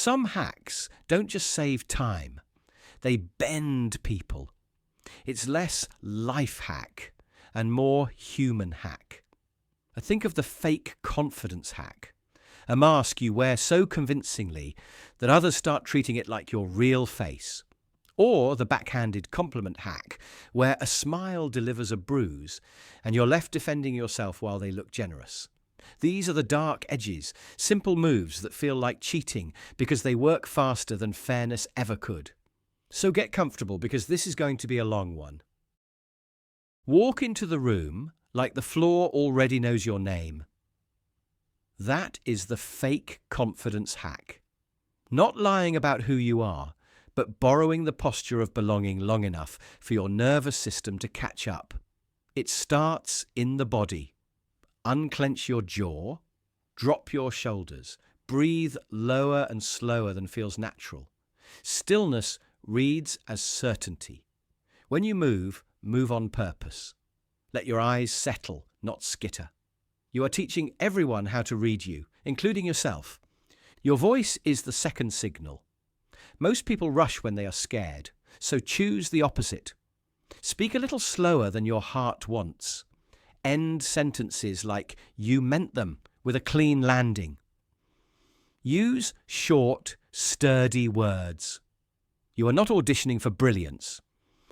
Some hacks don't just save time, they bend people. It's less life hack and more human hack. Think of the fake confidence hack, a mask you wear so convincingly that others start treating it like your real face. Or the backhanded compliment hack, where a smile delivers a bruise and you're left defending yourself while they look generous. These are the dark edges, simple moves that feel like cheating because they work faster than fairness ever could. So get comfortable, because this is going to be a long one. Walk into the room like the floor already knows your name. That is the fake confidence hack. Not lying about who you are, but borrowing the posture of belonging long enough for your nervous system to catch up. It starts in the body. Unclench your jaw, drop your shoulders, breathe lower and slower than feels natural. Stillness reads as certainty. When you move, move on purpose. Let your eyes settle, not skitter. You are teaching everyone how to read you, including yourself. Your voice is the second signal. Most people rush when they are scared, so choose the opposite. Speak a little slower than your heart wants. End sentences like "you meant them" with a clean landing. Use short, sturdy words. You are not auditioning for brilliance.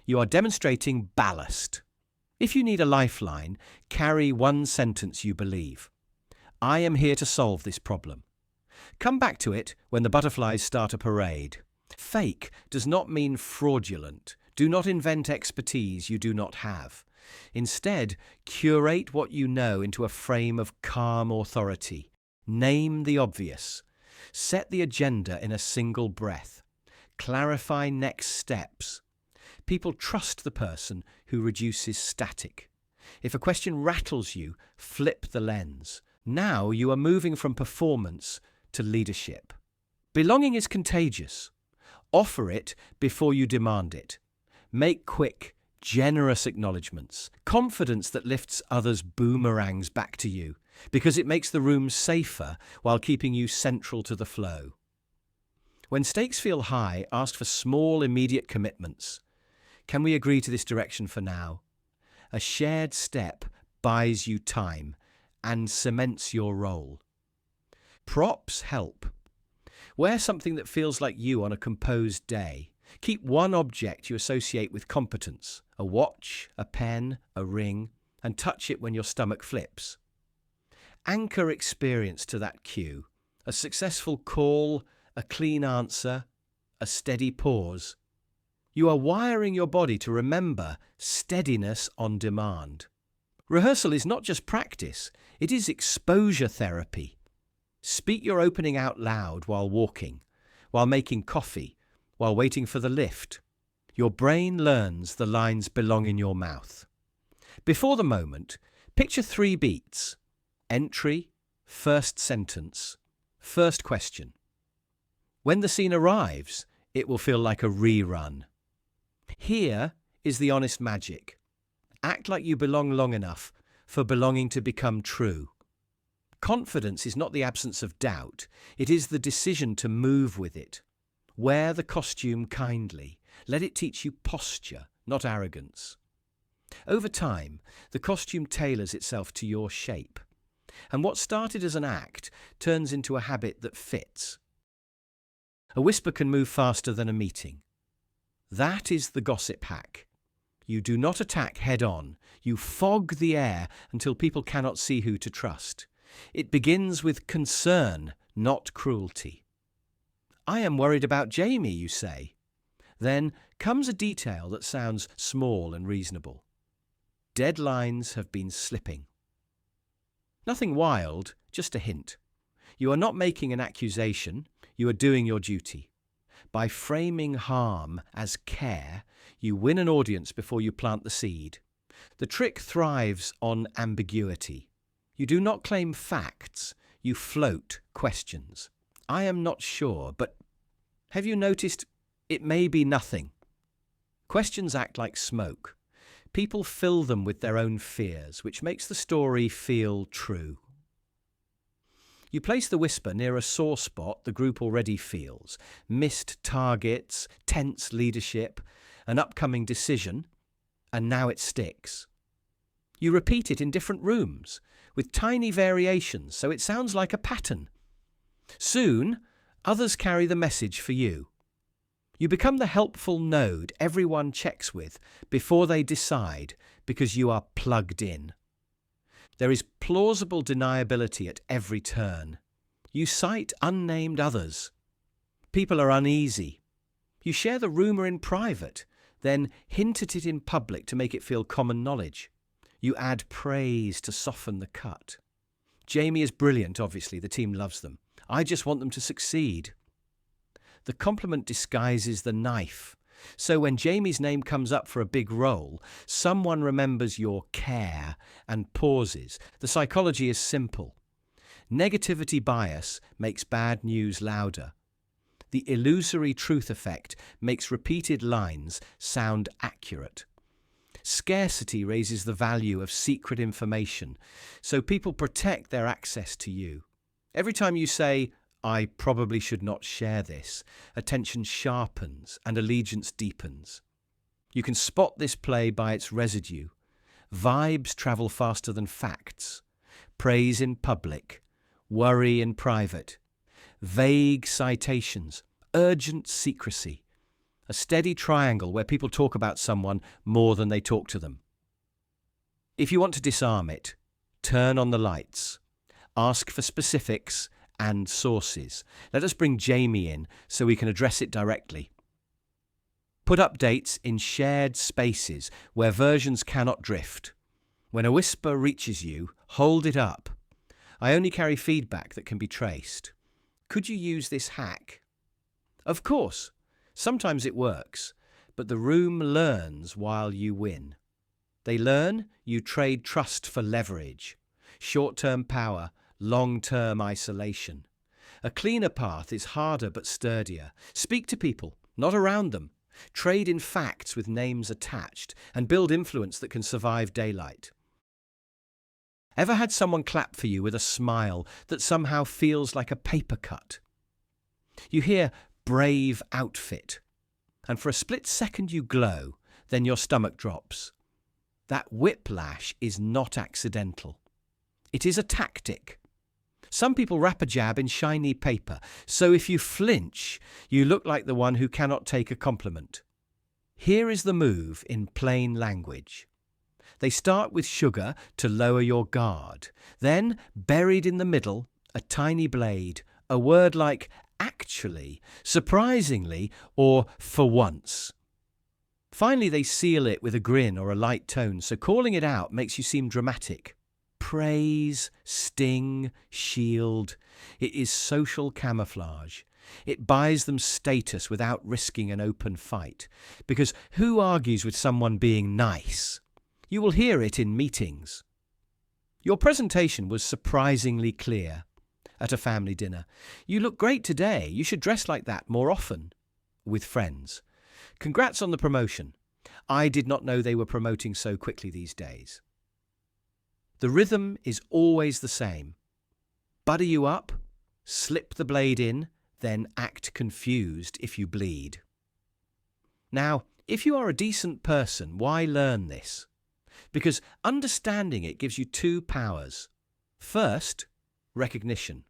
You are demonstrating ballast. If you need a lifeline, carry one sentence you believe. I am here to solve this problem. Come back to it when the butterflies start a parade. Fake does not mean fraudulent. Do not invent expertise you do not have. Instead, curate what you know into a frame of calm authority. Name the obvious. Set the agenda in a single breath. Clarify next steps. People trust the person who reduces static. If a question rattles you, flip the lens. Now you are moving from performance to leadership. Belonging is contagious. Offer it before you demand it. Make quick, generous acknowledgements. Confidence that lifts others' boomerangs back to you, because it makes the room safer while keeping you central to the flow. When stakes feel high, ask for small, immediate commitments. Can we agree to this direction for now? A shared step buys you time and cements your role. Props help. Wear something that feels like you on a composed day. Keep one object you associate with competence, a watch, a pen, a ring, and touch it when your stomach flips. Anchor experience to that cue. A successful call, a clean answer, a steady pause. You are wiring your body to remember steadiness on demand. Rehearsal is not just practice, it is exposure therapy. Speak your opening out loud while walking, while making coffee, while waiting for the lift. Your brain learns the lines belong in your mouth. Before the moment, picture 3 beats: entry, first sentence, first question. When the scene arrives, it will feel like a rerun. Here is the honest magic. Act like you belong long enough for belonging to become true. Confidence is not the absence of doubt, it is the decision to move with it. Wear the costume kindly. Let it teach you posture, not arrogance. Over time, the costume tailors itself to your shape. And what started as an act turns into a habit that fits. A whisper can move faster than a meeting. That is the gossip hack. You do not attack head-on. You fog the air until people cannot see who to trust. It begins with concern, not cruelty. I am worried about Jamie, you say. Then comes a detail that sounds small and reasonable. Deadlines have been slipping. Nothing wild, just a hint. You are not making an accusation, you are doing your duty. By framing harm as care, you win an audience before you plant the seed. The trick thrives on ambiguity. You do not claim facts, you float questions. I am not sure, but have you noticed it may be nothing? Questions act like smoke. People fill them with their own fears, which makes the story feel true. You place the whisper near a sore spot the group already feels: missed targets, tense leadership, an upcoming decision, and now it sticks. You repeat it in different rooms, with tiny variations, so it sounds like a pattern. Soon, others carry the message for you. You become the helpful node everyone checks with before they decide, because you are plugged in. There is plausible deniability at every turn. You cite unnamed others. People are uneasy. You share the rumour in private, then hint at it in public to make it feel common knowledge. You add praise to soften the cut. Jamie is brilliant, obviously, the team loves them. I just want them to succeed. The compliment disguises the knife. So when Jamie's name comes up for a big role, someone remembers your care and pauses. The psychology is simple. Negativity bias makes bad news louder. The illusory truth effect makes repeated lines sound accurate. Scarcity raises the value of secret information, so people protect their access to you. Every time you say, "I probably should not share this," attention sharpens and allegiance deepens. You can spot this play by its residue. Vibes travel faster than facts. Praise in public, worry in private. Vague citations, urgent secrecy. A steady triangle where people talk about someone more than they talk to them. If you want to disarm it, turn on the lights. Ask for specifics and sources. Let us bring Jamie in so we can address it directly. Put updates in shared spaces where versions cannot drift. When a whisper reaches you, hold it up. I only carry feedback that can be traced. Could you use this hack? Of course. Sometimes it works, but the room learns while you win. They learn you trade trust for leverage, short-term power, long-term isolation. A cleaner path is harder but sturdier. Speak to people, not around them. Trade in facts with names attached and build influence that can survive daylight. Ever had someone clap for you with a smile that somehow feels like a paper cut? You hear "brave outfit," and for a split second you glow, then your stomach drops. That whiplash is not accidental. It is a tactic. Some people wrap a jab in shiny paper, so if you flinch, you look like the one who cannot take a compliment. Here is the move in plain language. They start with sugar to lower your guard. Then, buried in the middle, a tiny blade, a word like "actually," "surprisingly," or "for once." Finally, they seal it with a grin or a light tone, so calling it out makes you seem dramatic. Praise, sting, shield. It is social camouflage. It buys them status without risking an open fight. Because who argues with someone being nice? You will hear it in meetings. Your presentation was surprisingly clear at a family dinner. You look great today. You should dress like that more often. With friends. Congrats on the promotion. I did not know they were promoting so quickly these days. The rhythm is always the same. Butter you up, slip the blade in, then act confused if you bleed. Now, if you are a decent person, why learn this? Because understanding it gives you two powers. First, recognition.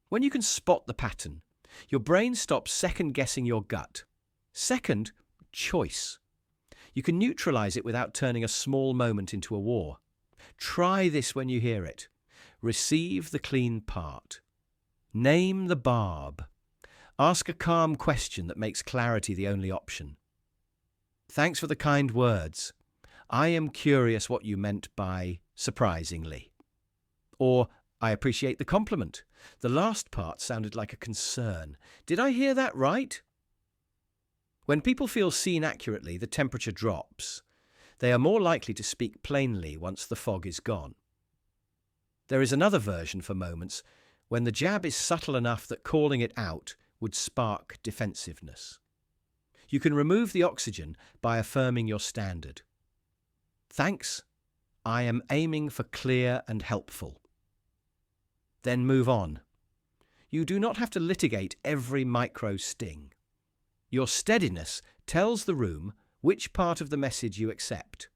When you can spot the pattern, your brain stops second-guessing your gut. Second, choice. You can neutralize it without turning a small moment into a war. Try this when you hear it. Receive the clean part. Name the barb. Ask a calm question that makes clarity the only option. Thanks for the kind words. I am curious what you meant by "surprisingly." Or, I appreciate the compliment. The last part sounded like a concern. Did I hear that right? When people feel seen accurately, the temperature drops. They are more likely to speak plainly once the fog is gone. There is another version for moments when the jab is subtle enough that calling it out would spark defensiveness. You can remove the oxygen by affirming your standard. Thanks. I am aiming for clear and helpful. then move on. You do not have to litigate every micro sting. Your steadiness tells the room which part of the message you accept.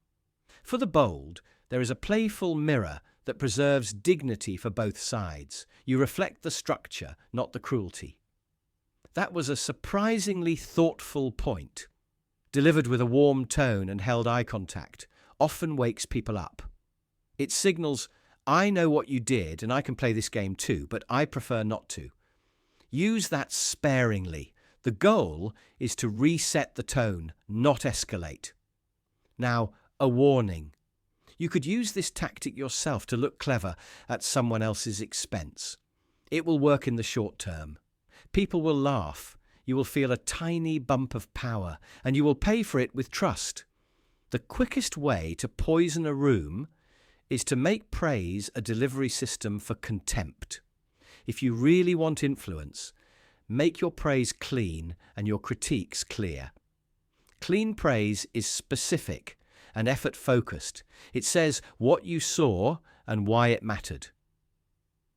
For the bold, there is a playful mirror that preserves dignity for both sides. You reflect the structure, not the cruelty. That was a surprisingly thoughtful point. Delivered with a warm tone and held eye contact, often wakes people up. It signals, I know what you did and I can play this game too, but I prefer not to. Use that sparingly. The goal is to reset the tone, not escalate. Now, a warning. You could use this tactic yourself to look clever at someone else's expense. It will work in the short term. People will laugh. You will feel a tiny bump of power, and you will pay for it with trust. The quickest way to poison a room is to make praise a delivery system for contempt. If you really want influence, make your praise clean and your critiques clear. Clean praise is specific and effort-focused. It says what you saw and why it mattered.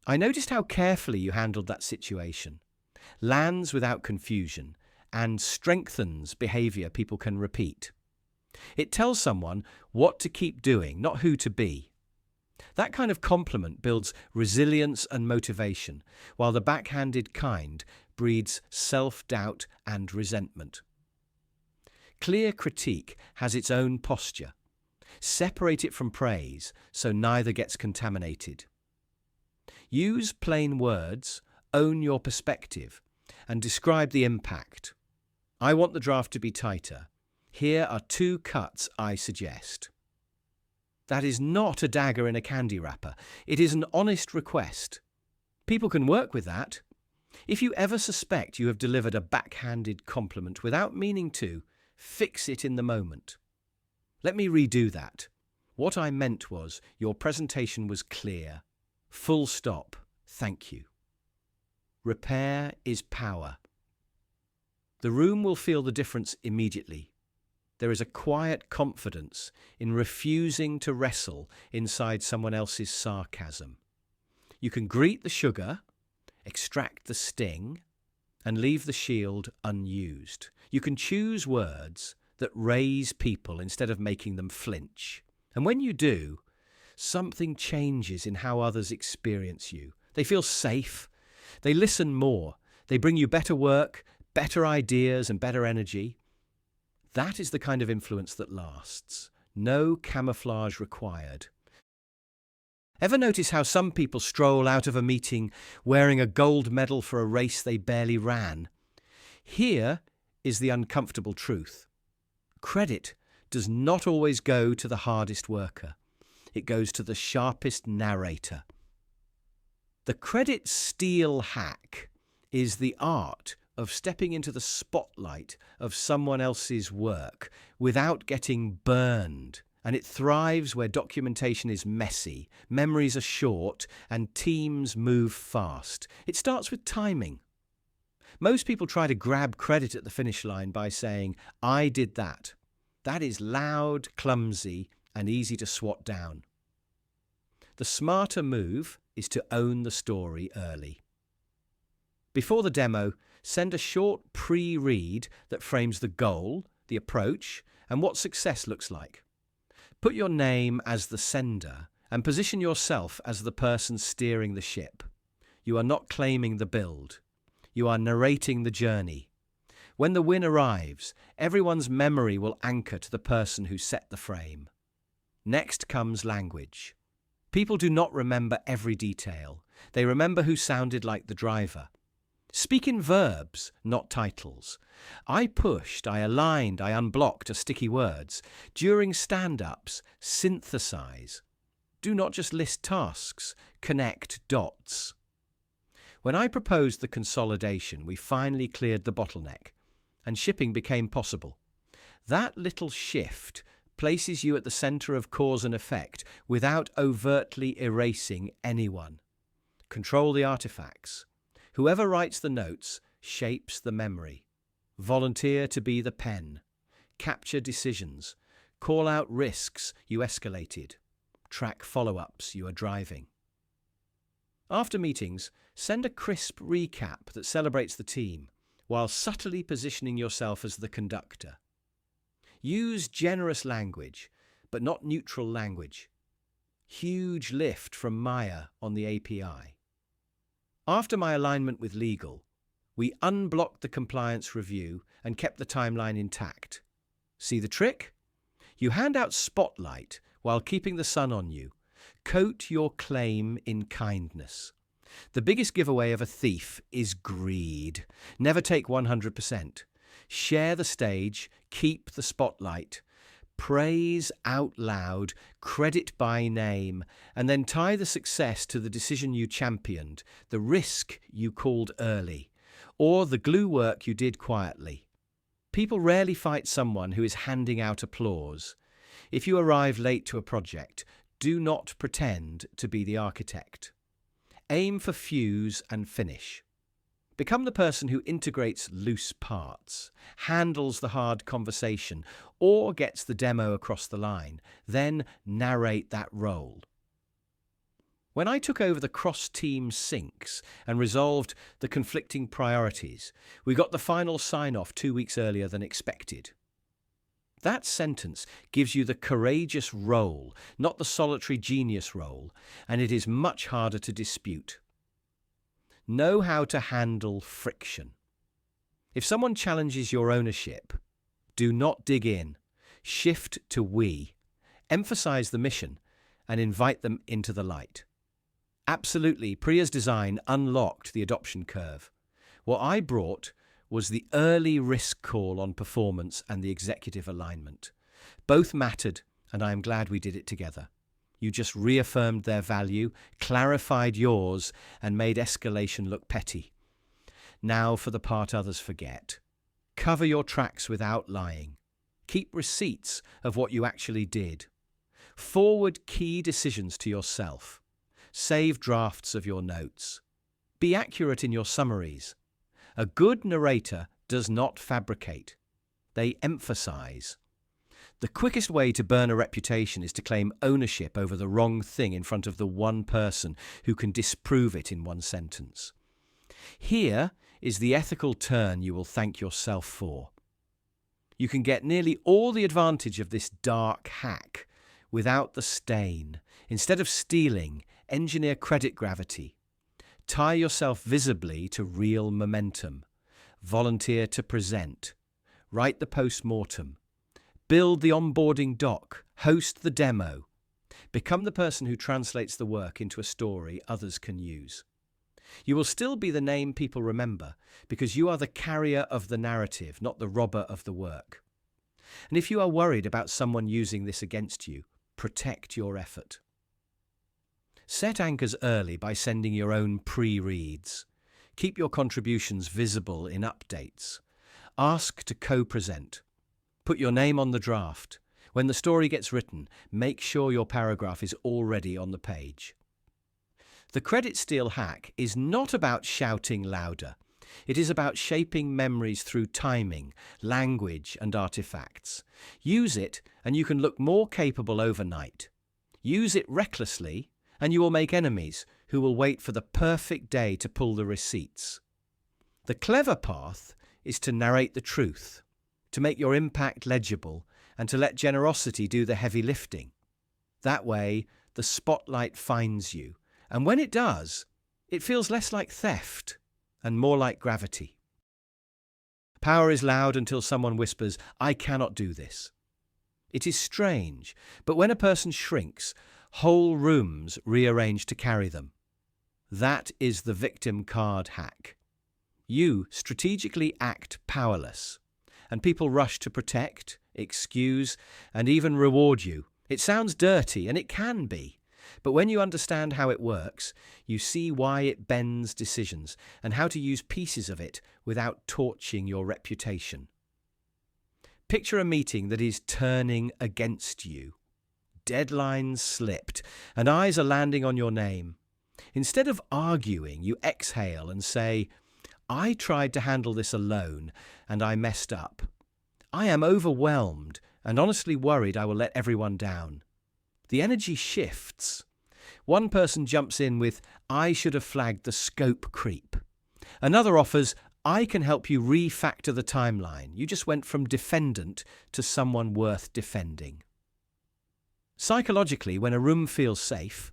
I noticed how carefully you handled that situation. Lands without confusion and strengthens behavior people can repeat. It tells someone what to keep doing, not who to be. That kind of compliment builds resilience and motivation, while the backhanded kind breeds self-doubt and resentment. Clear critique has its own posture. Separate it from praise so neither gets contaminated. Use plain words, own your perspective, and describe the impact. I want the draft to be tighter. Here are 2 cuts I suggest. That is not a dagger in a candy wrapper. It is an honest request. People can work with that. If you ever suspect you have delivered a backhanded compliment without meaning to, fix it in the moment. Let me redo that. What I meant was, your presentation was clear. Full stop. Thank you. Repair is power. The room will feel the difference immediately. There is a quiet confidence in refusing to wrestle inside someone else's sarcasm. You can greet the sugar, extract the sting, and leave the shield unused. You can choose words that raise people instead of making them flinch. And when you do, something changes in how others experience you. They feel safe. They listen more. They bring you better work, better ideas, and better energy. That is the kind of influence that lasts. No camouflage required. Ever notice how some people stroll out of a meeting wearing a gold medal for a race they barely ran? Here is the uncomfortable truth. Credit does not always go to the hardest worker. It goes to the sharpest narrator. The credit steal hack is the art of stepping into the spotlight of someone else's work without getting burned. And it thrives where documentation is messy, memories are short, and teams move fast. It starts with timing. Most people try to grab credit at the finish line by saying, I did that. That is loud, clumsy, and easy to swat down. The smarter move is to own the story early. Before the demo, send a short pre-read that frames the goal, the approach, and what success looks like. Put your name as the sender and position yourself as the person steering the ship. You are not claiming the build. You are narrating the journey. When the win arrives, everyone's memory will anchor to the person who set the frame. Next comes language. People do not remember every detail. They remember who sounded like the driver. Speak in verbs, not titles. I pushed, I aligned, I unblocked are sticky words. During stand-ups, synthesize. Do not just list tasks, connect dots. When I proposed the consolidation, we finally cleared the bottleneck, and shipping became possible. That little shift places you at the center of cause and effect without overtly erasing anyone. Control the artifacts. Whoever writes the notes shapes the memory. Volunteer to be the pen. Capture decisions. Call out risks you escalated. Track follow-ups you are driving. After meetings, send a crisp recap that celebrates the team, while subtly positioning yourself as the conductor. Use generous language, but not neutral language. Huge lift from Maya on the API. After my alignment with legal, we unblocked the compliance review and kept the timeline intact. See the trick? You hand out spotlight while keeping the sun on you. Coat your claim in kindness. The biggest giveaway of a thief is greed. Never take 100%. Share the stage, keep the spotlight. Praise out loud, credit by name, and then tie the success to the decision you championed, the risk you called early, or the glue work you did quietly. People rarely fight someone who is handing out applause. If you arrive late to a project, do not pretend to be the architect. Aim for fuse and finish. Become the person who integrates loose parts, handles the hard conversation, or gets the demo across the line. Then narrate that role. When I took over the cross-team syncs and resolved the conflicting priorities, we got the final sign-off 2 weeks earlier than expected. That sentence gives you the courageous role, not the solitary genius role, and it is much harder to dispute. Know how to handle friction. If someone challenges your ownership, do not dig in. Shift to we. Emphasize the mission and invite them into the light. Absolutely, Priya's design unlocked the adoption curve. What I brought was the early risk call on performance and the executive alignment. Both mattered, and I am glad we did it together. You just reaffirmed their value, clarified yours, and made escalation look petty. Now for the part others forget. Cover your tracks without lying. Keep receipts of what you actually did. Forward key decisions to yourself. Save drafts of your notes. Be accurate in your summaries. A good narrator does not fabricate. They emphasize. The quickest way to burn a reputation is to claim ownership over the wrong thing in front of the one person who can disprove it in one sentence. Here is the ethical turn you will thank yourself for. You can get nearly all the advantage of this dark hack without the stain. Instead of stealing, engineer credit gravity. Tie yourself visibly to real momentum. Volunteer to present. Write the post-mortem. Build the onboarding doc. Host the demo. Become the person who translates the work into a story others can use. You will still be the name people remember because you are the carrier of the narrative, not the robber of the work. And if you are worried about someone using this against you, protect your effort. Set anchors early by sending your own pre-reads. Keep your contributions visible in updates. Ask to co-present. Put your name on the draft. When the story gets written, make sure your paragraph is already on the page. The credit steal hack is not about shouting louder. It is about shaping memories through timing, language, and artifacts. Use it, and you can look more capable overnight. Use it recklessly, and you will make enemies who will wait for the perfect day to pull the receipts. The clever path is to narrate the truth, to make your impact legible, and to let generosity do the heavy lifting. That way, the spotlight finds you, and when it does, it feels less like theft and more like gravity. Power is loud until someone whispers, "I cannot do this." It is strange, but when a person shrinks, whole rooms rearrange to carry them. That is the victim card hack. You strategically act powerless, and people rush to protect, excuse, and even reward you. It sounds dirty, and it can be, but when you understand how it works, you see why it bends decisions and how to use pieces of it without torching your reputation. Picture a meeting that is turning against you. Deadlines slipped, and eyes are landing on your name. Instead of arguing, you exhale and say, "I tried to handle this alone, and I messed up. I am overwhelmed and honestly worried I will let everyone down." The energy shifts. One person jumps in with, "I should have flagged the scope creep." Another offers, "I can help you refactor the timeline. You just went from defendant to someone worth defending." Psychologically, when a room feels safe,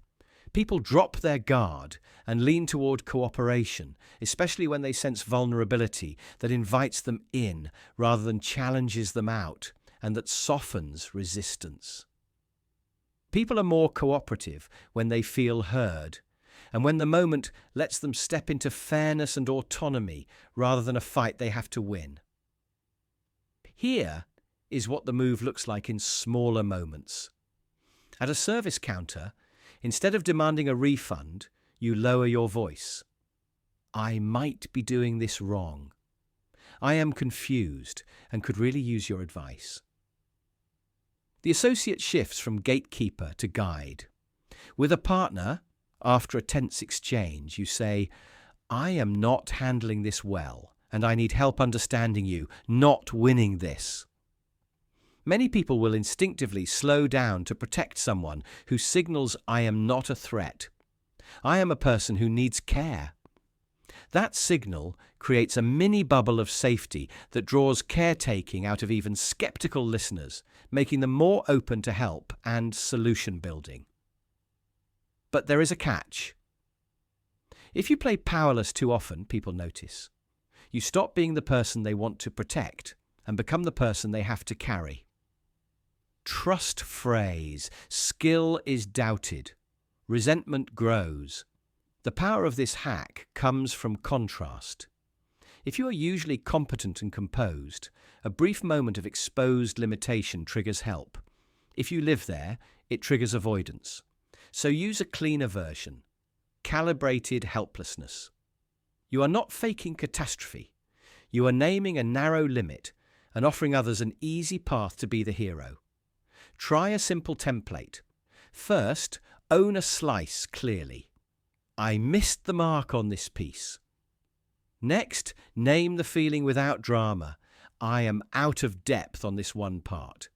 people drop their guard and lean toward cooperation, especially when they sense vulnerability that invites them in rather than challenges them out and that softens resistance. People are more cooperative when they feel heard, and when the moment lets them step into fairness and autonomy rather than a fight they have to win. Here is what the move looks like in smaller moments. At a service counter, instead of demanding a refund, you lower your voice. "I might be doing this wrong. I am confused and could really use your advice." The associate shifts from gatekeeper to guide. With a partner, after a tense exchange, you say, "I am not handling this well, and I need help understanding you, not winning this." Many people will instinctively slow down to protect someone who signals, "I am not a threat. I am a person who needs care." That signal creates a mini bubble of safety that draws caretaking out of even skeptical listeners, making them more open to help and solution building. But there is a catch. If you play powerless too often, people notice. You stop being the person they want to protect and become the person they have to carry. Trust phrase. Skill is doubted. Resentment grows. The power of this hack comes from contrast. If you are usually competent and composed, a brief moment of exposed limitation triggers help. If you live there, it triggers avoidance. So use a cleaner version. Calibrated helplessness. You are not faking catastrophe. You are naming a narrow limit and offering others an easy path to be the hero. Try a simple template. First, own a slice clearly. "I missed the mark on this piece." Next, name the feeling without drama. "I am out of depth on this one part."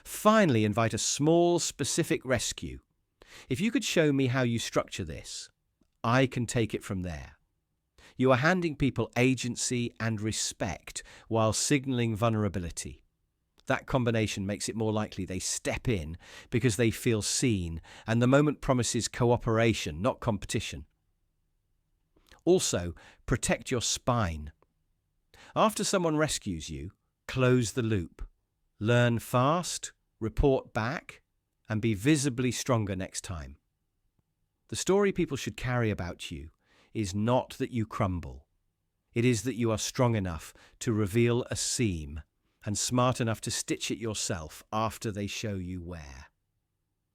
Finally, invite a small, specific rescue. "If you could show me how you structure this, I can take it from there." You are handing people agency and respect while signaling vulnerability. That combination makes it more likely they step in because they feel seen, and the moment promises cooperation, not competition. Also, protect your spine. After someone rescues you, close the loop. Learn fast, report back, and be visibly stronger next time. The story people should carry about you is not that you crumble. It is that you are strong enough to reveal a seam and smart enough to stitch it yourself after they show you where.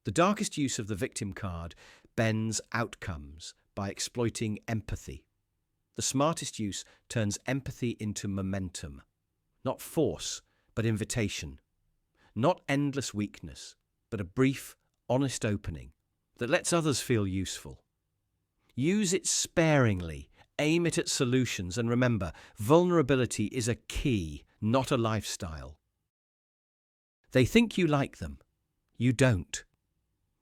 The darkest use of the victim card bends outcomes by exploiting empathy. The smartest use turns empathy into momentum. Not force, but invitation. Not endless weakness, but a brief, honest opening that lets others feel useful. Use it sparingly, aim it at solutions, and remember, vulnerability is a key, not a lifestyle. They think you like them. You don't.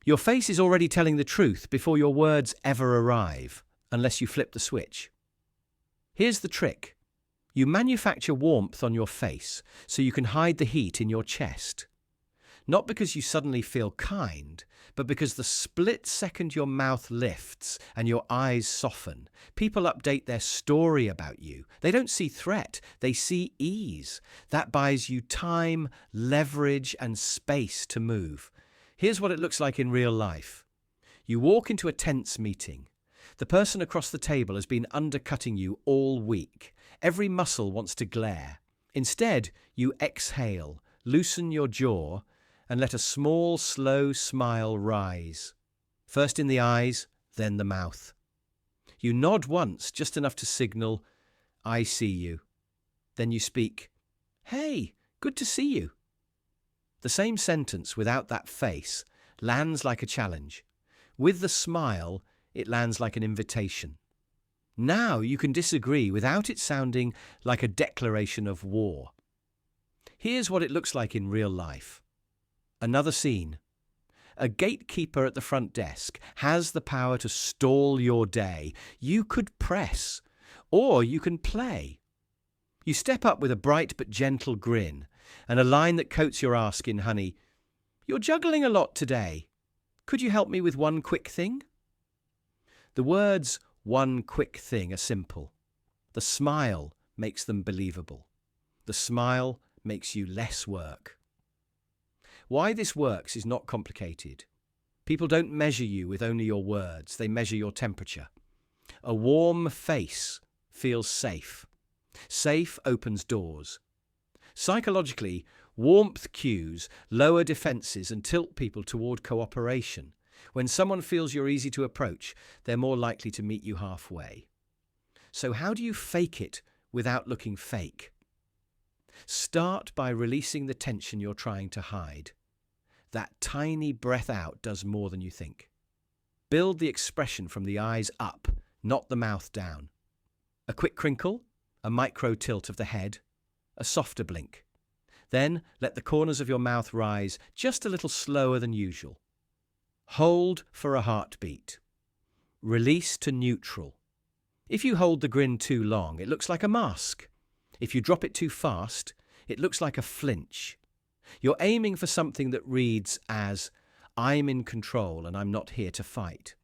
Your face is already telling the truth before your words ever arrive, unless you flip the switch. Here's the trick. You manufacture warmth on your face so you can hide the heat in your chest. Not because you suddenly feel kind, but because the split second your mouth lifts and your eyes soften, people update their story about you. They don't see threat, they see ease. That buys you time, leverage, and space to move. Here's what it looks like in real life. You walk into a tense meeting. The person across the table has been undercutting you all week. Every muscle wants to glare. Instead, you exhale, loosen your jaw, and let a small, slow smile rise. First in the eyes, then the mouth. You nod once, just enough to signal, "I see you." Then you speak, "Hey, good to see you." The same sentence without that face lands like a challenge. With the smile, it lands like an invitation. Now you can disagree without it sounding like a declaration of war. Here's what it looks like in real life. Another scene. A gatekeeper at the front desk has the power to stall your day. You could press, or you can play. You step up with a bright but gentle grin and a line that coats your ask in honey. You're juggling a lot today. Could you help me with one quick thing? The words "one quick thing" are simple. The smile makes them believable. The smile makes you less work. Why this works is not complicated. People don't measure you with only your words, they measure your temperature. A warm face feels safe. Safe opens doors. Psychologically, warmth cues lower defenses and tilt people toward cooperation. When someone feels you're easy to approach, they're more likely to meet you halfway. So how do you fake it without looking fake? Start by releasing the tension you're trying to hide. That tiny breath out does more than you think. Build the expression from the eyes up, not the mouth down. A quick crinkle, a micro tilt of the head, a softer blink. Then let the corners of your mouth rise just a little slower than usual. Hold for a heartbeat. Release to neutral. If you hold the grin too long, it looks like a mask. If you drop it too fast, it looks like a flinch. You're aiming for something that reads as, "I'm in control and I'm not here to fight."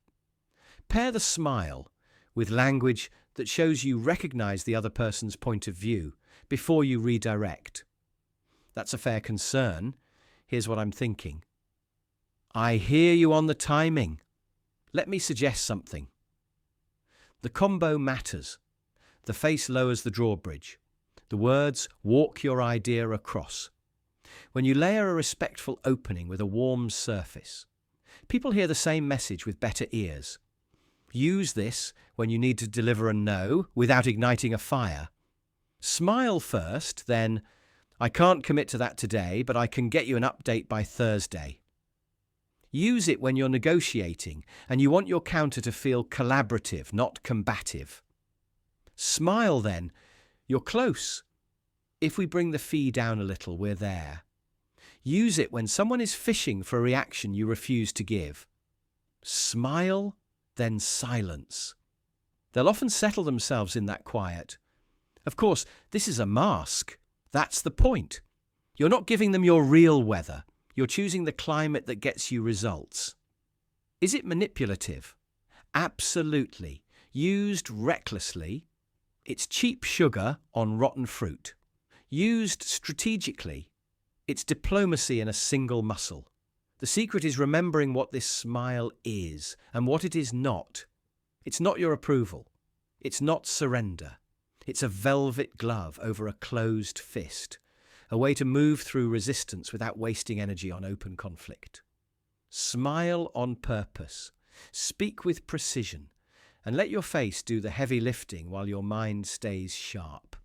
Pair the smile with language that shows you recognize the other person's point of view before you redirect. That's a fair concern. Here's what I'm thinking. I hear you on the timing. Let me suggest something. The combo matters. The face lowers the drawbridge. The words walk your idea across. When you layer a respectful opening with a warm surface, people hear the same message with better ears. Use this when you need to deliver a no without igniting a fire. Smile first, then, "I can't commit to that today, but I can get you an update by Thursday." Use it when you're negotiating and you want your counter to feel collaborative, not combative. Smile then. You're close. If we bring the fee down a little, we're there. Use it when someone is fishing for a reaction you refuse to give. Smile, then silence. They'll often settle themselves in that quiet. Of course, this is a mask. That's the point. You're not giving them your real weather. You're choosing the climate that gets you results. Is it manipulative? Absolutely. Used recklessly, it's cheap sugar on rotten fruit. Used strategically, it's diplomacy in a single muscle. The secret is remembering what this smile is and what it is not. It's not your approval. It's not surrender. It's a velvet glove over a closed fist, a way to move through resistance without wasting energy on open conflict. Smile on purpose. Speak with precision, and let your face do the heavy lifting while your mind stays sharp.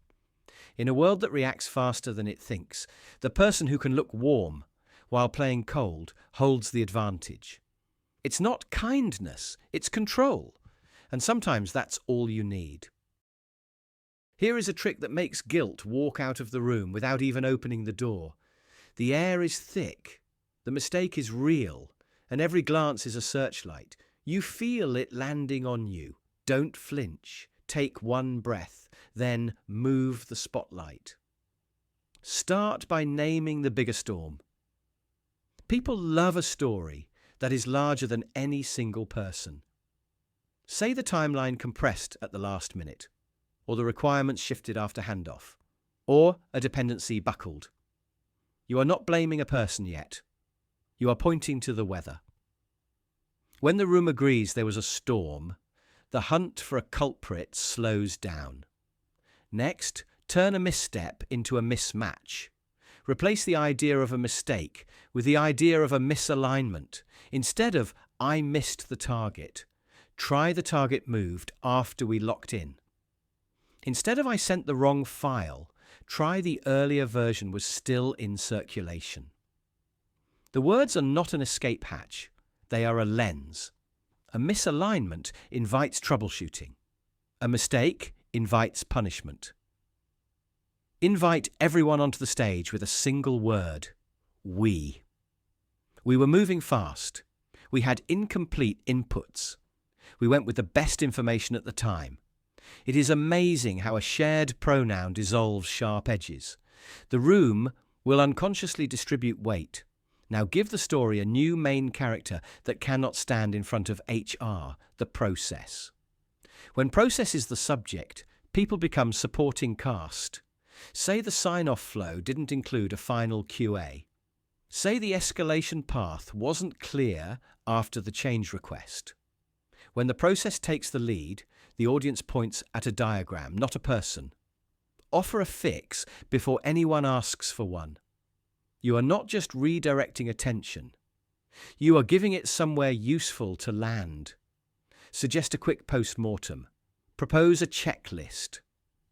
In a world that reacts faster than it thinks, the person who can look warm while playing cold holds the advantage. It's not kindness, it's control, and sometimes that's all you need. Here is a trick that makes guilt walk out of the room without even opening the door. The air is thick, the mistake is real, and every glance is a searchlight. You feel it landing on you. Don't flinch. Take one breath, then move the spotlight. Start by naming the bigger storm. People love a story that is larger than any single person. Say the timeline compressed at the last minute, or the requirements shifted after handoff, or a dependency buckled. You are not blaming a person yet. You are pointing to the weather. When the room agrees there was a storm, the hunt for a culprit slows down. Next, turn a misstep into a mismatch. Replace the idea of a mistake with the idea of a misalignment. Instead of "I missed the target," try "the target moved after we locked in." Instead of "I sent the wrong file," try "the earlier version was still in circulation." The words are not an escape hatch. They are a lens. A misalignment invites troubleshooting. A mistake invites punishment. Invite everyone onto the stage with a single word: we. We were moving fast. We had incomplete inputs. We went with the best information at the time. It is amazing how a shared pronoun dissolves sharp edges. The room will unconsciously distribute weight. Now give the story a new main character that cannot stand in front of HR, the process. When process is the subject, people become supporting cast. Say the sign-off flow didn't include a final QA. Say the escalation path wasn't clear after the change request. When the process takes the lead, the audience points at a diagram, not a person. Offer a fix before anyone asks for one. You are not just redirecting attention. You are giving it somewhere useful to land. Suggest a quick post-mortem. Propose a checklist.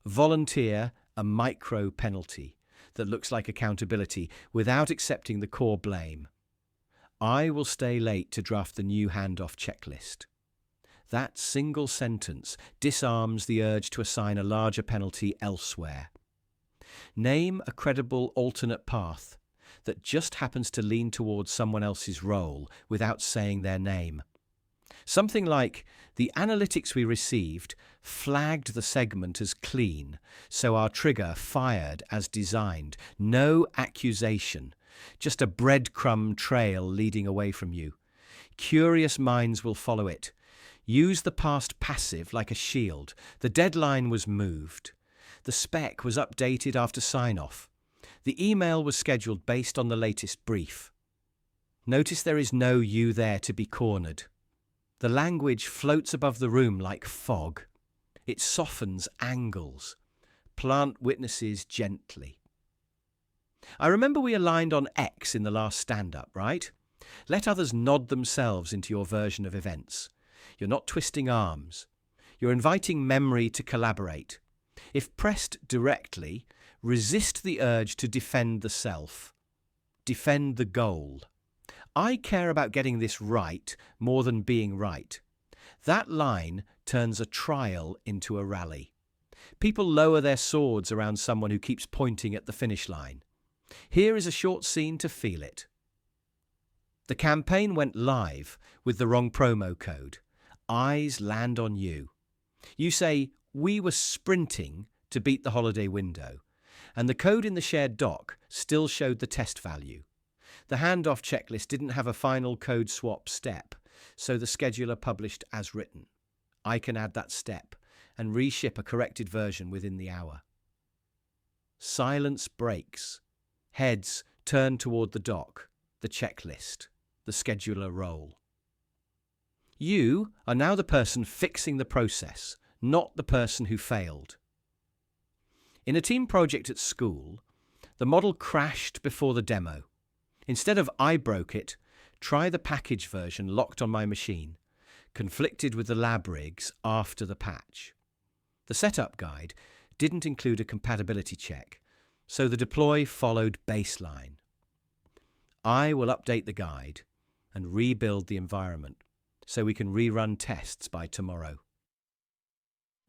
Volunteer a micro penalty that looks like accountability without accepting the core blame. I will stay late to draft the new handoff checklist. That single sentence disarms the urge to assign a larger penalty elsewhere. Name a credible alternate path that just happens to lean towards someone else's role without saying their name. Something like, the analytics we received flagged the segment as clean, so our trigger fired as designed. No accusation, just a breadcrumb trail leading away from you. Curious minds will follow it. Use the past passive like a shield. The deadline was moved. The spec was updated after sign-off. The email was scheduled based on the latest brief. Notice there is no you there to be cornered. The language floats above the room like fog. It softens angles. Plant witnesses gently. I remember we aligned on X in the last stand-up, right? Let others nod themselves into your version of events. You're not twisting arms. You're inviting memory to collaborate. If pressed directly, resist the urge to defend the self. Defend the goal. I care about getting this right more than being right. That line turns a trial into a rally. People lower their swords around someone who keeps pointing at the finish line. Here is a short scene to feel it. The campaign went live with the wrong promo code. Eyes land on you. You say, we were sprinting to beat the holiday window, and the code in the shared doc still showed the test value. The handoff checklist didn't have a final code swap step, so the scheduler published as written. I can add that step and reship a corrected version within the hour. Silence breaks. Heads turn toward the doc, the checklist, the scheduler role. You are now the person fixing the process, not the person who failed. In a team project at school, the model crashed before the demo. Instead of I broke it, try the package version locked on my machine, conflicted with the lab rigs after the patch. The setup guide didn't include a compatibility check, so the deploy followed baseline. I will update the guide and rebuild the environment so we can rerun tests by tomorrow.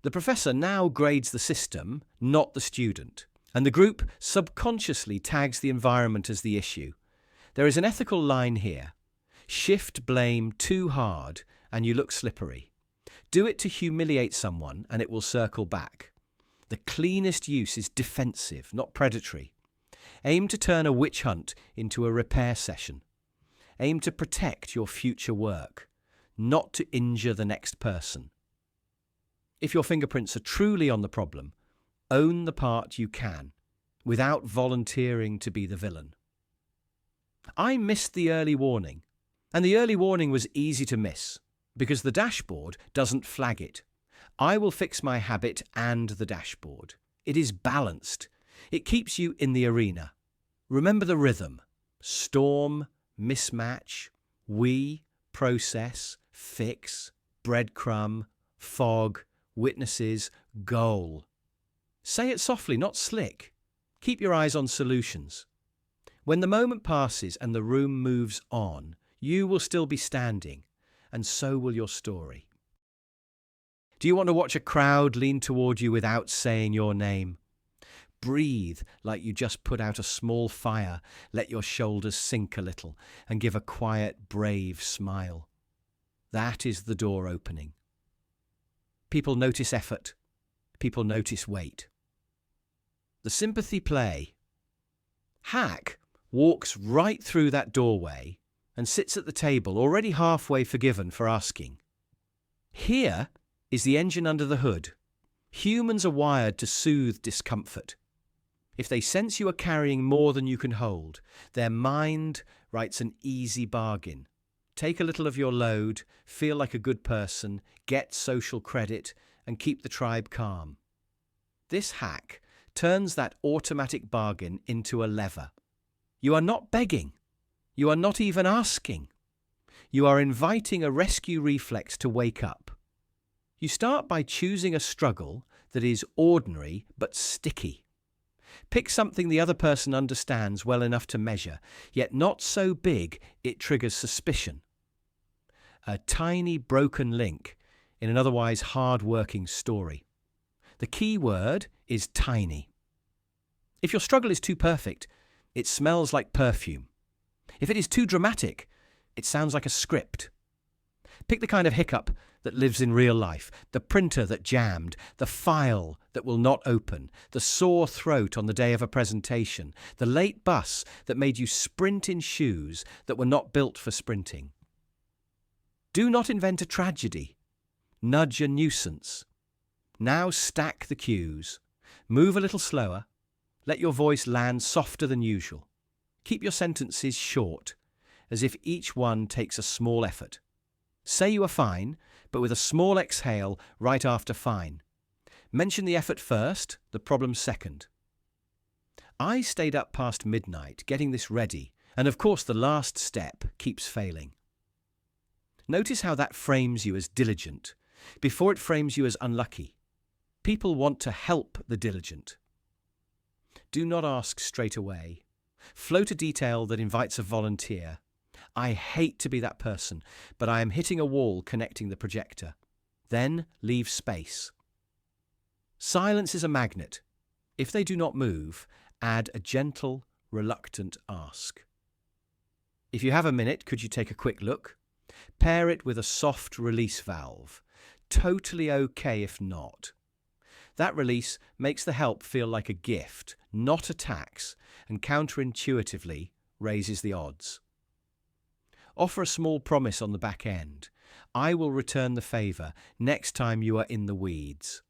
The professor now grades the system, not the student, and the group subconsciously tags the environment as the issue. There is an ethical line here. Shift blame too hard and you look slippery. Do it to humiliate someone and it will circle back. The cleanest use is defensive, not predatory. Aim to turn a witch hunt into a repair session. Aim to protect your future work, not to injure the next person. If your fingerprints are truly on the problem, own the part you can, without volunteering to be the villain. I missed the early warning, and the early warning was easy to miss, because the dashboard doesn't flag it. I will fix my habit and the dashboard. It is balanced. It keeps you in the arena. Remember the rhythm. Storm, mismatch, we, process, fix, breadcrumb, fog, witnesses, goal. Say it softly, not slick. Keep your eyes on solutions. When the moment passes and the room moves on, you will still be standing, and so will your story. Do you want to watch a crowd lean toward you without saying your name? breathe like you just put out a small fire, let your shoulders sink a little, and give a quiet, brave smile. That is the door opening. People notice effort. People notice weight. The sympathy play. Hack walks right through that doorway and sits at the table, already halfway forgiven for asking. Here is the engine under the hood. Humans are wired to soothe discomfort. If they sense you are carrying more than you can hold, their mind writes an easy bargain. Take a little of your load, feel like a good person, get social credit, and keep the tribe calm. This hack turns that automatic bargain into a lever. You are not begging. You are not even asking. You are inviting a rescue reflex to wake up. You start by choosing a struggle that is ordinary but sticky. Pick something the other person understands well enough to measure, yet not so big it triggers suspicion. A tiny broken link in an otherwise hard-working story. The key word is tiny. If your struggle is too perfect, it smells like perfume. If it is too dramatic, it sounds like a script. Pick the kind of hiccup that lives in real life, the printer that jammed, the file that will not open, the sore throat on the day of a presentation, the late bus that made you sprint in shoes that were not built for sprinting. Do not invent a tragedy. Nudge a nuisance. Now stack the cues. Move a little slower. Let your voice land softer than usual. Keep your sentences short, as if each one takes a small effort. Say you are fine, but with a small exhale right after fine. Mention the effort first, the problem second. I stayed up past midnight getting this ready, and of course the last step keeps failing. Notice how that frames you as diligent, before it frames you as unlucky. People want to help the diligent. Do not ask straight away. Float a detail that invites a volunteer. I hate to be that person, but I am hitting a wall connecting the projector. Then leave space. Silence is a magnet. If they do not move, add a gentle, reluctant ask. If you have a minute, could you take a quick look? Pair it with a soft release valve. Totally okay if not. That release makes the help feel like a gift, not a tax, and counterintuitively raises the odds. Offer a small promise on the back end. I will return the favour next time you are in the weeds.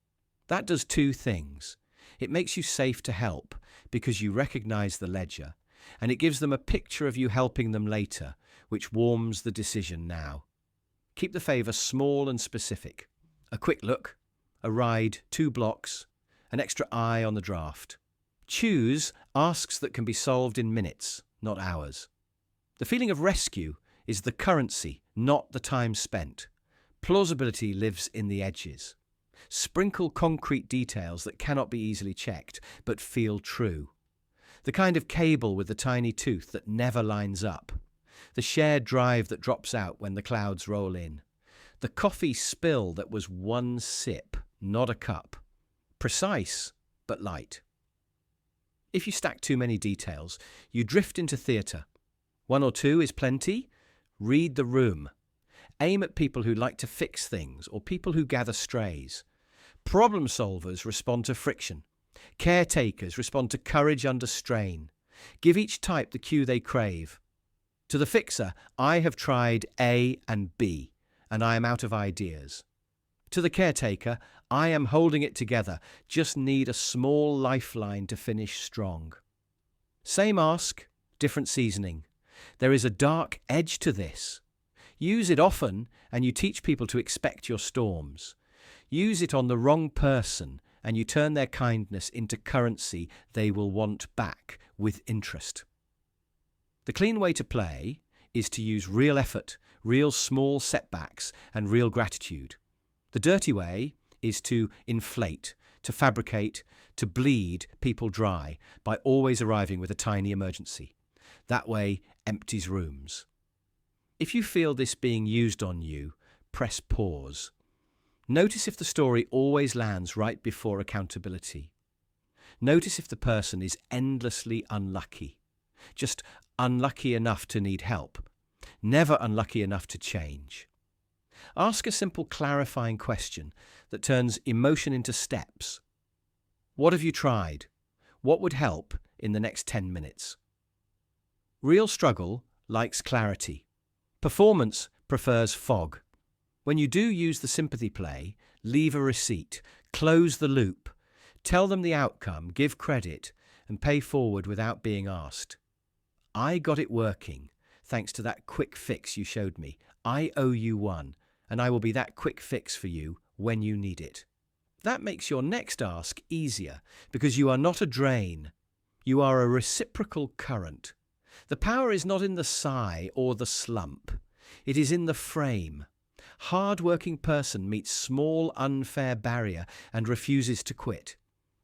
That does two things. It makes you safe to help because you recognise the ledger, and it gives them a picture of you helping them later, which warms the decision now. Keep the favour small and specific. A quick look, a ride, 2 blocks, an extra eye on the draft. Choose asks that can be solved in minutes, not hours. The feeling of rescue is the currency, not the time spent. Plausibility lives in the edges. Sprinkle concrete details that cannot be easily checked, but feel true. The kind of cable with the tiny tooth that never lines up. The shared drive that drops out when the clouds roll in. The coffee spill that was one sip, not a cup. Precise, but light. If you stack too many details, you drift into theatre. 1 or 2 is plenty. Read the room. Aim at people who like to fix things or people who gather strays. Problem solvers respond to friction. Caretakers respond to courage under strain. Give each type the cue they crave. To the fixer, I have tried A and B, and I am out of ideas. To the caretaker, I am holding it together, just need a small lifeline to finish strong. Same ask, different seasoning. There is a dark edge to this. Use it often, and you teach people to expect your storms. Use it on the wrong person, and you turn their kindness into currency they will want back with interest. The clean way to play is to use real effort, real small setbacks, and real gratitude. The dirty way is to inflate, to fabricate, to bleed people dry by always arriving with a tiny emergency. That way empties rooms. If you feel this being used on you, press pause. Notice if the story always lands right before accountability. Notice if the person is endlessly unlucky, just unlucky enough to need help, never unlucky enough to change. Ask a simple clarifying question that turns emotion into steps. What have you tried? What would help in the next 10 minutes? Real struggle likes clarity. Performance prefers fog. When you do use the sympathy play, leave a receipt, close the loop, tell them the outcome, give credit, and pay forward without being asked. I got it working, thanks to that quick fix you showed me. I owe you one, and I will be that quick fix for you when you need it. That makes your next ask easier, because you are not a drain. You are a reciprocal current. The power is not in the sigh or the slump. It is in the frame. Hard-working person meets small unfair barrier and refuses to quit.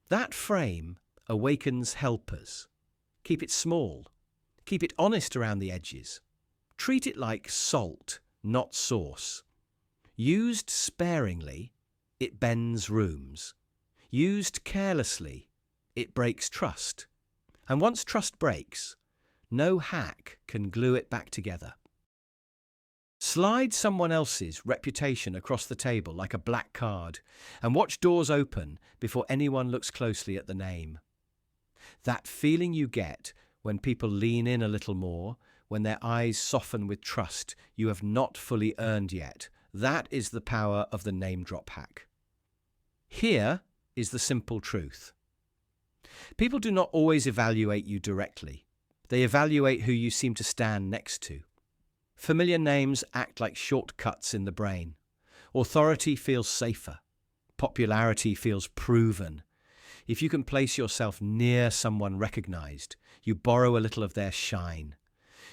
That frame awakens helpers. Keep it small. Keep it honest around the edges. Treat it like salt, not sauce. Used sparingly, it bends rooms. Used carelessly, it breaks trust. And once trust breaks, no hack can glue it back together. Slide someone else's reputation across the table like a black card and watch doors open before anyone looks closely at the name. That feeling you get when people lean in a little more, when their eyes soften with trust you have not fully earned yet, that is the power of the name drop hack. Here is the simple truth. People do not always evaluate you directly. They evaluate who you seem to stand next to. Familiar names act like shortcuts in the brain. Authority feels safer. Popularity feels proven. If you can place yourself near someone recognized, you borrow a little of their shine.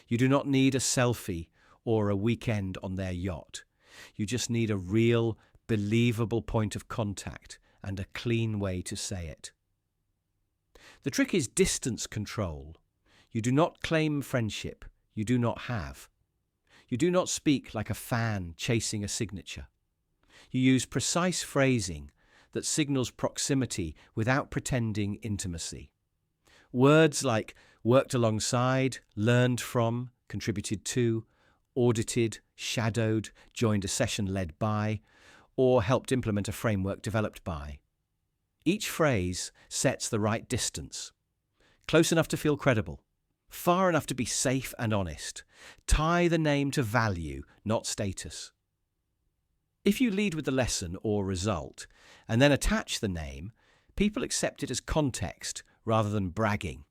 You do not need a selfie or a weekend on their yacht. You just need a real, believable point of contact and a clean way to say it. The trick is distance control. You do not claim friendship. You do not have. You do not speak like a fan chasing a signature. You use precise phrasing that signals proximity without pretending intimacy. Words like worked alongside, learned from, contributed to, audited, shadowed, joined a session led by, or helped implement a framework developed by. Each phrase sets the right distance. Close enough to feel credible. Far enough to be safe and honest. Tie the name to value, not status. If you lead with the lesson or result, and then attach the name, people accept it as context rather than bragging.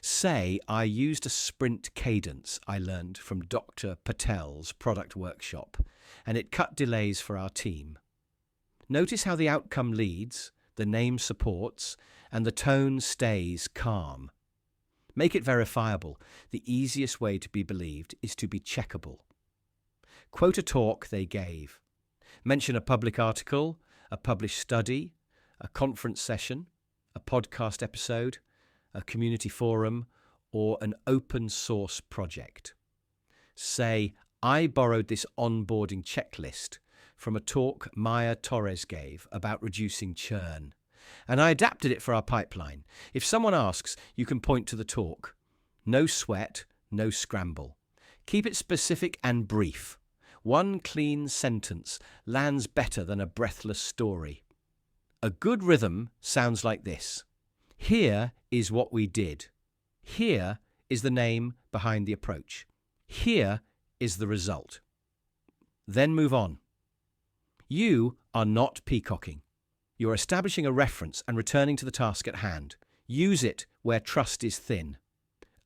Say, I used a sprint cadence I learned from Dr. Patel's product workshop, and it cut delays for our team. Notice how the outcome leads, the name supports, and the tone stays calm. Make it verifiable. The easiest way to be believed is to be checkable. Quote a talk they gave. Mention a public article, a published study, a conference session, a podcast episode, a community forum, or an open source project. Say, I borrowed this onboarding checklist from a talk Maya Torres gave about reducing churn, and I adapted it for our pipeline. If someone asks, you can point to the talk. No sweat, no scramble. Keep it specific and brief. One clean sentence lands better than a breathless story. A good rhythm sounds like this. Here is what we did. Here is the name behind the approach. Here is the result. Then move on. You are not peacocking. You are establishing a reference and returning to the task at hand. Use it where trust is thin.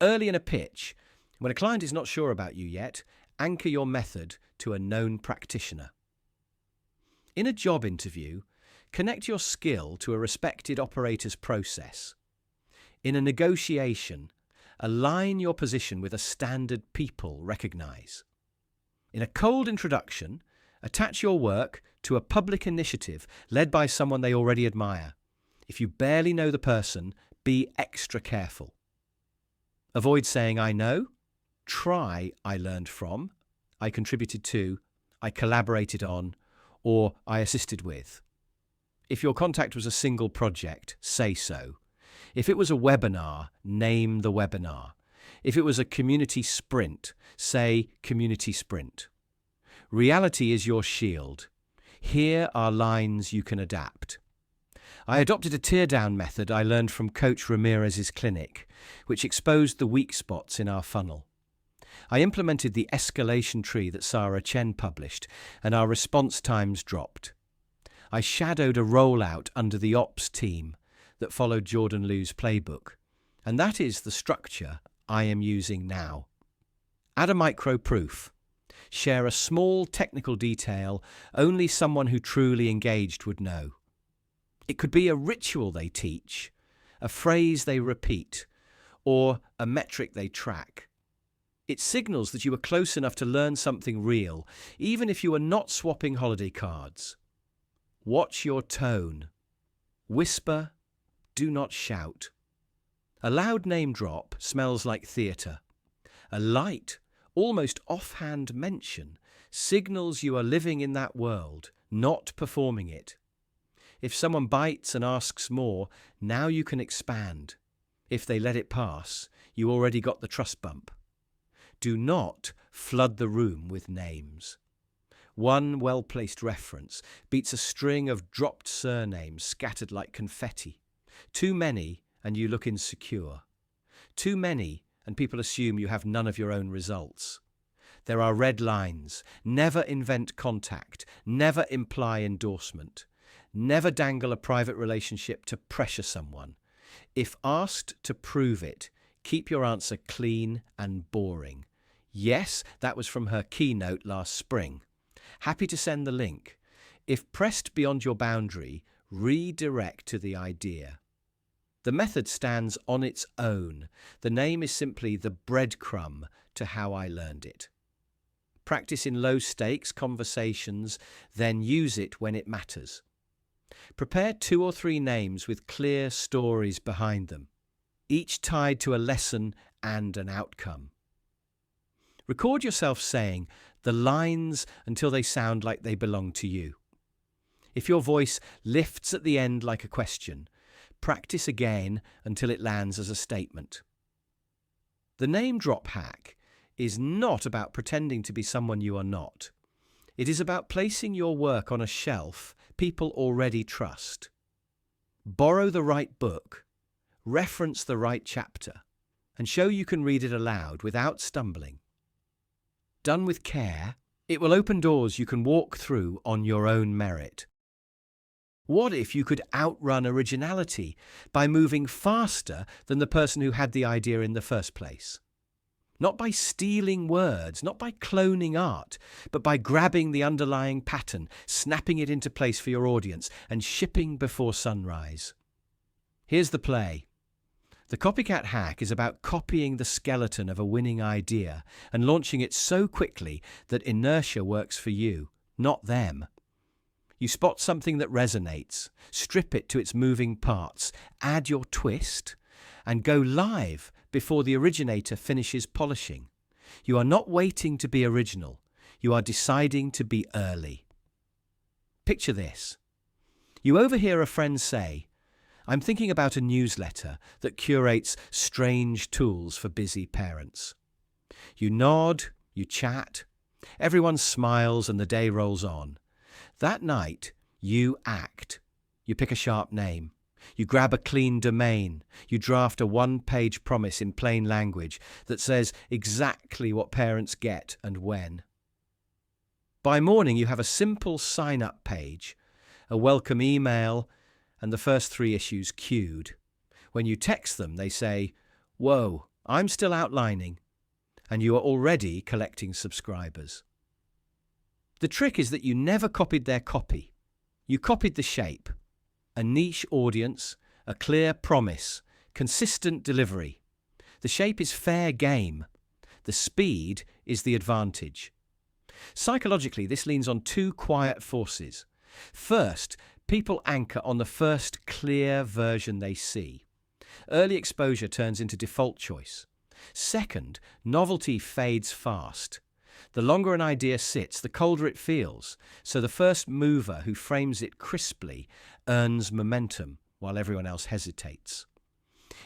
Early in a pitch, when a client is not sure about you yet, anchor your method to a known practitioner. In a job interview, connect your skill to a respected operator's process. In a negotiation, align your position with a standard people recognize. In a cold introduction, attach your work to a public initiative led by someone they already admire. If you barely know the person, be extra careful. Avoid saying, I know. Try, I learned from, I contributed to, I collaborated on, or I assisted with. If your contact was a single project, say so. If it was a webinar, name the webinar. If it was a community sprint, say community sprint. Reality is your shield. Here are lines you can adapt. I adopted a tear-down method I learned from Coach Ramirez's clinic, which exposed the weak spots in our funnel. I implemented the escalation tree that Sarah Chen published, and our response times dropped. I shadowed a rollout under the ops team that followed Jordan Liu's playbook, and that is the structure I am using now. Add a micro proof. Share a small technical detail only someone who truly engaged would know. It could be a ritual they teach, a phrase they repeat, or a metric they track. It signals that you are close enough to learn something real, even if you are not swapping holiday cards. Watch your tone. Whisper, do not shout. A loud name drop smells like theatre. A light, almost offhand mention signals you are living in that world, not performing it. If someone bites and asks more, now you can expand. If they let it pass, you already got the trust bump. Do not flood the room with names. One well-placed reference beats a string of dropped surnames scattered like confetti. Too many, and you look insecure. Too many, and people assume you have none of your own results. There are red lines. Never invent contact. Never imply endorsement. Never dangle a private relationship to pressure someone. If asked to prove it, keep your answer clean and boring. Yes, that was from her keynote last spring. Happy to send the link. If pressed beyond your boundary, redirect to the idea. The method stands on its own. The name is simply the breadcrumb to how I learned it. Practice in low-stakes conversations, then use it when it matters. Prepare 2 or 3 names with clear stories behind them, each tied to a lesson and an outcome. Record yourself saying the lines until they sound like they belong to you. If your voice lifts at the end like a question, practice again until it lands as a statement. The name drop hack is not about pretending to be someone you are not. It is about placing your work on a shelf people already trust. Borrow the right book, reference the right chapter, and show you can read it aloud without stumbling. Done with care, it will open doors you can walk through on your own merit. What if you could outrun originality by moving faster than the person who had the idea in the first place? Not by stealing words, not by cloning art, but by grabbing the underlying pattern, snapping it into place for your audience, and shipping before sunrise. Here's the play. The Copycat Hack is about copying the skeleton of a winning idea and launching it so quickly that inertia works for you, not them. You spot something that resonates, strip it to its moving parts, add your twist, and go live before the originator finishes polishing. You are not waiting to be original. You are deciding to be early. Picture this. You overhear a friend say, "I'm thinking about a newsletter that curates strange tools for busy parents." You nod, you chat, everyone smiles and the day rolls on. That night, you act. You pick a sharp name. You grab a clean domain. You draft a 1-page promise in plain language that says exactly what parents get and when. By morning, you have a simple sign-up page, a welcome email, and the first 3 issues queued. When you text them, they say, "Whoa, I'm still outlining," and you are already collecting subscribers. The trick is that you never copied their copy. You copied the shape. A niche audience, a clear promise, consistent delivery. The shape is fair game. The speed is the advantage. Psychologically, this leans on 2 quiet forces. First, people anchor on the first clear version they see. Early exposure turns into default choice. Second, novelty fades fast. The longer an idea sits, the colder it feels, so the first mover who frames it crisply earns momentum while everyone else hesitates.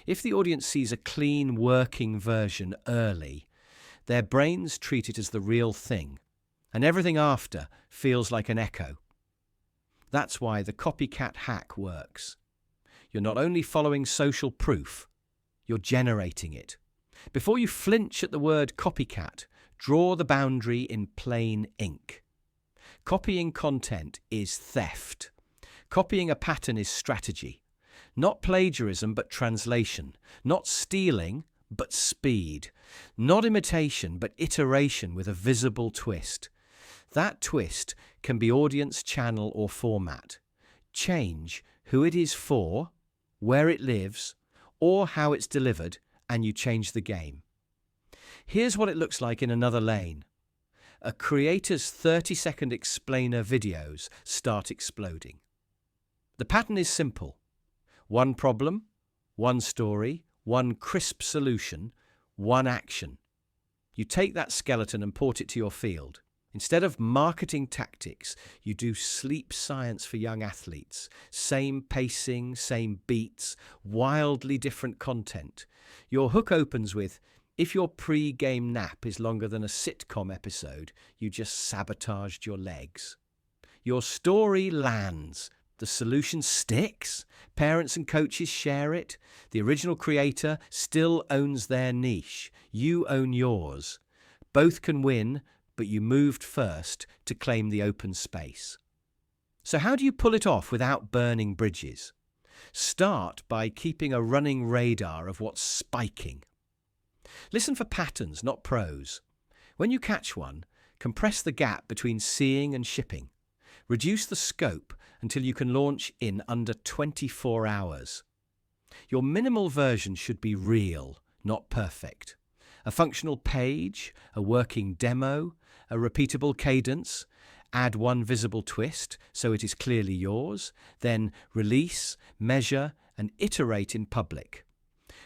If the audience sees a clean, working version early, their brains treat it as the real thing, and everything after feels like an echo. That's why the copycat hack works. You're not only following social proof, you're generating it. Before you flinch at the word copycat, draw the boundary in plain ink. Copying content is theft. Copying a pattern is strategy. Not plagiarism, but translation. Not stealing, but speed. Not imitation, but iteration with a visible twist. That twist can be audience, channel, or format. Change who it is for, where it lives, or how it's delivered, and you change the game. Here's what it looks like in another lane. A creator's 30-second explainer videos start exploding. The pattern is simple. One problem, one story, one crisp solution, one action. You take that skeleton and port it to your field. Instead of marketing tactics, you do sleep science for young athletes. Same pacing, same beats, wildly different content. Your hook opens with, if your pre-game nap is longer than a sitcom episode, you just sabotaged your legs. Your story lands. The solution sticks. Parents and coaches share it. The original creator still owns their niche. You own yours. Both can win, but you moved first to claim the open space. So how do you pull it off without burning bridges? Start by keeping a running radar of what's spiking. Listen for patterns, not prose. When you catch one, compress the gap between seeing and shipping. Reduce the scope until you can launch in under 24 hours. Your minimal version should be real, not perfect. A functional page, a working demo, a repeatable cadence. Add one visible twist so it is clearly yours. Then release, measure, and iterate in public.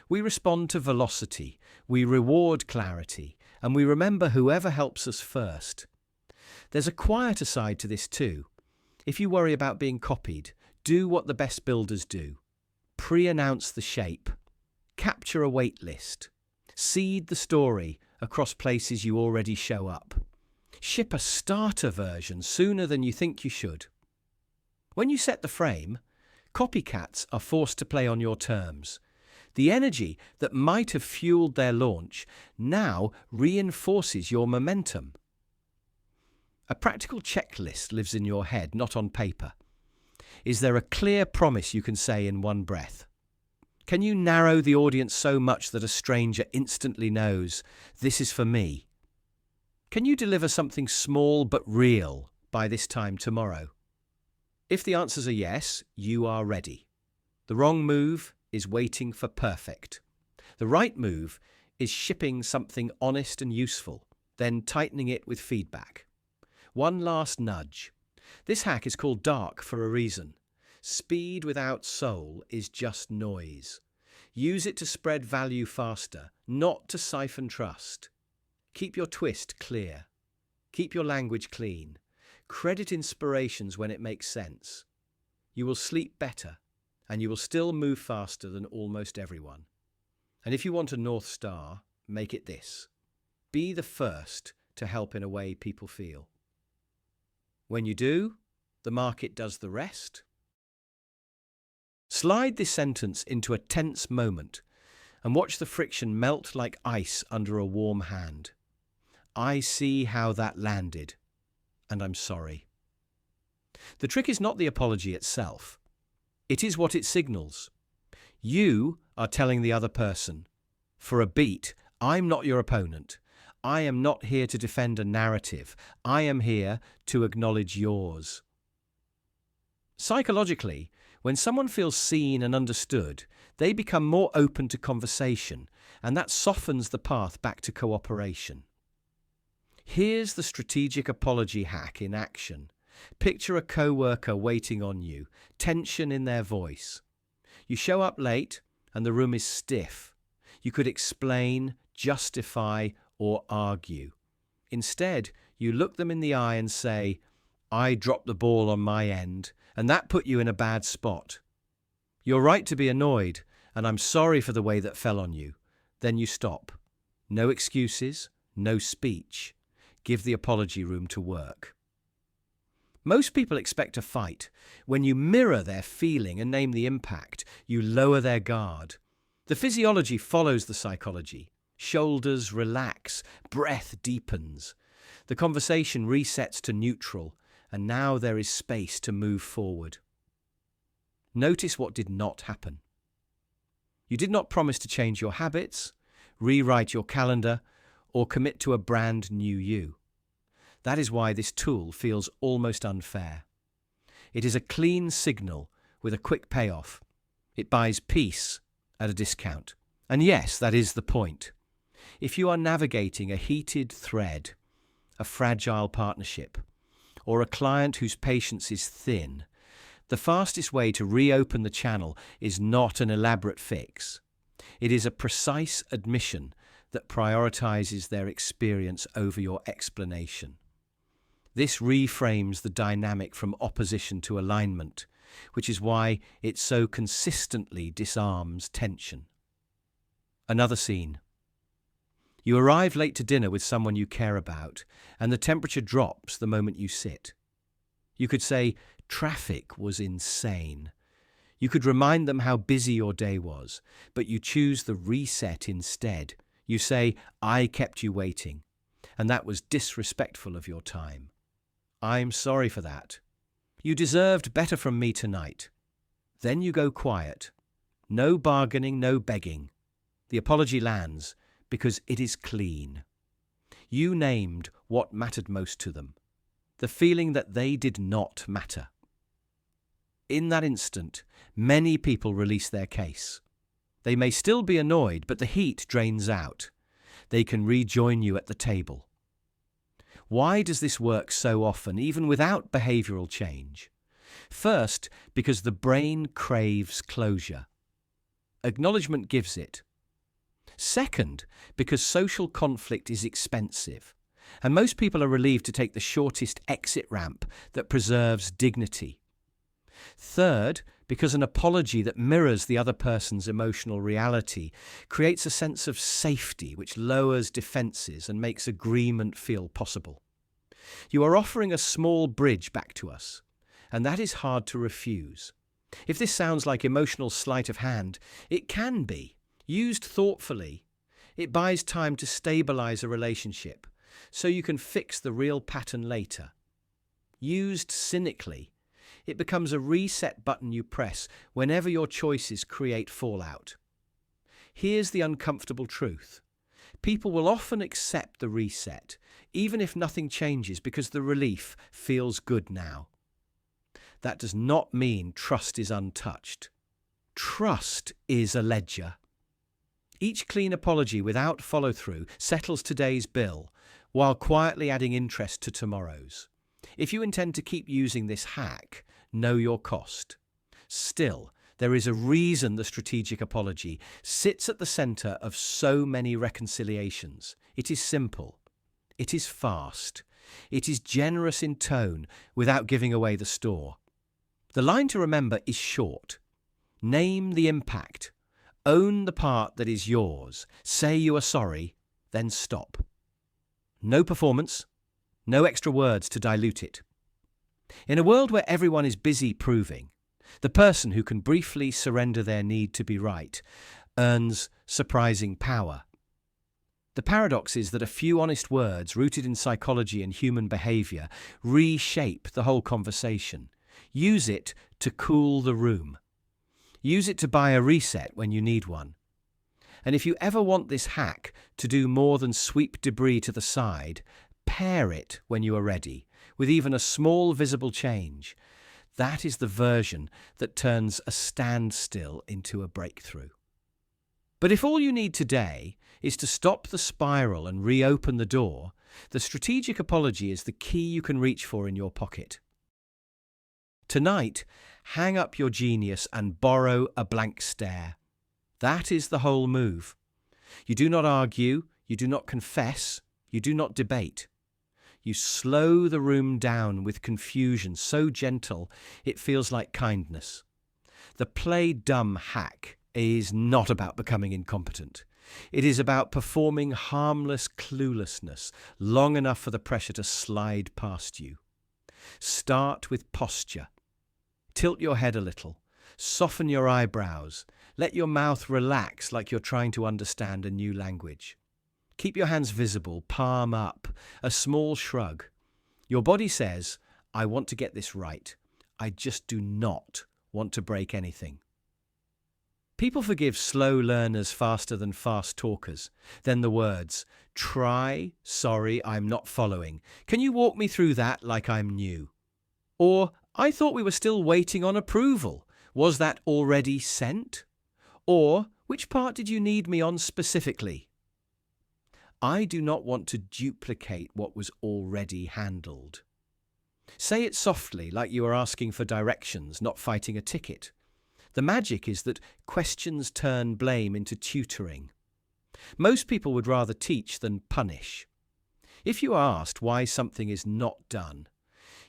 We respond to velocity, we reward clarity, and we remember whoever helps us first. There's a quieter side to this too. If you worry about being copied, do what the best builders do. Pre-announce the shape. Capture a wait list. Seed the story across places you already show up. Ship a starter version sooner than you think you should. When you set the frame, copycats are forced to play on your terms. The energy that might have fueled their launch now reinforces your momentum. A practical checklist lives in your head, not on paper. Is there a clear promise you can say in one breath? Can you narrow the audience so much that a stranger instantly knows, this is for me? Can you deliver something small but real by this time tomorrow? If the answers are yes, you are ready. The wrong move is waiting for perfect. The right move is shipping something honest and useful, then tightening it with feedback. One last nudge. This hack is called dark for a reason. Speed without soul is just noise. Use it to spread value faster, not to siphon trust. Keep your twist clear. Keep your language clean. Credit inspirations when it makes sense. You will sleep better, and you will still move faster than almost everyone. And if you want a North Star, make it this. Be the first to help in a way people feel. When you do, the market does the rest. Slide this sentence into a tense moment and watch the friction melt like ice under a warm hand. I see how that landed, and I'm sorry. The trick is not the apology itself. It is what it signals. You are telling the other person, for a beat, I'm not your opponent. I am not here to defend a narrative. I am here to acknowledge yours. Psychologically, when someone feels seen and understood, they become more open to conversation, and that softens the path back to cooperation. Here's the strategic apology hack in action. Picture a co-worker waiting on you, tension in their voice. You show up late, and the room is stiff. You could explain, justify, or argue. Instead, you look them in the eye and say, "I dropped the ball on my end, and that put you in a bad spot. You're right to be annoyed, and I'm sorry for the way that fell on you." Then you stop. No excuses, no speech. Give the apology room to work. Most people expect a fight. When you mirror their feeling and name the impact, you lower their guard. The physiology follows the psychology. Shoulders relax, breath deepens. The conversation resets to neutral, and now there is space to move forward. Notice what did not happen. You did not promise to change your habits, rewrite your calendar, or commit to a brand new you. That is why this tool feels almost unfair. It is a clean signal with a quick payoff. It buys peace at a discount. And yes, that is the point. If you are navigating a heated thread, a fragile partnership, or a client whose patience is thin, the fastest way to reopen the channel is not an elaborate fix. It is a precise admission that prioritizes their experience over your explanation. This reframes the dynamic from opposition to alignment, which is why it so consistently disarms tension. Another scene. You arrive late to dinner with someone you care about, and the temperature drops the moment you sit. You could say, "Traffic was insane." You could remind them how busy your day was, but you choose the reset instead. You say, "I kept you waiting, and that was disrespectful of your time. I'm sorry for that. You deserved better from me tonight." Then you go quiet. No bargaining, no begging. The apology lands because it is clean. You named what mattered most to them, the feeling that they did not matter. In that instant, many people release their case. They may still be annoyed, but the heat drains out. They can rejoin you at the table. Why does this work so often, even without behavioral change? First, because the brain craves closure. Acknowledgement gives it. Second, because social conflict is expensive, and most people are relieved to take the shortest exit ramp that preserves dignity. Third, because an apology that mirrors the other person's emotional reality creates a sense of safety which lowers defenses and makes agreement feel possible. You are offering a small bridge back to us, and that is hard to refuse. If this sounds like emotional sleight of hand, it can be. Used thoughtfully, it buys time to stabilize a relationship so you can fix the real pattern later. Used cynically, it becomes a reset button you press whenever your choices create fallout. Here's the uncomfortable truth. People will often accept the reset, even if nothing changes, because the relief feels good now. That does not mean trust is untouched. Trust is a ledger. Each clean apology without follow-through settles today's bill, while quietly adding interest to tomorrow's. If you intend to keep using this hack, know your cost. Still, there is a reason the strategic apology sits at the center of so many reconciliations. It is simple. It is fast. It is generous in tone without giving away the store. The line to remember is short. Name the impact. Own the part that is yours. Say you are sorry, then stop. No performance, no extra words to dilute it. In a world where everyone is busy proving, the person who can briefly surrender their need to be right earns surprising power. The paradox is that a few honest words rooted in psychology and human behavior reshape the whole conversation. Use it to cool the room. Use it to buy a reset when you need one. And if you ever want this hack to do more than sweep debris to the side, pair it when you are ready, with even a small visible change. That is the version that turns a standstill into a breakthrough. But if all you need today is to stop the spiral and reopen the door, the strategic apology is the key you can reach for in your pocket. Tonight, hang up your genius and borrow a blank stare. That is the whole move. You do not argue, you do not confess, you do not debate. You slow the room down with confusion so gentle it feels like kindness. The play dumb hack is not about becoming incompetent. It is about performing harmless cluelessness long enough for the pressure to slide past you. Start with posture. Tilt your head a little. Soften your eyebrows. Let your mouth relax like you're trying to understand a new language. Keep your hands visible, palm up, a small shrug. Your body says, I want to get this right. I just do not want to break anything. People forgive slow learners faster than fast talkers. Then the words, try, sorry, I'm not following. Can you walk me through that like I'm new? Or, I thought we were still waiting on approval. Was that already sent? Or, which part did you need me on specifically? I do not want to duplicate what was already handled. Say it softly, like you are asking for directions, not fighting a ticket. The magic is that questions turn blame into tutoring. Most people would rather teach than punish. If you are asked why something is not done,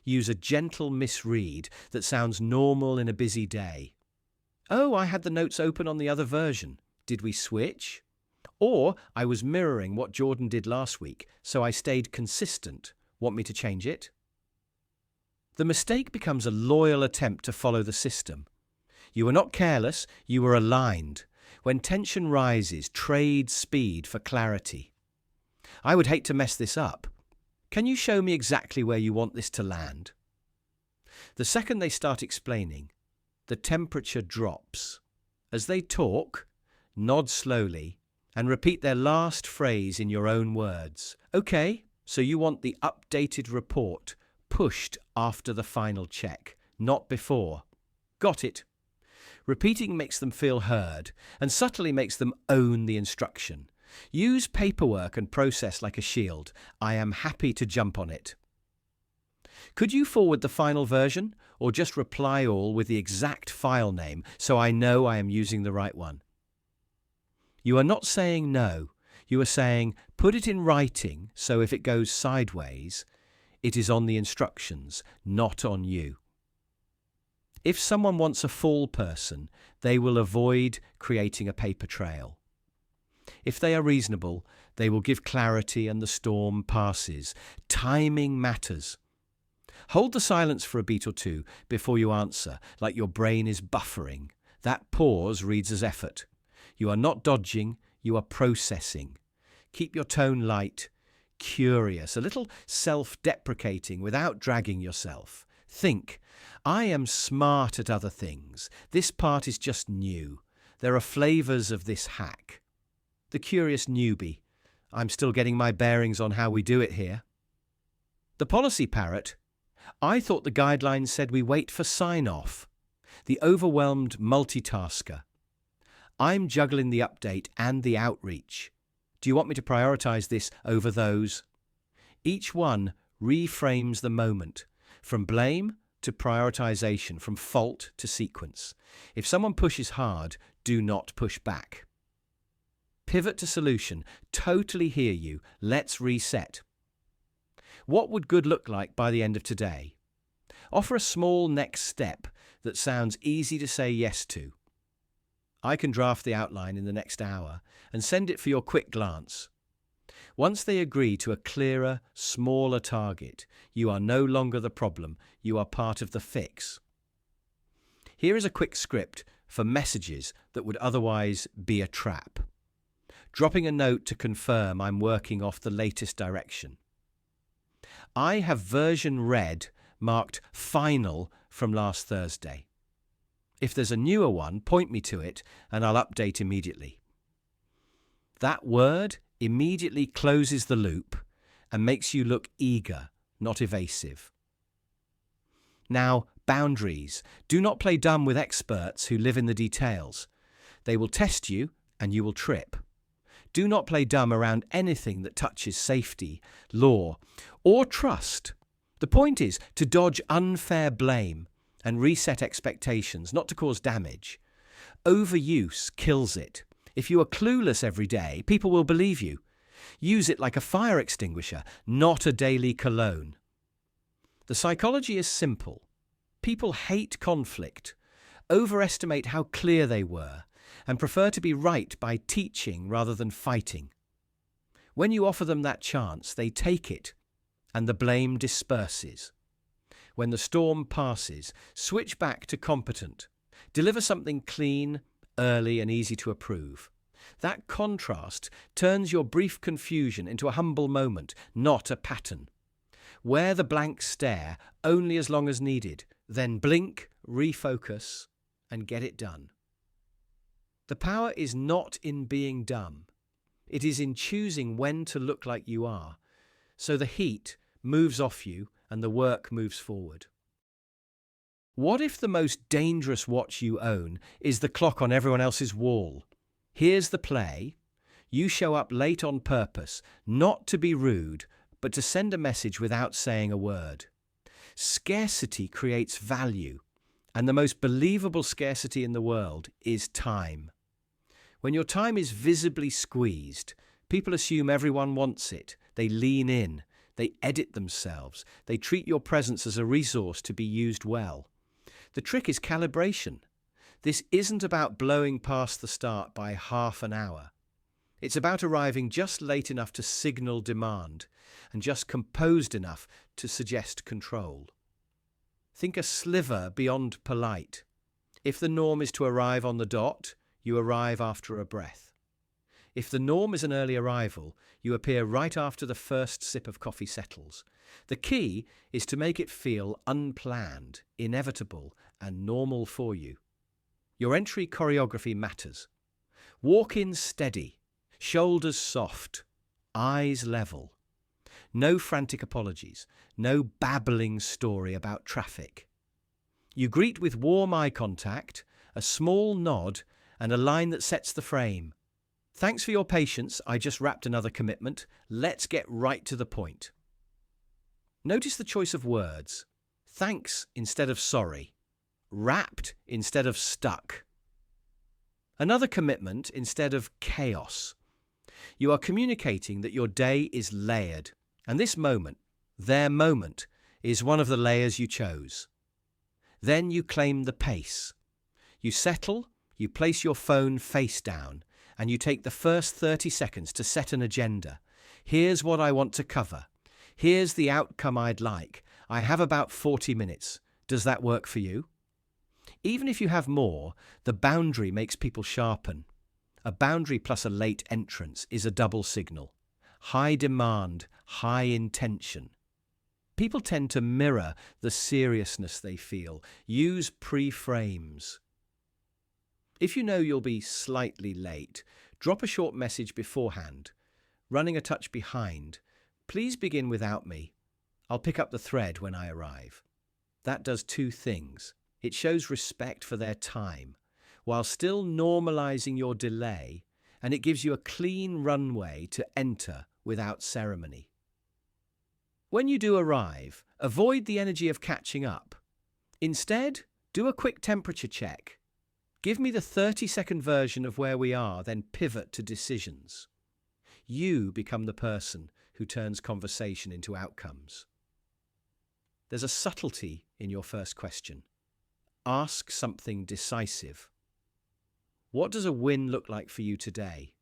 use a gentle misread that sounds normal in a busy day. Oh, I had the notes open on the other version. Did we switch? Or I was mirroring what Jordan did last week, so I stayed consistent. Want me to change it? The mistake becomes a loyal attempt to follow the system. You were not careless, you were aligned. When tension rises, trade speed for clarity. I would hate to mess this up. Can you show me exactly where you want this to land? The second they start explaining, the temperature drops. As they talk, nod slowly and repeat their last phrase in your own words. Okay, so you want the updated report pushed after the final check, not before. Got it. Repeating makes them feel heard and subtly makes them own the instruction. Use paperwork and process like a shield. I am happy to jump on it. Could you forward the final version or just reply all with the exact file name so I know I am using the right one? You are not saying no. You are saying put it in writing so if it goes sideways, it is on the instructions, not on you. If someone wants a full person, they will avoid creating a paper trail. If they are reasonable, they will give clarity and the storm passes. Timing matters. Hold the silence for a beat or two before you answer, like your brain is buffering. That pause reads as effort. You are not dodging, you are processing. Keep your tone light, curious, a little self-deprecating without dragging yourself. Think, I am smart at other things. This part is just new. There are flavors of this hack. The curious newbie. I'm still getting my bearings on how we do it here. The policy parrot. I thought the guidelines said we wait for sign-off. The overwhelmed multitasker. I'm juggling the update and the outreach. Do you want me to prioritize this over those? Each one reframes the moment, from blame to prioritization, from fault to sequence. If someone pushes hard, do not push back. Pivot to solution. Totally hear you. Let's reset. What would good look like by the end of today? Offer a small next step that sounds easy to say yes to. I can draft the outline in the next hour and send it for your quick glance. Once they agree to a clearer, smaller target, you are no longer the problem, you are part of the fix. Here is a quick script for messages that would otherwise be a trap. Dropping a note to confirm I'm working off the latest direction. I have version red marked final from last Thursday. If there's a newer one, point me to it and I'll update immediately. That word immediately closes the loop and makes you look eager, not evasive. Now, boundaries. Do not play dumb with experts who live in the details. They will test you and you will trip. Do not play dumb around anything that touches safety, law, or trust. The point is to dodge unfair blame and reset expectations, not to cause damage. Overuse kills it. If you are clueless every day, people will believe you. Use it like a fire extinguisher, not a daily cologne. The psychology is simple. People hate conflict, overestimate how clear they were, and prefer to be right by teaching rather than fighting. When you offer them that chance, they take it, and the blame disperses. When the storm passes, switch back to competent. Deliver something clean, early, and easy to approve. That contrast turns your brief confusion into a humble moment, not a pattern. Wear the blank stare only as long as needed, then blink, refocus, and get it done. The power is not in being dumb. It is in choosing when to look like you are, so the heat moves off you and the work moves forward. What if the most dangerous watch you own is the clock on everyone else's wall? Here's the play. You show up late on purpose, not to be rude, but to send a message without saying a word. Scarcity creates value, and the most believable scarcity in the world is time. When your time is visibly squeezed, people assume everyone wants it. They lean in, they edit themselves, they treat your presence as a resource to be used well. The trick is calibration. This isn't about blowing past the start by half an hour. It's about arriving just late enough to signal demand and just composed enough to suggest control. Think a sliver beyond polite. If the norm is to arrive on the dot, you arrive after a breath. If the norm is an early arrival, you appear right after the first sip of coffee settles. The key is to make it feel unplanned, inevitable, and normal for you. Your entry choreography matters. Walk in steady, shoulders soft, eyes level. No frantic apologies, no babbling story about traffic. You greet with warm eye contact, a small nod, and a line that sets the frame. Thanks for your patience, I just wrapped another commitment. Let's get right to the point. Notice the choice of words. Thanks instead of sorry. Wrapped instead of stuck. Another commitment instead of chaos. You are communicating that your day is layered, and this moment, their moment, is one of the layers you chose. Then you claim the pace. You settle, you place your phone face down, and you take the first 30 seconds to set an agenda. Here's what I want to cover. Here's the outcome I'd like. I have about 40 minutes. Does that work for you? Even if you have more, the boundary makes people sharpen. A boundary plus a late entrance is a double signal. High demand, high intention. People tend to mirror the seriousness they feel. Use pre-frames. If you know you'll be slightly late, drop a short message beforehand. Running a touch behind. Please begin without me. I'll pick up the thread when I arrive. That does two things. It shows respect for their time, while still normalizing your delay, and it gives you a clean runway to enter without ceremony. When you do arrive, avoid the energy of catching up. Instead, do a quick temperature check. Give me the 30-second version of where we are, then pivot to decisions. You become the person who turns conversation into outcomes. There's a subtlety in your first question. Ask something decisive. What does a win look like for you today?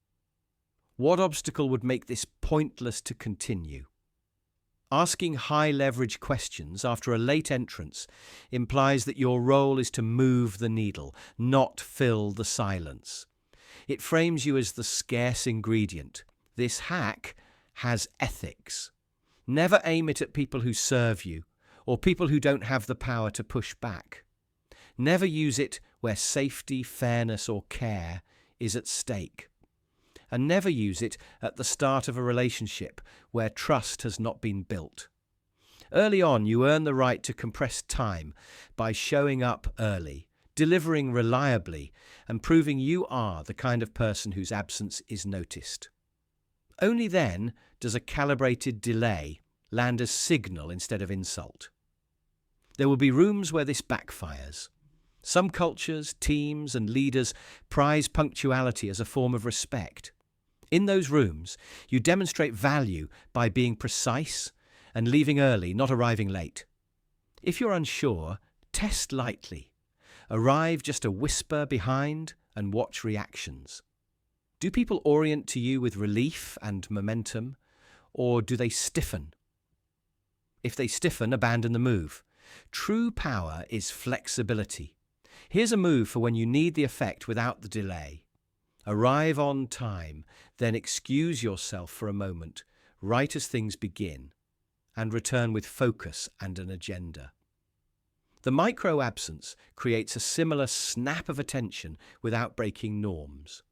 What obstacle would make this pointless to continue? Asking high-leverage questions after a late entrance implies that your role is to move the needle, not fill the silence. It frames you as the scarce ingredient. This hack has ethics. Never aim it at people who serve you or people who don't have the power to push back. Never use it where safety, fairness, or care is at stake. And never use it at the start of a relationship where trust has not been built. Early on, you earn the right to compress time by showing up early, delivering reliably, and proving you are the kind of person whose absence is noticed. Only then does a calibrated delay land as signal instead of insult. There will be rooms where this backfires. Some cultures, teams, and leaders prize punctuality as a form of respect. In those rooms, you demonstrate value by being precise and leaving early, not arriving late. If you're unsure, test lightly. Arrive just a whisper behind and watch reactions. Do people orient to you with relief and momentum, or do they stiffen? If they stiffen, abandon the move. True power is flexibility. Here's a move for when you need the effect without the delay. Arrive on time, then excuse yourself for a moment, right as things begin, and return with focus and an agenda. The micro-absence creates a similar snap of attention without breaking norms.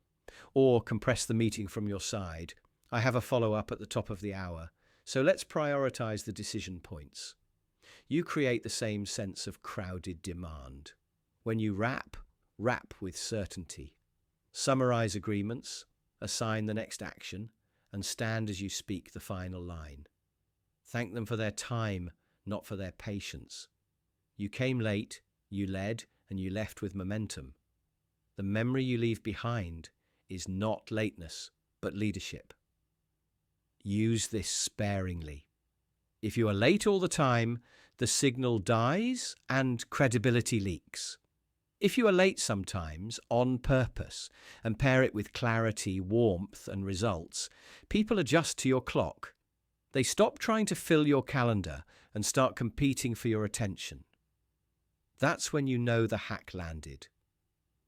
Or compress the meeting from your side. I have a follow-up at the top of the hour, so let's prioritize the decision points. You create the same sense of crowded demand. When you wrap with certainty. Summarize agreements, assign the next action, and stand as you speak the final line. Thank them for their time, not for their patience. You came late, you led, and you left with momentum. The memory you leave behind is not lateness, but leadership. Use this sparingly. If you are late all the time, the signal dies and credibility leaks. If you are late sometimes, on purpose, and pair it with clarity, warmth, and results, people adjust to your clock. They stop trying to fill your calendar and start competing for your attention. That's when you know the hack landed.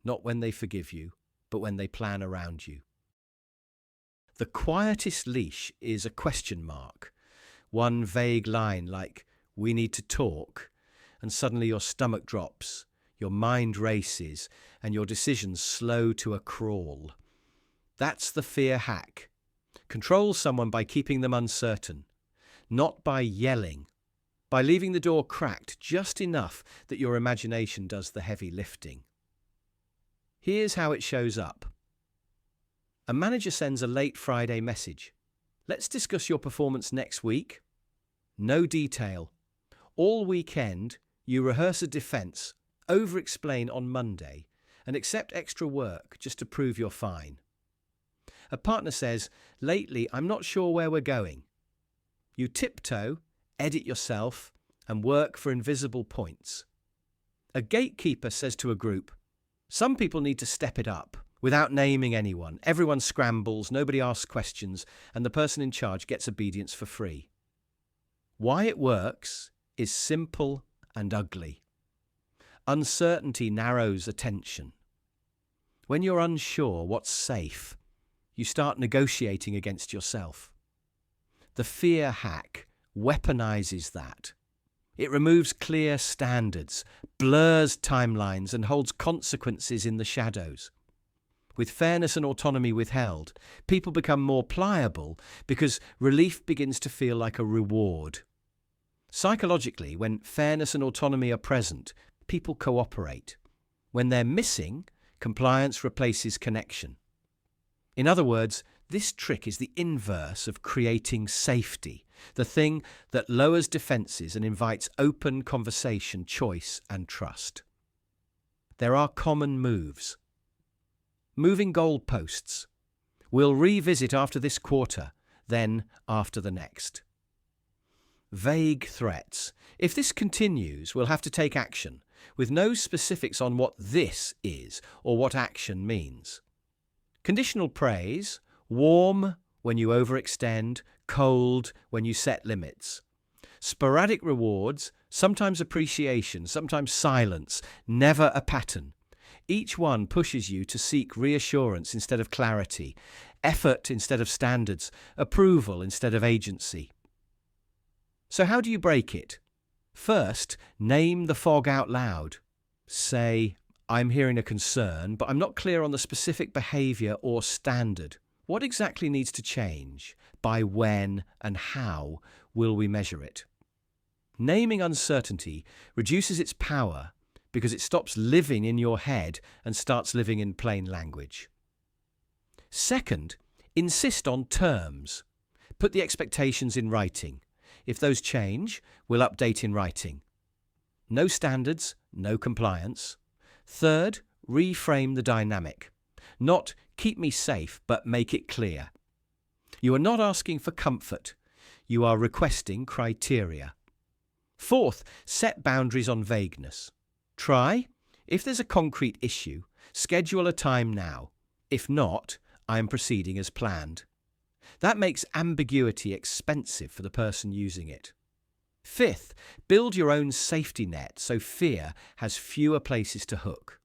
Not when they forgive you, but when they plan around you. The quietest leash is a question mark. One vague line like, "We need to talk," and suddenly your stomach drops. Your mind races, and your decisions slow to a crawl. That's the fear hack. Control someone by keeping them uncertain, not by yelling, by leaving the door cracked just enough that your imagination does the heavy lifting. Here's how it shows up. A manager sends a late Friday message. "Let's discuss your performance next week." No detail. All weekend, you rehearse a defense, over-explain on Monday, and accept extra work just to prove you're fine. A partner says, "Lately, I'm not sure where we're going." You tiptoe, edit yourself, and work for invisible points. A gatekeeper says to a group, "Some people need to step it up," without naming anyone. Everyone scrambles, nobody asks questions, and the person in charge gets obedience for free. Why it works is simple and ugly. Uncertainty narrows attention. When you're unsure what's safe, you start negotiating against yourself. The fear hack weaponizes that. It removes clear standards, blurs timelines, and holds consequences in the shadows. With fairness and autonomy withheld, people become more pliable because relief begins to feel like a reward. Psychologically, when fairness and autonomy are present, people cooperate. When they're missing, compliance replaces connection. In other words, this trick is the inverse of creating safety, the thing that lowers defenses and invites open conversation, choice, and trust. There are common moves. Moving goalposts. We'll revisit after this quarter, then after the next. Vague threats. If this continues, we'll have to take action, with no specifics on what this is or what action means. Conditional praise, warm when you overextend, cold when you set limits. Sporadic rewards, sometimes appreciation, sometimes silence, never a pattern. Each one pushes you to seek reassurance instead of clarity, effort instead of standards, approval instead of agency. So how do you break it? First, name the fog out loud. Say, "I'm hearing a concern, but I'm not clear on the specific behavior or standard. What exactly needs to change? By when and how will we measure it?" Naming uncertainty reduces its power because it stops living in your head and starts living in plain language. Second, insist on terms. Put the expectations in writing. If those change, we'll update in writing. No standards, no compliance. Third, reframe the dynamic. Not "keep me safe," but make it clear. You are not asking for comfort. You are requesting criteria. Fourth, set boundaries on vagueness. Try, if there's a concrete issue, schedule a time now. If not, I am proceeding as planned. That makes ambiguity expensive for the person using it. Fifth, build your own safety net so fear has fewer places to hook.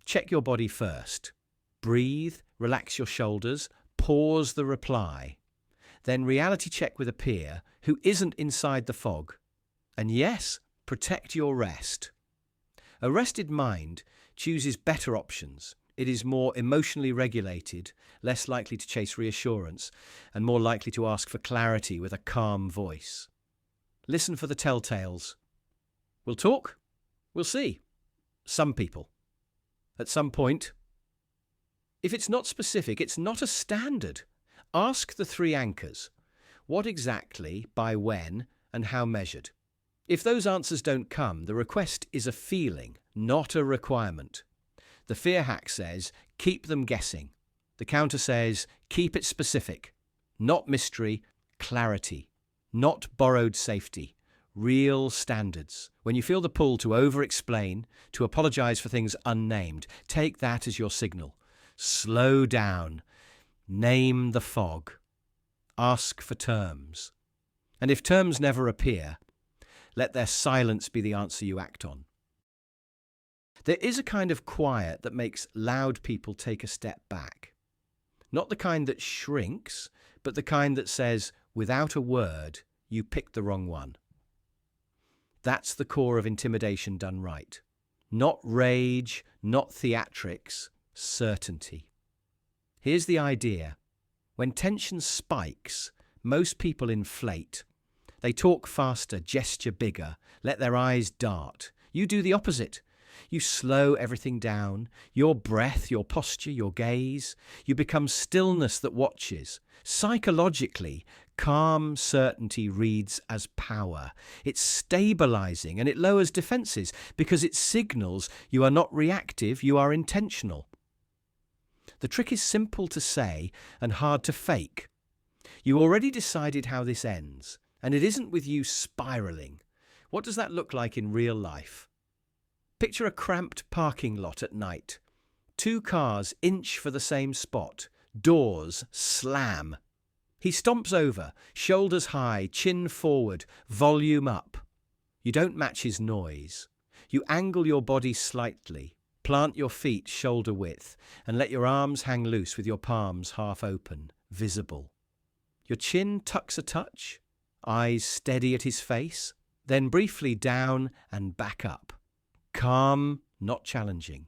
Check your body first. Breathe, relax your shoulders, pause the reply. Then reality check with a peer who isn't inside the fog. And yes, protect your rest. A rested mind chooses better options. It is more emotionally regulated, less likely to chase reassurance, and more likely to ask for clarity with a calm voice. Listen for the telltales. We'll talk. We'll see. Some people. At some point. If it's not specific, it's not a standard. Ask the three anchors. What exactly, by when, and how measured? If those answers don't come, the request is a feeling, not a requirement. The fear hack says, keep them guessing. The counter says, keep it specific. Not mystery, clarity. Not borrowed safety. Real standards. When you feel the pull to over-explain, to apologize for things unnamed, take that as your signal. Slow down. Name the fog. Ask for terms. And if terms never appear, let their silence be the answer you act on. There is a kind of quiet that makes loud people take a step back. Not the kind that shrinks, but the kind that says, without a word, you picked the wrong one. That's the core of intimidation done right. Not rage, not theatrics, certainty. Here's the idea. When tension spikes, most people inflate. They talk faster, gesture bigger, let their eyes dart. You do the opposite. You slow everything down, your breath, your posture, your gaze. You become stillness that watches. Psychologically, calm certainty reads as power. It's stabilizing and it lowers defenses because it signals you are not reactive, you are intentional. The trick is simple to say and hard to fake. You already decided how this ends, and it isn't with you spiraling. What does that look like in real life? Picture a cramped parking lot at night. Two cars inch for the same spot. Doors slam. He stomps over, shoulders high, chin forward, volume up. You don't match his noise. You angle your body slightly, plant your feet shoulder width, and let your arms hang loose with your palms half open, visible. Your chin tucks a touch, eyes steady at his face, then briefly down and back up. Calm, not challenging.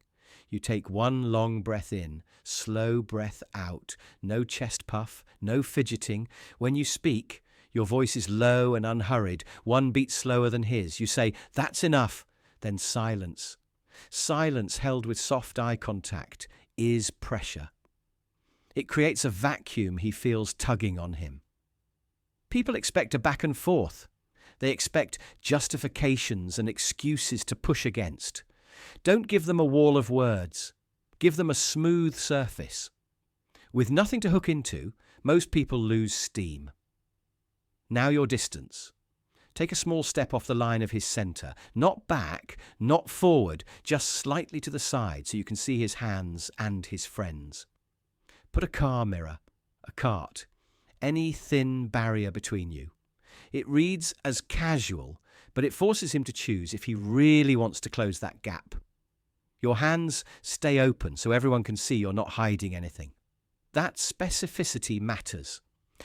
You take one long breath in, slow breath out, no chest puff, no fidgeting. When you speak, your voice is low and unhurried, one beat slower than his. You say, "That's enough," then silence. Silence held with soft eye contact is pressure. It creates a vacuum he feels tugging on him. People expect a back and forth. They expect justifications and excuses to push against. Don't give them a wall of words. Give them a smooth surface. With nothing to hook into, most people lose steam. Now your distance. Take a small step off the line of his centre. Not back, not forward, just slightly to the side so you can see his hands and his friends. Put a car mirror, a cart, any thin barrier between you. It reads as casual, but it forces him to choose if he really wants to close that gap. Your hands stay open so everyone can see you're not hiding anything. That specificity matters.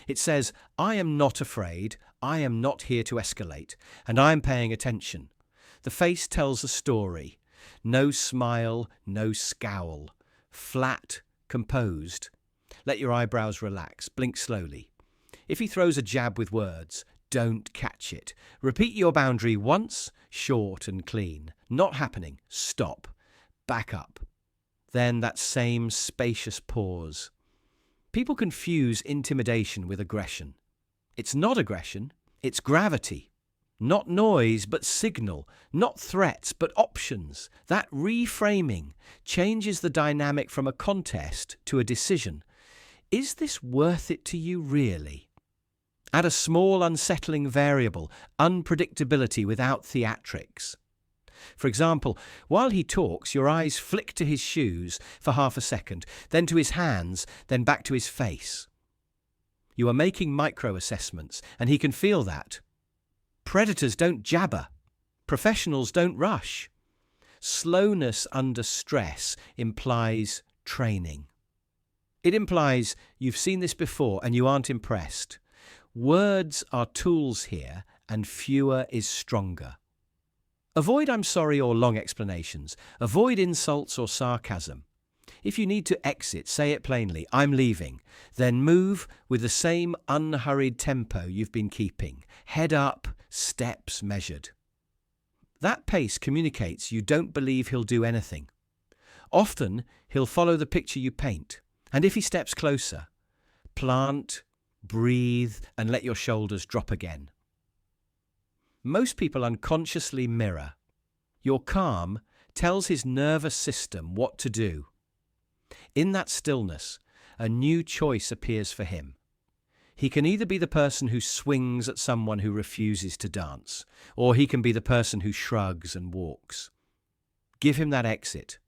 It says, I am not afraid, I am not here to escalate, and I am paying attention. The face tells a story. No smile, no scowl. Flat, composed. Let your eyebrows relax, blink slowly. If he throws a jab with words, don't catch it. Repeat your boundary once, short and clean. Not happening. Stop. Back up. Then that same spacious pause. People confuse intimidation with aggression. It's not aggression, it's gravity. Not noise, but signal. Not threats, but options. That reframing changes the dynamic from a contest to a decision. Is this worth it to you really? Add a small unsettling variable, unpredictability without theatrics. For example, while he talks, your eyes flick to his shoes for half a second, then to his hands, then back to his face. You are making micro-assessments, and he can feel that. Predators don't jabber. Professionals don't rush. Slowness under stress implies training. It implies you've seen this before and you aren't impressed. Words are tools here, and fewer is stronger. Avoid "I'm sorry" or long explanations. Avoid insults or sarcasm. If you need to exit, say it plainly, "I'm leaving." Then move with the same unhurried tempo you've been keeping. Head up, steps measured. That pace communicates you don't believe he'll do anything. Often, he'll follow the picture you paint. And if he steps closer, plant, breathe, and let your shoulders drop again. Most people unconsciously mirror. Your calm tells his nervous system what to do. In that stillness, a new choice appears for him. He can either be the person who swings at someone who refuses to dance, or he can be the person who shrugs and walks. Give him that exit.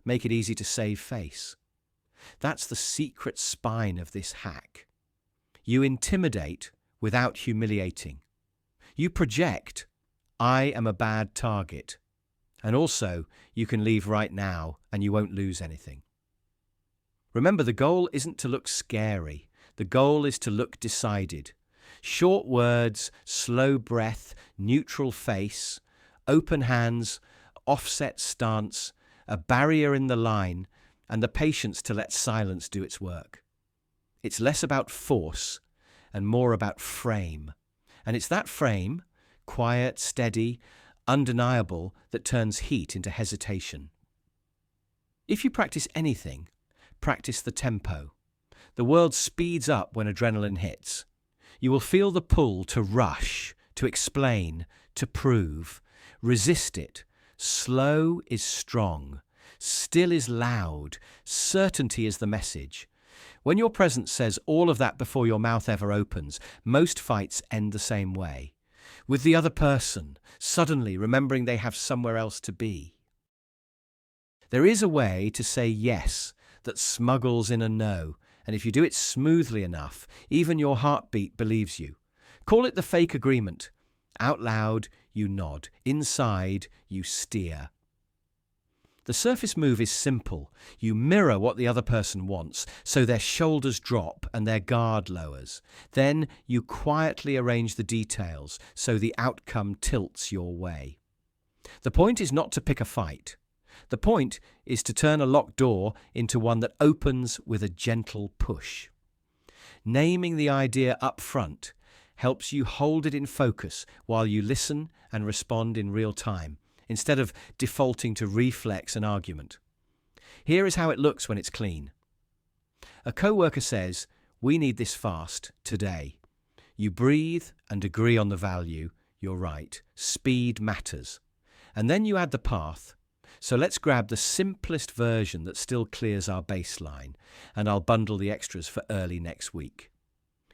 Make it easy to save face. That's the secret spine of this hack. You intimidate without humiliating. You project, "I am a bad target." And also, you can leave right now and you won't lose anything. Remember, the goal isn't to look scary. The goal is to look decided. Short words, slow breath, neutral face, open hands, offset stance, a barrier in the line, and the patience to let silence do its work. It's less about force and more about frame. And it's that frame, quiet, steady, undeniable, that turns heat into hesitation. If you practice anything, practice the tempo. The world speeds up when adrenaline hits. You will feel the pull to rush, to explain, to prove. Resist it. Slow is strong. Still is loud. Certainty is the message. When your presence says all of that before your mouth ever opens, most fights end the same way. With the other person, suddenly remembering they have somewhere else to be. There is a way to say yes that smuggles in a no, and if you do it smoothly enough, even your heartbeat believes you. Call it the fake agreement. Out loud, you nod. Inside, you steer. The surface move is simple. You mirror what the other person wants, so their shoulders drop and their guard lowers. Then you quietly arrange the details, so the outcome tilts your way. The point is not to pick a fight. The point is to turn a locked door into one that opens with a gentle push. Naming the idea up front helps you hold it in focus while you listen and respond in real time, instead of defaulting to reflex and argument. Here is how it looks when it's clean. A coworker says, "We need this fast, today." You breathe and agree on the value. You're right. Speed matters. And then you add the path. So let's grab the simplest version that still clears our baseline, and I'll bundle the extras for early next week.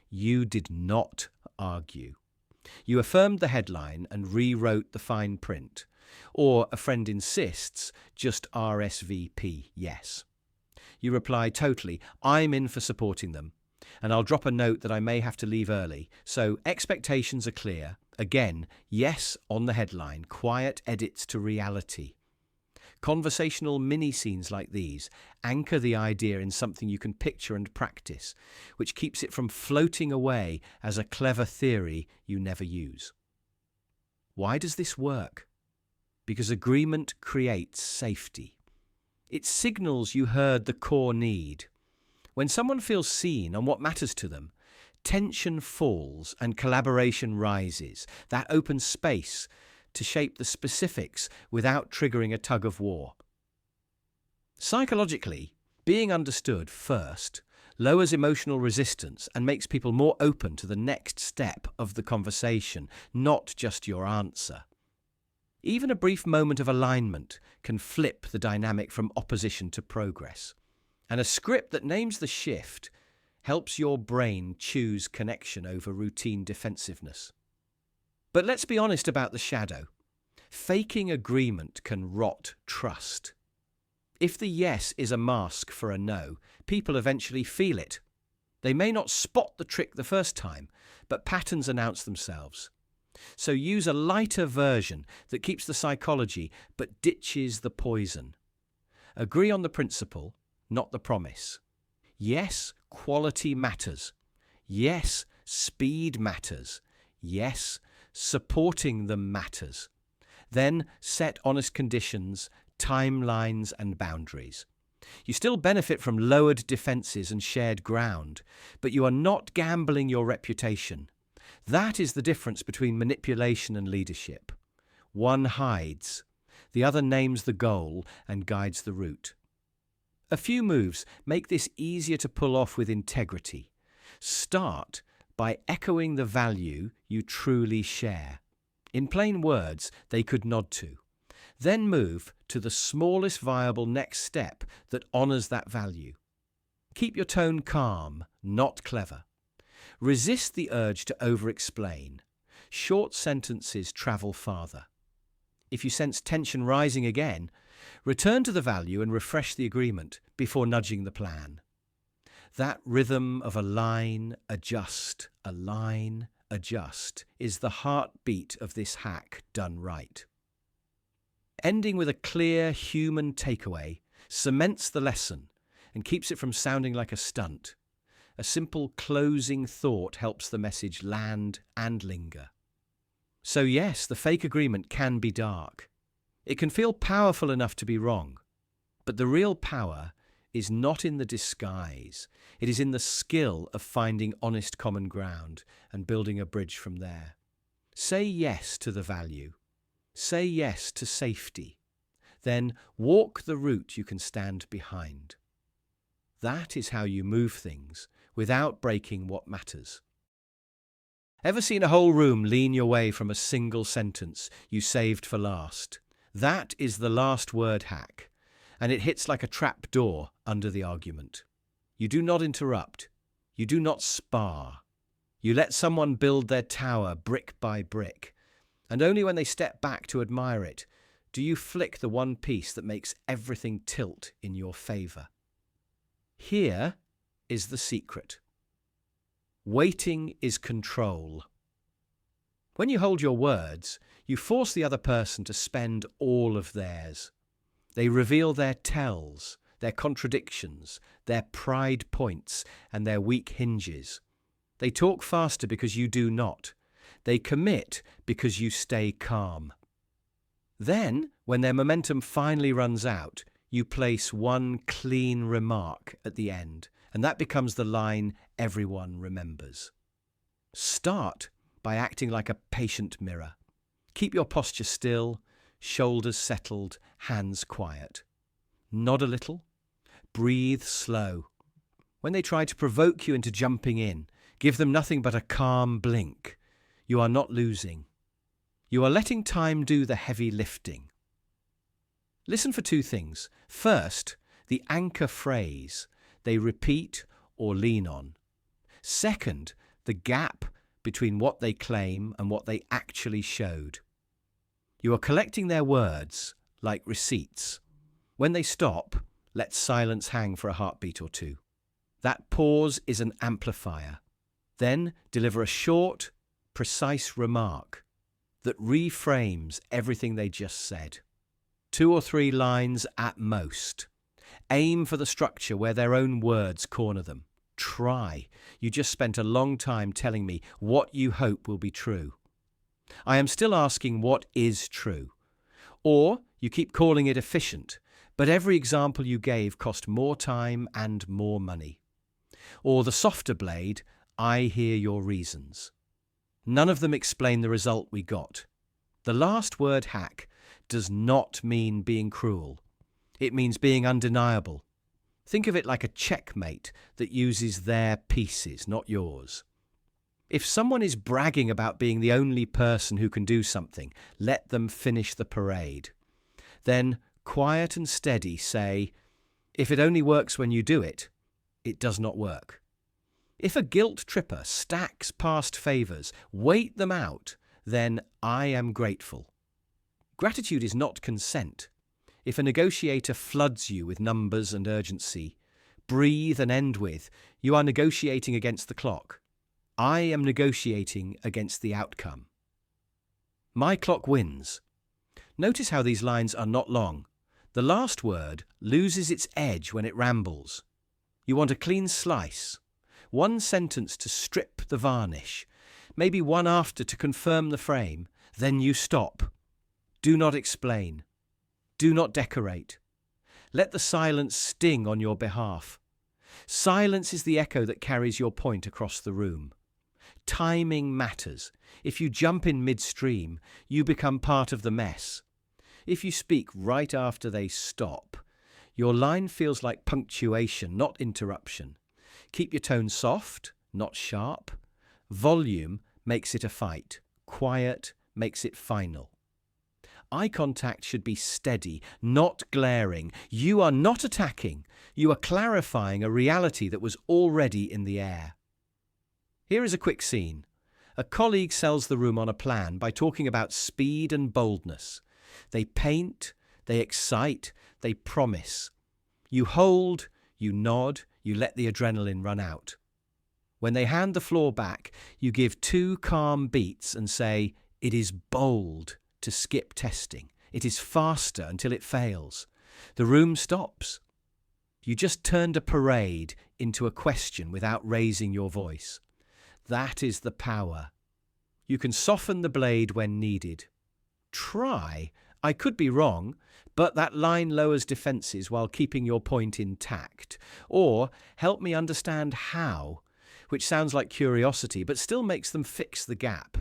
You did not argue. You affirmed the headline and rewrote the fine print. Or, a friend insists, just RSVP, yes. You reply, "Totally, I'm in for supporting them. And I'll drop a note that I may have to leave early." So expectations are clear. Again, yes on the headline, quiet edits to reality. Conversational mini-scenes like these anchor the idea in something you can picture and practice, which keeps it from floating away as a clever theory you never use. Why does this work? Because agreement creates safety. It signals you heard the core need. When someone feels seen on what matters to them, tension falls and collaboration rises. That opens space to shape the specifics without triggering a tug of war. Psychologically, being understood first lowers emotional resistance and makes people more open to the next step of the conversation, not just your answer. Even a brief moment of alignment can flip the dynamic from opposition to progress. And a script that names the shift helps your brain choose connection over routine defensiveness. But let's be honest about the shadow. Faking agreement can rot trust. If the yes is a mask for a no, people eventually feel it. They may not spot the trick the first time, but patterns announce themselves. So use a lighter version that keeps the psychology but ditches the poison. Agree on the principle, not the promise. Yes, quality matters. Yes, speed matters. Yes, supporting them matters. Then set honest conditions, timelines and boundaries. You still benefit from lowered defenses and shared ground, but you are not gambling your reputation. That is the difference between manipulation and leadership. One hides, the other names the goal and guides the route. A few moves make this easier to pull off with integrity. Start by echoing the value you truly share. In plain words, they could nod to. Then move to the smallest viable next step that honors that value. Keep your tone calm, not clever. Resist the urge to over-explain. Short sentences travel farther. If you sense tension rising again, return to the value and refresh the agreement before nudging the plan. That rhythm of align, adjust, align, adjust is the heartbeat of this hack done right. Ending with a clear human takeaway cements the lesson and keeps it from sounding like a stunt. A simple closing thought helps the message land and linger. So yes, the fake agreement can be dark. It can feel powerful enough to be wrong. But the real power is not in the disguise. It is in the skill of finding honest common ground and building a bridge from there. Say yes to the value. Say yes to safety. Then walk the route you can stand behind. That is how you move things without breaking what matters. Ever seen a whole room lean your way from a single sentence you saved for last? That is the last word hack, and it hits like a trap door under the argument. You do not interrupt. You do not spar. You let someone build their tower brick by brick, and only when they step back to admire it do you flick the one piece that makes everything tilt in your favor. Here is the secret. Waiting is control. When you hold your words, you force the other person to spend all of theirs. They reveal their tells, their contradictions, their pride points, and their weak hinges. They talk faster because you do not. They commit because you stay calm. Then, when their momentum finally runs out, you place one clean remark at the end, and that becomes the line everyone remembers. Start by acting like a patient mirror. Keep your posture still, shoulders settled, hands quiet. Nod a little. Breathe slow. When they try to provoke you into jumping in, give them nothing but a calm blink. You are not losing. You are letting time do the heavy lifting. Listen for two things. First, the anchor phrase they repeat or lean on. Second, the gap between what they claim and what they actually showed. You are collecting their words like receipts. When they stop, let silence hang for a heartbeat or two. That pause is an amplifier. Then deliver a short, precise remark that reframes everything they just said. 2 or 3 lines at most. Aim for the structure where their own words corner them. Try. You just spent a long time telling me what you hope will be true. I am still asking what is true. Or you keep calling it efficient, but every example you gave cost more time and more money. Or the softer blade, I hear your reasons. None of them explain the result we got. The last word hack does not mean being cruel. It means being undeniable. Think of it like a checkmate that uses their pieces, not yours. If someone is bragging about being the only person who can do something, let them finish the parade. Then, quiet and steady, say, if it only works when you do it, it does not work. If a guilt tripper stacks past favours, wait them out, then I am grateful. Gratitude is not consent. If a negotiator floods you with numbers and urgency, breathe and end with, you are negotiating against the clock. I am negotiating against the outcome. My clock wins. Notice how these lines are not long. The last word loses its edge when it rambles. You want a clean slice. One sentence to strip the varnish, maybe one after to confirm the frame, then you stop. Do not explain. Do not decorate. Let the silence sting on your behalf. Silence is the echo that carries your point across the room. Timing matters. If you jump in midstream, you become part of the mess. If you speak right after they stop, your line feels like punctuation, not interruption. Keep your tone soft, not sharp. Volume makes it a fight. Quiet makes it final. Eye contact should be steady, not glaring. You are not attacking. You are clarifying a reality that was already in the air. Here is a quick scene. A colleague sells the room on a plan by talking about speed and boldness. They paint, they excite, they promise. You hold, you nod, you let the adrenaline run out. When they hand the floor back, you give 2 calm beats and say, "It is bold to skip testing. It is faster until it fails." The room stops. You just turned a parade into a question without raising your voice. That is the power. You can soften the blade when needed. Try. I could be wrong, but that line lowers defences while keeping your point intact. Or help me understand how, which sounds like curiosity, but still makes them fix the gap.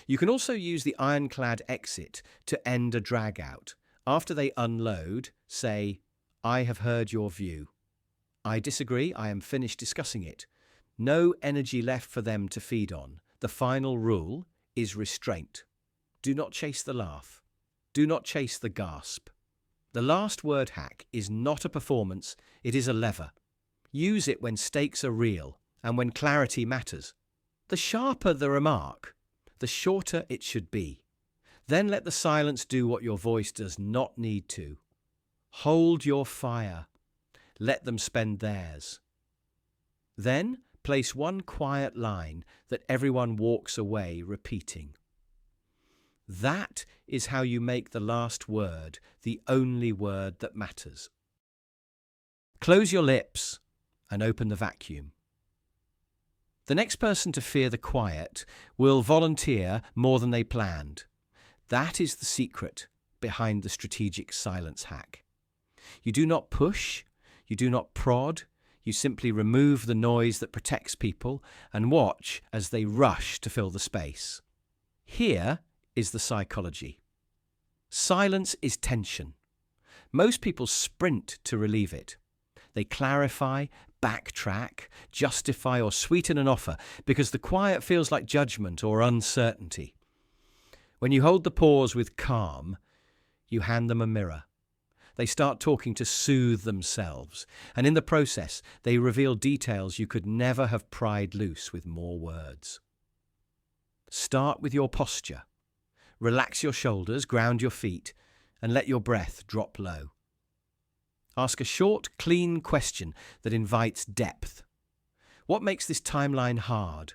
You can also use the ironclad exit to end a drag out. After they unload, say, "I have heard your view. I disagree, I am finished discussing it." No energy left for them to feed on. The final rule is restraint. Do not chase the laugh. Do not chase the gasp. The last word hack is not a performance, it is a lever. Use it when stakes are real and when clarity matters. The sharper the remark, the shorter it should be. Then let the silence do what your voice does not need to. Hold your fire. Let them spend theirs. Then place one quiet line that everyone walks away repeating. That is how you make the last word the only word that matters. Close your lips and open the vacuum. The next person to fear the quiet will volunteer more than they planned. That is the secret behind the strategic silence hack. You do not push, you do not prod, you simply remove the noise that protects people and watch as they rush to fill the space. Here is the psychology. Silence is tension. Most people sprint to relieve it. They clarify, backtrack, justify or sweeten an offer because the quiet feels like judgment or uncertainty. When you hold the pause with calm, you hand them a mirror. They start talking to soothe themselves, and in the process, they reveal details you could never have pried loose with more words. Start with your posture. Relax your shoulders, ground your feet, and let your breath drop low. Ask a short, clean question that invites depth. What makes this timeline hard?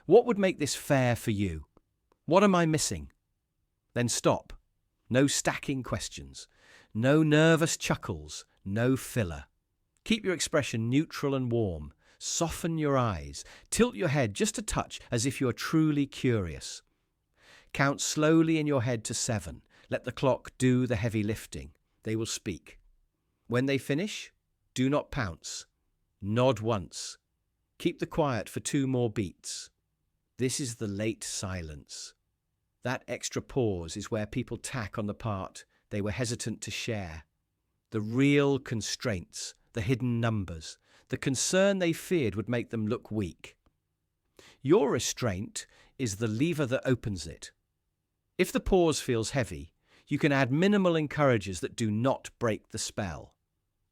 What would make this fair for you? What am I missing? Then stop. No stacking questions. No nervous chuckles. No filler. Keep your expression neutral and warm. Soften your eyes. Tilt your head just a touch as if you are truly curious. Count slowly in your head to 7. Let the clock do the heavy lifting. They will speak. When they finish, do not pounce. Nod once. Keep the quiet for 2 more beats. This is the late silence. That extra pause is where people tack on the part they were hesitant to share. The real constraints, the hidden numbers, the concern they feared would make them look weak. Your restraint is the lever that opens it. If the pause feels heavy, you can add minimal encouragers that do not break the spell.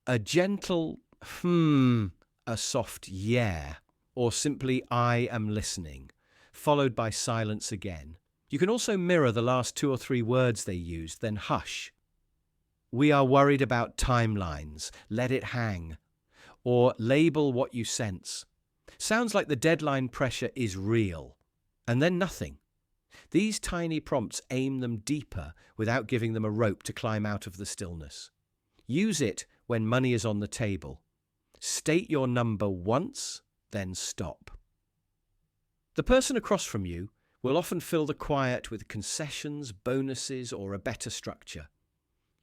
A gentle a soft yeah, or simply "I am listening," followed by silence again. You can also mirror the last 2 or 3 words they used, then hush. "We are worried about timelines. Let it hang." Or label what you sense. Sounds like the deadline pressure is real. And then nothing. These tiny prompts aim them deeper without giving them a rope to climb out of the stillness. Use it when money is on the table. State your number once, then stop. The person across from you will often fill the quiet with concessions, bonuses, or a better structure.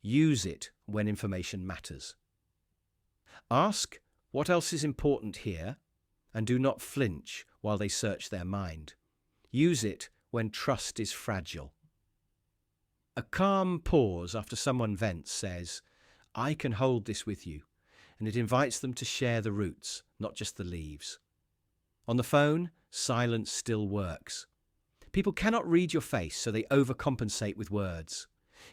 Use it when information matters. Ask what else is important here, and do not flinch while they search their mind. Use it when trust is fragile. A calm pause after someone vents says, "I can hold this with you," and it invites them to share the roots, not just the leaves. On the phone, silence still works. People cannot read your face, so they overcompensate with words.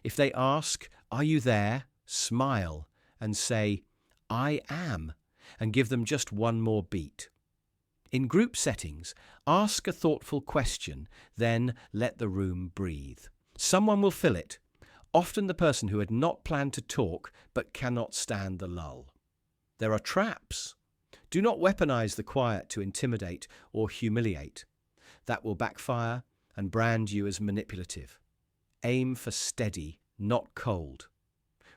If they ask, "Are you there?" smile and say, "I am," and give them just one more beat. In group settings, ask a thoughtful question, then let the room breathe. Someone will fill it, often the person who had not planned to talk but cannot stand the lull. There are traps. Do not weaponize the quiet to intimidate or humiliate. That will backfire and brand you as manipulative. Aim for steady, not cold.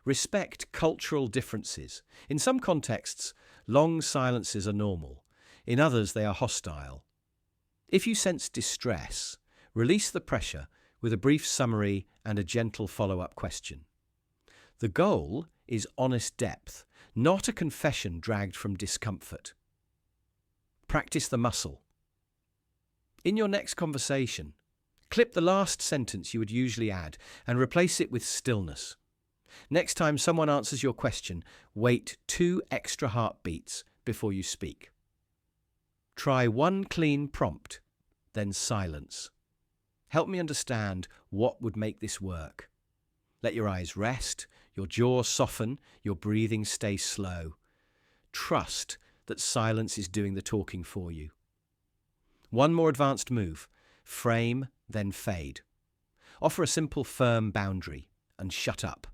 Respect cultural differences. In some contexts, long silences are normal. In others, they are hostile. If you sense distress, release the pressure with a brief summary and a gentle follow-up question. The goal is honest depth, not a confession dragged from discomfort. Practice the muscle. In your next conversation, clip the last sentence you would usually add and replace it with stillness. Next time someone answers your question, wait 2 extra heartbeats before you speak. Try one clean prompt, then silence. Help me understand what would make this work. Let your eyes rest, your jaw soften, your breathing stay slow. Trust that silence is doing the talking for you. One more advanced move. Frame, then fade. Offer a simple, firm boundary and shut up.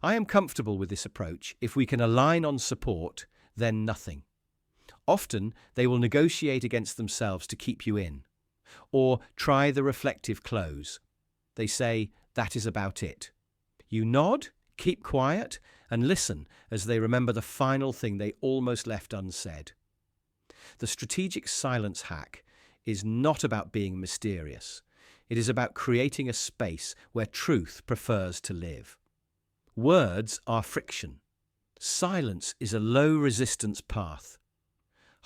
I am comfortable with this approach. If we can align on support, then nothing. Often, they will negotiate against themselves to keep you in. Or try the reflective close. They say, "That is about it." You nod, keep quiet, and listen as they remember the final thing they almost left unsaid. The strategic silence hack is not about being mysterious. It is about creating a space where truth prefers to live. Words are friction. Silence is a low-resistance path.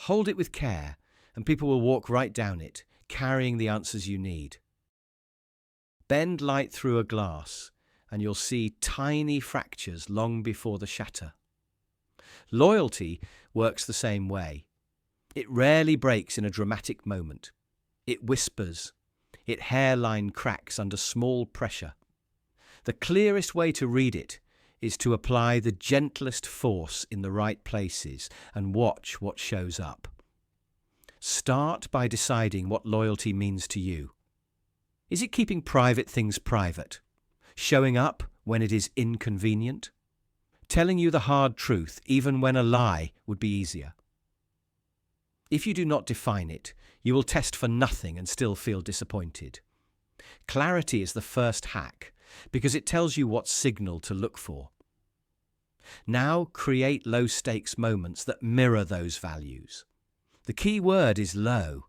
Hold it with care, and people will walk right down it, carrying the answers you need. Bend light through a glass, and you'll see tiny fractures long before the shatter. Loyalty works the same way. It rarely breaks in a dramatic moment. It whispers. It hairline cracks under small pressure. The clearest way to read it is to apply the gentlest force in the right places and watch what shows up. Start by deciding what loyalty means to you. Is it keeping private things private? Showing up when it is inconvenient? Telling you the hard truth even when a lie would be easier? If you do not define it, you will test for nothing and still feel disappointed. Clarity is the first hack, because it tells you what signal to look for. Now create low-stakes moments that mirror those values. The key word is low.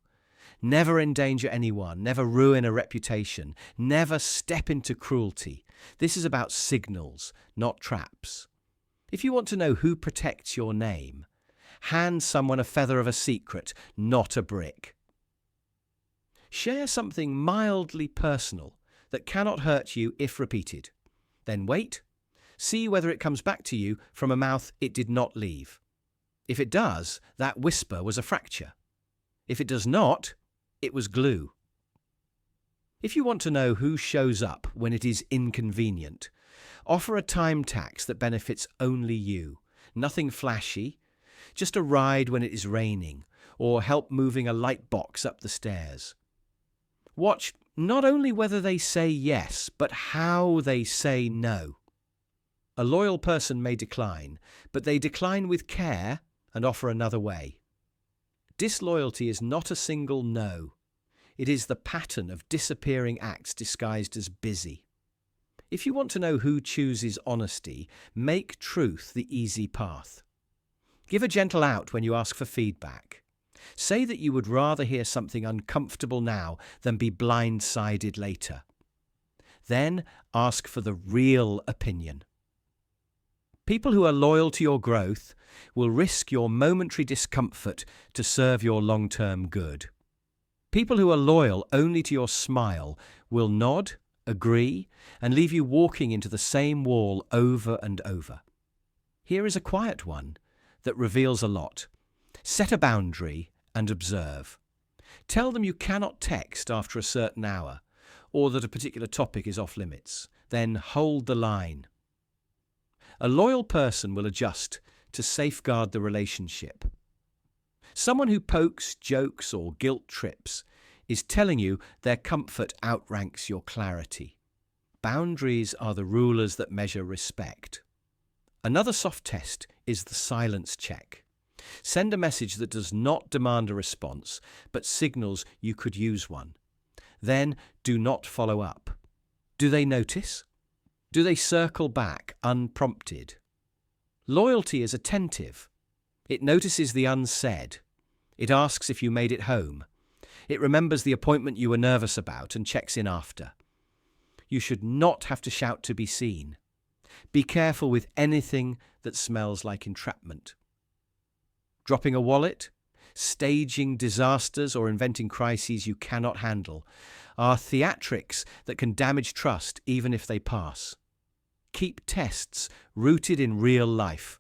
Never endanger anyone, never ruin a reputation, never step into cruelty. This is about signals, not traps. If you want to know who protects your name, hand someone a feather of a secret, not a brick. Share something mildly personal that cannot hurt you if repeated. Then wait. See whether it comes back to you from a mouth it did not leave. If it does, that whisper was a fracture. If it does not, it was glue. If you want to know who shows up when it is inconvenient, offer a time tax that benefits only you. Nothing flashy, just a ride when it is raining, or help moving a light box up the stairs. Watch not only whether they say yes, but how they say no. A loyal person may decline, but they decline with care and offer another way. Disloyalty is not a single no. It is the pattern of disappearing acts disguised as busy. If you want to know who chooses honesty, make truth the easy path. Give a gentle out when you ask for feedback. Say that you would rather hear something uncomfortable now than be blindsided later. Then ask for the real opinion. People who are loyal to your growth will risk your momentary discomfort to serve your long-term good. People who are loyal only to your smile will nod, agree, and leave you walking into the same wall over and over. Here is a quiet one that reveals a lot. Set a boundary and observe. Tell them you cannot text after a certain hour, or that a particular topic is off limits. Then hold the line. A loyal person will adjust to safeguard the relationship. Someone who pokes, jokes, or guilt trips is telling you their comfort outranks your clarity. Boundaries are the rulers that measure respect. Another soft test is the silence check. Send a message that does not demand a response, but signals you could use one. Then do not follow up. Do they notice? Do they circle back unprompted? Loyalty is attentive. It notices the unsaid. It asks if you made it home. It remembers the appointment you were nervous about and checks in after. You should not have to shout to be seen. Be careful with anything that smells like entrapment. Dropping a wallet, staging disasters, or inventing crises you cannot handle are theatrics that can damage trust even if they pass. Keep tests rooted in real life.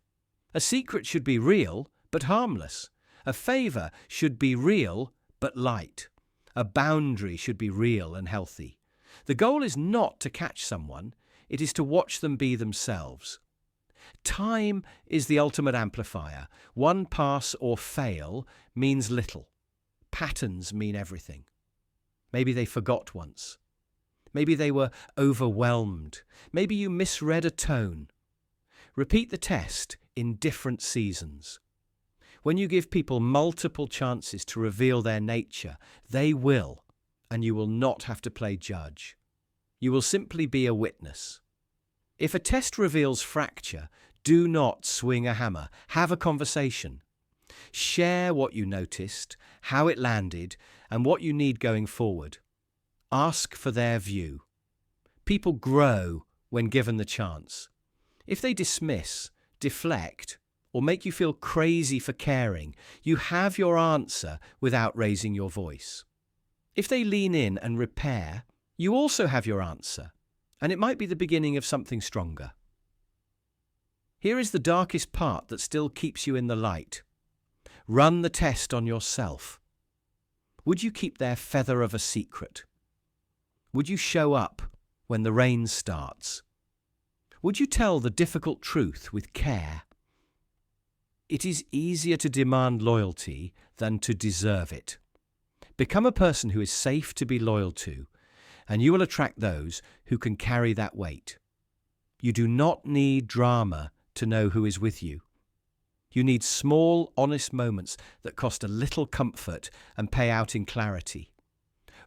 A secret should be real but harmless. A favour should be real but light. A boundary should be real and healthy. The goal is not to catch someone, it is to watch them be themselves. Time is the ultimate amplifier. One pass or fail means little. Patterns mean everything. Maybe they forgot once. Maybe they were overwhelmed. Maybe you misread a tone. Repeat the test in different seasons. When you give people multiple chances to reveal their nature, they will, and you will not have to play judge. You will simply be a witness. If a test reveals fracture, do not swing a hammer. Have a conversation. Share what you noticed, how it landed, and what you need going forward. Ask for their view. People grow when given the chance. If they dismiss, deflect, or make you feel crazy for caring, you have your answer without raising your voice. If they lean in and repair, you also have your answer, and it might be the beginning of something stronger. Here is the darkest part that still keeps you in the light. Run the test on yourself. Would you keep their feather of a secret? Would you show up when the rain starts? Would you tell the difficult truth with care? It is easier to demand loyalty than to deserve it. Become a person who is safe to be loyal to, and you will attract those who can carry that weight. You do not need drama to know who is with you. You need small, honest moments that cost a little comfort and pay out in clarity.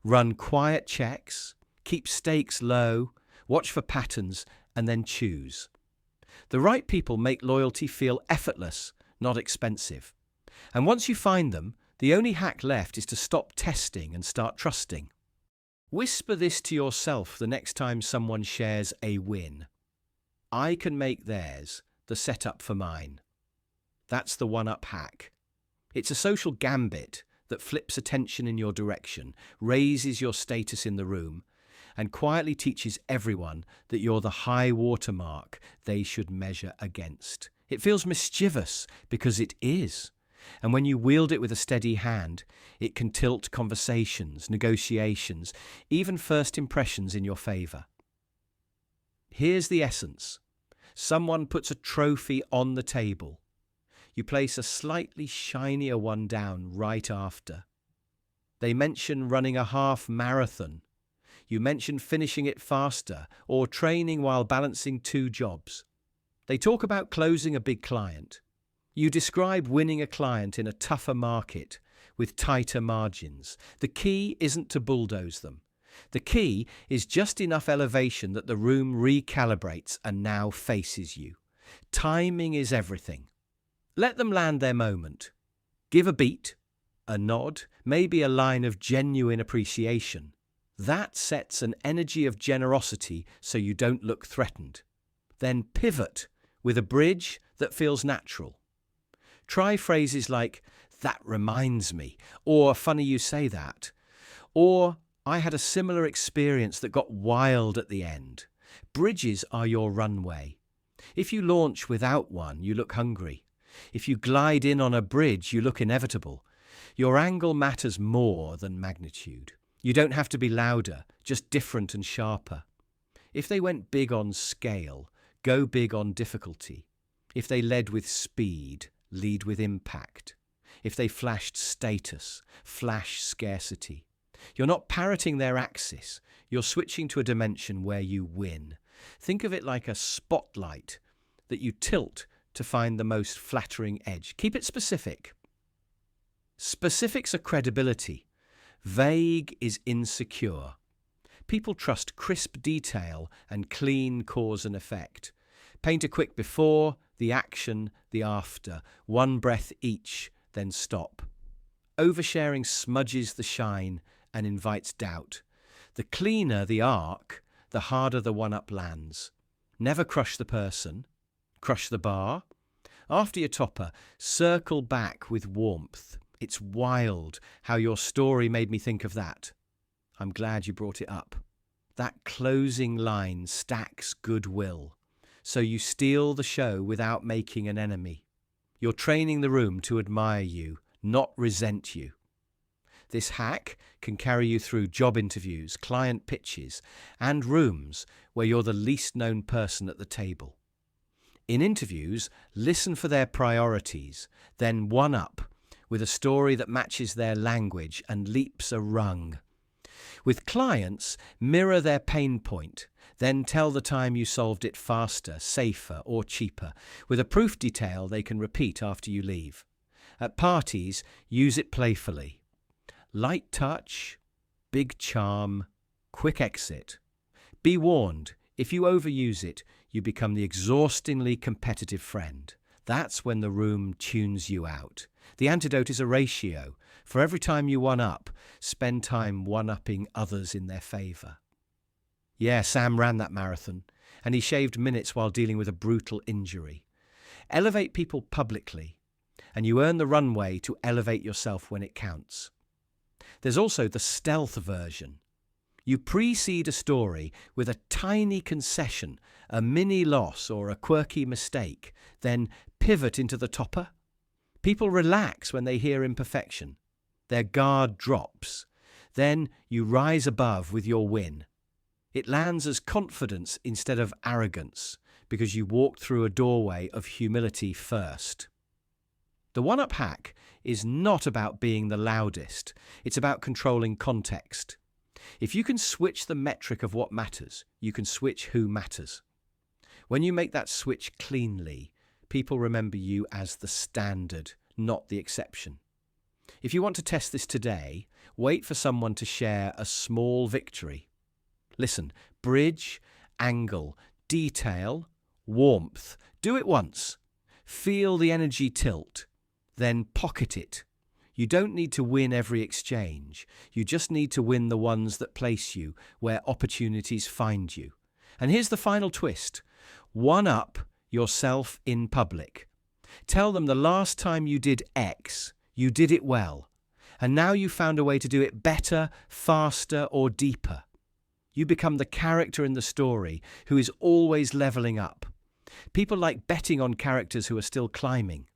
Run quiet checks, keep stakes low, watch for patterns, and then choose. The right people make loyalty feel effortless, not expensive. And once you find them, the only hack left is to stop testing and start trusting. Whisper this to yourself the next time someone shares a win. I can make theirs the setup for mine. That's the one-up hack. It's a social gambit that flips attention in your direction, raises your status in the room, and quietly teaches everyone that you're the high watermark they should measure against. It feels mischievous because it is. And when you wield it with a steady hand, it can tilt conversations, negotiations, even first impressions in your favour. Here's the essence. Someone puts a trophy on the table. You place a slightly shinier one down right after. They mention running a half marathon. You mention finishing it faster or training while balancing 2 jobs. They talk about closing a big client. You describe winning a client in a tougher market with tighter margins. The key isn't to bulldoze them. The key is just enough elevation that the room recalibrates and now faces you. Timing is everything. Let them land their moment. Give a beat, a nod, maybe a line of genuine appreciation. That sets an energy of generosity so you don't look threatened. Then pivot with a bridge that feels natural. Try phrases like, "That reminds me," or "Funny you say that," or "I had a similar experience that got wild at the end." Bridges are your runway. If you launch without one, you look hungry. If you glide in on a bridge, you look inevitable. Your angle matters more than magnitude. You don't have to be louder, just different and sharper. If they went big on scale, go big on difficulty. If they led with speed, lead with impact. If they flashed status, flash scarcity. You're not parroting their axis. You're switching to a dimension where you win. Think of it like a spotlight that you tilt to find the most flattering edge. Keep it specific. Specifics are credibility. Vague is insecure. People trust crisp detail and clean cause and effect. Paint a quick before, the action, the after. 1 breath each, then stop. Oversharing smudges the shine and invites doubt. The cleaner the arc, the harder the one-up lands. Never crush the person. Crush the bar. After your topper, circle back with warmth. It's wild how your story made me think of that. I'm glad you brought it up. That closing line stacks goodwill. So you steal the show without making an enemy. You're training the room to admire you, not resent you. This hack can carry you through job interviews, client pitches, and rooms where you're the least known person at the table. In interviews, listen for their priorities, then one up with a story that matches their language and leaps a rung. With clients, mirror their pain point, then tell the time you solved it faster, safer, or cheaper, with a proof detail they can repeat after you leave. At parties, use it playfully. Light touch, big charm, quick exit. Be warned, if you overuse it, you become the exhaustingly competitive friend. That's when the room tunes you out. The antidote is a ratio. For every time you one-up, spend time one-upping others in their favour. Yeah, Sam ran that marathon, and he shaved minutes while dealing with a brutal injury. Elevate people publicly, and you earn the runway to elevate yourself when it counts. There's also the stealth version. You precede a story with a tiny concession, a mini loss or a quirky mistake, then pivot into the topper. People relax when they hear imperfection. Their guard drops. Then you rise above with your win. It lands as confidence instead of arrogance because you walked through a doorway of humility first. The one-up hack is not about being the loudest. It's about controlling context. If you can switch the metric of what matters, you can switch who matters. When you make that switch cleanly, people remember you as the standard, not the exception. If you want to test this today, wait for someone to share a small victory. Listen, bridge, angle, detail, warmth. Do it once. Feel the energy tilt. Then pocket it. You don't need to win every exchange. You just need to win the ones that place you where opportunities find you. And here's the final twist. One-up yourself in public. Tell them the last time you did X, you did it well. And now you found a way to do it better, faster, or deeper. You become the character in the story who is always leveling up. People like betting on characters who are still climbing.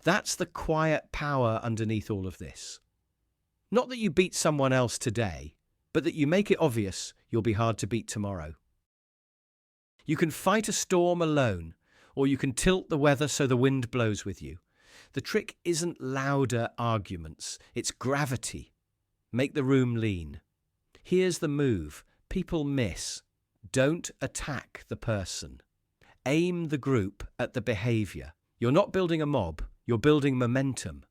That's the quiet power underneath all of this. Not that you beat someone else today, but that you make it obvious you'll be hard to beat tomorrow. You can fight a storm alone, or you can tilt the weather so the wind blows with you. The trick isn't louder arguments, it's gravity. Make the room lean. Here's the move people miss. Don't attack the person. Aim the group at the behaviour. You're not building a mob, you're building momentum.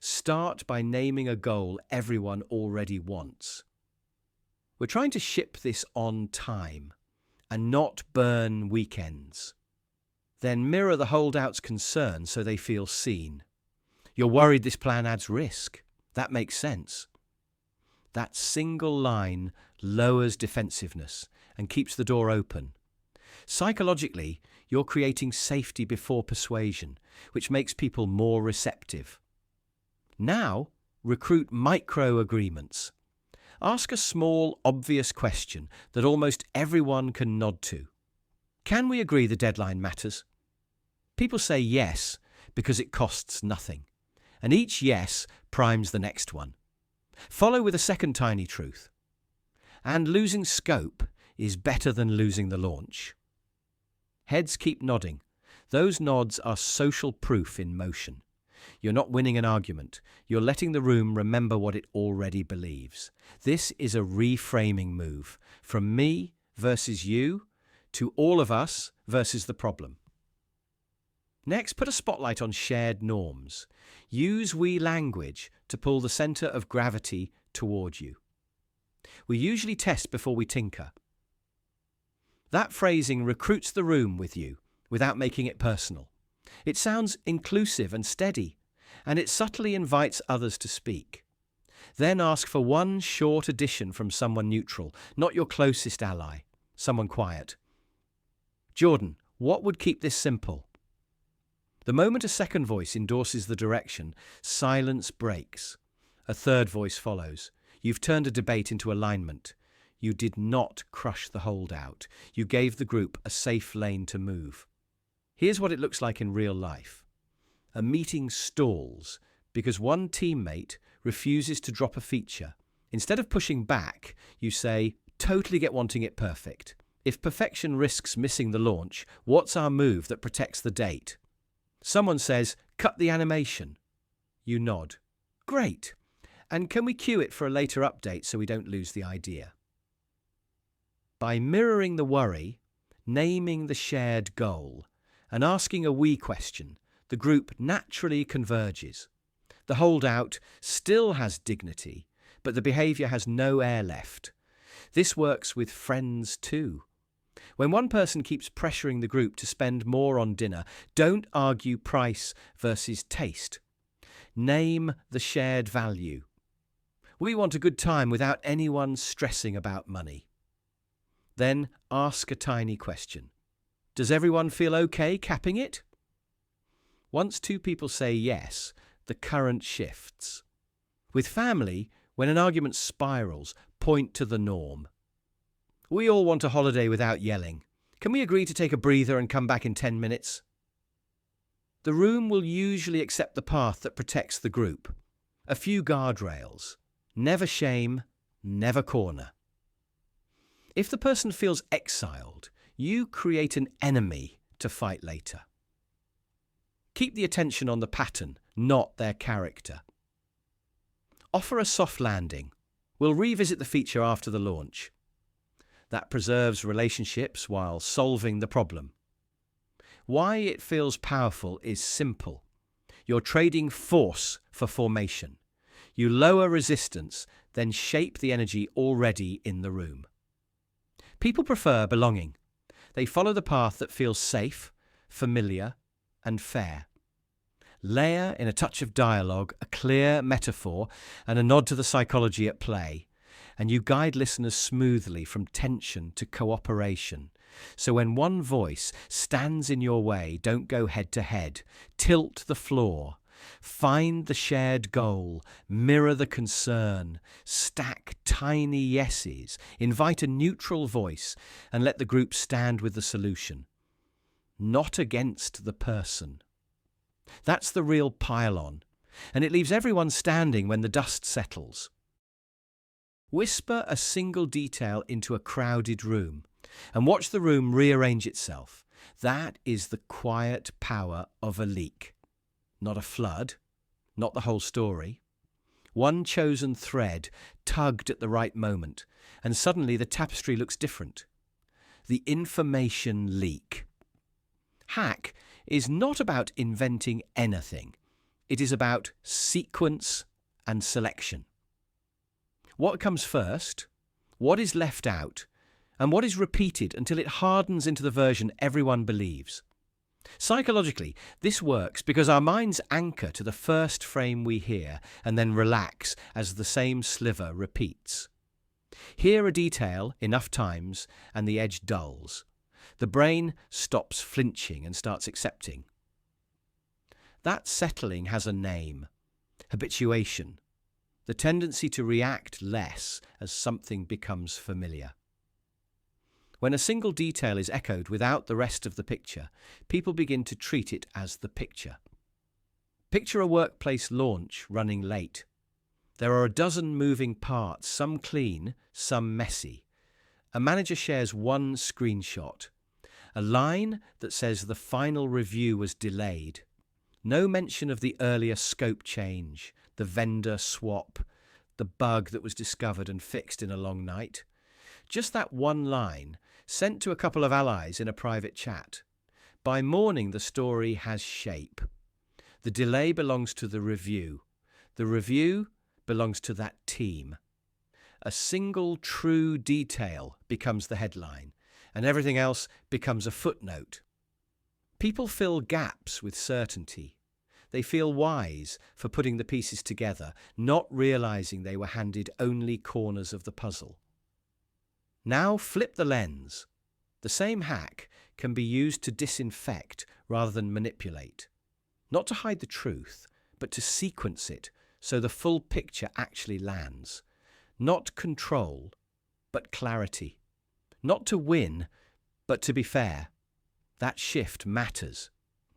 Start by naming a goal everyone already wants. We're trying to ship this on time and not burn weekends. Then mirror the holdout's concern so they feel seen. You're worried this plan adds risk. That makes sense. That single line lowers defensiveness and keeps the door open. Psychologically, you're creating safety before persuasion, which makes people more receptive. Now, recruit micro-agreements. Ask a small, obvious question that almost everyone can nod to. Can we agree the deadline matters? People say yes because it costs nothing, and each yes primes the next one. Follow with a second tiny truth. And losing scope is better than losing the launch. Heads keep nodding. Those nods are social proof in motion. You're not winning an argument. You're letting the room remember what it already believes. This is a reframing move from me versus you to all of us versus the problem. Next, put a spotlight on shared norms. Use we language to pull the centre of gravity toward you. We usually test before we tinker. That phrasing recruits the room with you without making it personal. It sounds inclusive and steady, and it subtly invites others to speak. Then ask for one short addition from someone neutral, not your closest ally, someone quiet. Jordan, what would keep this simple? The moment a second voice endorses the direction, silence breaks. A third voice follows. You've turned a debate into alignment. You did not crush the holdout. You gave the group a safe lane to move. Here's what it looks like in real life. A meeting stalls because one teammate refuses to drop a feature. Instead of pushing back, you say, totally get wanting it perfect. If perfection risks missing the launch, what's our move that protects the date? Someone says, cut the animation. You nod. Great. And can we cue it for a later update so we don't lose the idea? By mirroring the worry, naming the shared goal, and asking a we question, the group naturally converges. The holdout still has dignity, but the behaviour has no air left. This works with friends too. When one person keeps pressuring the group to spend more on dinner, don't argue price versus taste. Name the shared value. We want a good time without anyone stressing about money. Then ask a tiny question. Does everyone feel okay capping it? Once two people say yes, the current shifts. With family, when an argument spirals, point to the norm. We all want a holiday without yelling. Can we agree to take a breather and come back in 10 minutes? The room will usually accept the path that protects the group. A few guardrails. Never shame, never corner. If the person feels exiled, you create an enemy to fight later. Keep the attention on the pattern, not their character. Offer a soft landing. We'll revisit the feature after the launch. That preserves relationships while solving the problem. Why it feels powerful is simple. You're trading force for formation. You lower resistance, then shape the energy already in the room. People prefer belonging. They follow the path that feels safe, familiar, and fair. Layer in a touch of dialogue, a clear metaphor, and a nod to the psychology at play, and you guide listeners smoothly from tension to cooperation. So when one voice stands in your way, don't go head to head. Tilt the floor. Find the shared goal, mirror the concern, stack tiny yeses, invite a neutral voice, and let the group stand with the solution, not against the person. That's the real pile-on, and it leaves everyone standing when the dust settles. Whisper a single detail into a crowded room, and watch the room rearrange itself. That is the quiet power of a leak. not a flood, not the whole story. One chosen thread tugged at the right moment, and suddenly the tapestry looks different. The information leak. Hack is not about inventing anything. It is about sequence and selection. What comes first? What is left out? And what is repeated until it hardens into the version everyone believes? Psychologically, this works because our minds anchor to the first frame we hear and then relax as the same sliver repeats. Hear a detail enough times and the edge dulls. The brain stops flinching and starts accepting. That settling has a name: habituation, the tendency to react less as something becomes familiar. When a single detail is echoed without the rest of the picture, people begin to treat it as the picture. Picture a workplace launch running late. There are a dozen moving parts, some clean, some messy. A manager shares one screenshot. A line that says the final review was delayed. No mention of the earlier scope change, the vendor swap, the bug that was discovered and fixed in a long night. Just that one line, sent to a couple of allies in a private chat. By morning, the story has shape. The delay belongs to the review. The review belongs to that team. A single true detail becomes the headline, and everything else becomes a footnote. People fill gaps with certainty. They feel wise for putting the pieces together, not realizing they were handed only corners of the puzzle. Now flip the lens. The same hack can be used to disinfect rather than manipulate. Not to hide the truth, but to sequence it so the full picture actually lands. Not control, but clarity. Not to win, but to be fair. That shift matters,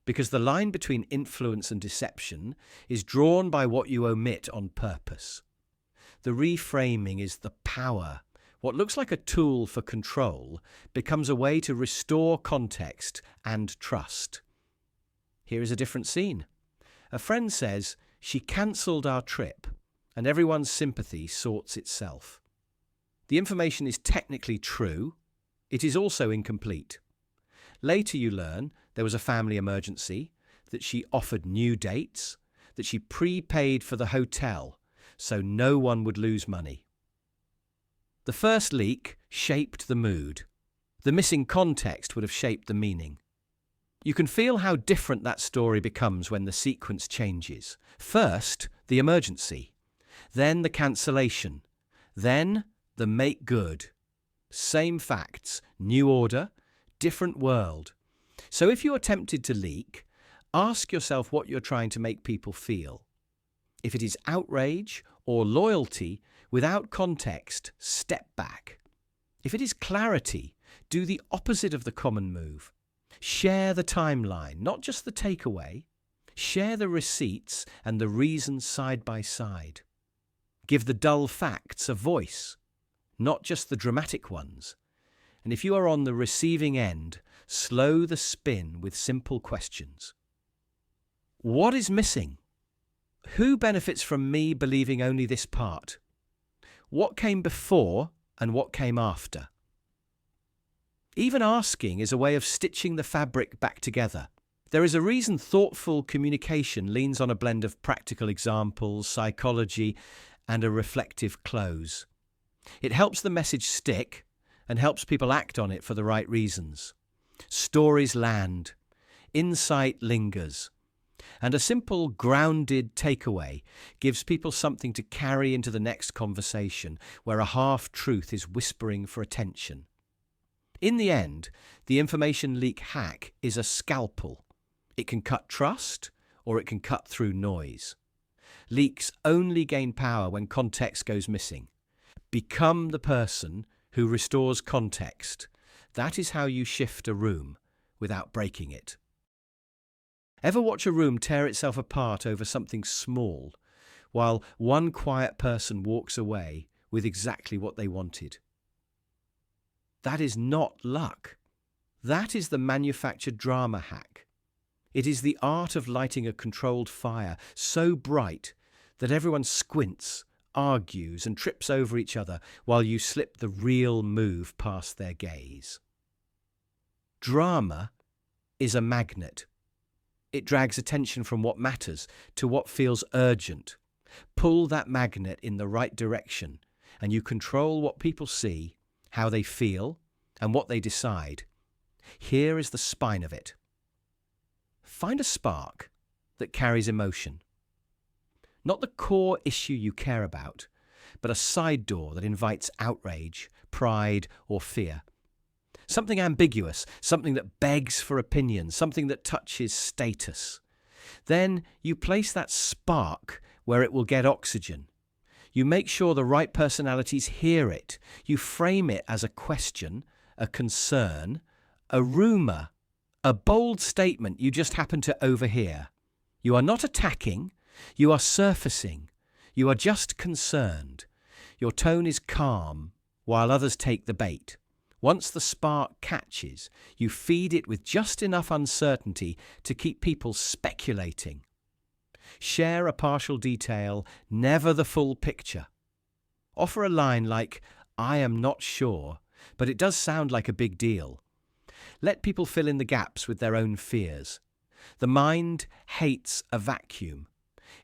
because the line between influence and deception is drawn by what you omit on purpose. The reframing is the power. What looks like a tool for control becomes a way to restore context and trust. Here is a different scene. A friend says she cancelled our trip, and everyone's sympathy sorts itself. The information is technically true. It is also incomplete. Later you learn there was a family emergency, that she offered new dates, that she prepaid for the hotel so no one would lose money. The first leak shaped the mood. The missing context would have shaped the meaning. You can feel how different that story becomes when the sequence changes. First, the emergency. Then the cancellation. Then the make good. Same facts, new order, different world. So if you are tempted to leak, ask yourself what you're trying to make people feel. If it is outrage or loyalty without context, step back. If it is clarity, do the opposite of the common move. Share the timeline, not just the takeaway. Share the receipts and the reasons side by side. Give the dull facts a voice, not just the dramatic ones. And if you are on the receiving end, slow the spin with simple questions. What is missing? Who benefits from me believing only this part? What came before and what came after? Even asking is a way of stitching the fabric back together. There is a reason thoughtful communication leans on a blend of practical examples, psychology, and a reflective close. It helps the message stick and helps people act on it for the right reasons. Stories land, insight lingers, and a simple, grounded takeaway gives people something to carry into the next conversation where a half-truth is whispering for attention. In the end, the information leak hack is a scalpel. It can cut trust or it can cut through noise. Leaks only gain power when context goes missing. Become the person who restores context. That is how you shift a room without breaking it. Ever watch a room tear itself apart over something small, while one quiet person walks away with exactly what they wanted? That is not luck. That is the manufactured drama hack. It is the art of lighting a controlled fire so bright that everyone squints, argues, and trips over each other while you slip the real move past their gaze. Drama is a magnet. It drags attention from what matters to what feels urgent. Pull that magnet in the right direction, and you control what people see, how they feel, and what they decide. Here is the spine of it. Find a spark that carries emotion. Not the core issue you care about, but a side door that invites outrage, pride, or fear. Something ambiguous, something that begs for opinion, something that touches status. Then you place that spark where it will get oxygen. You make sure the right personalities hear it. You frame it as a question, a concern, a rumor, a bold statement you just happen to overhear. You are not attacking, you are surfacing. You are just concerned. Your tone is calm, while others take the bait. Once the spark catches, you feed it with just enough uncertainty to keep people speculating. Share a partial detail, never the full picture. Offer a line like, "I am not sure, but it does sound like a big deal." Let people fill in the gaps with their own fears. The mind hates a vacuum.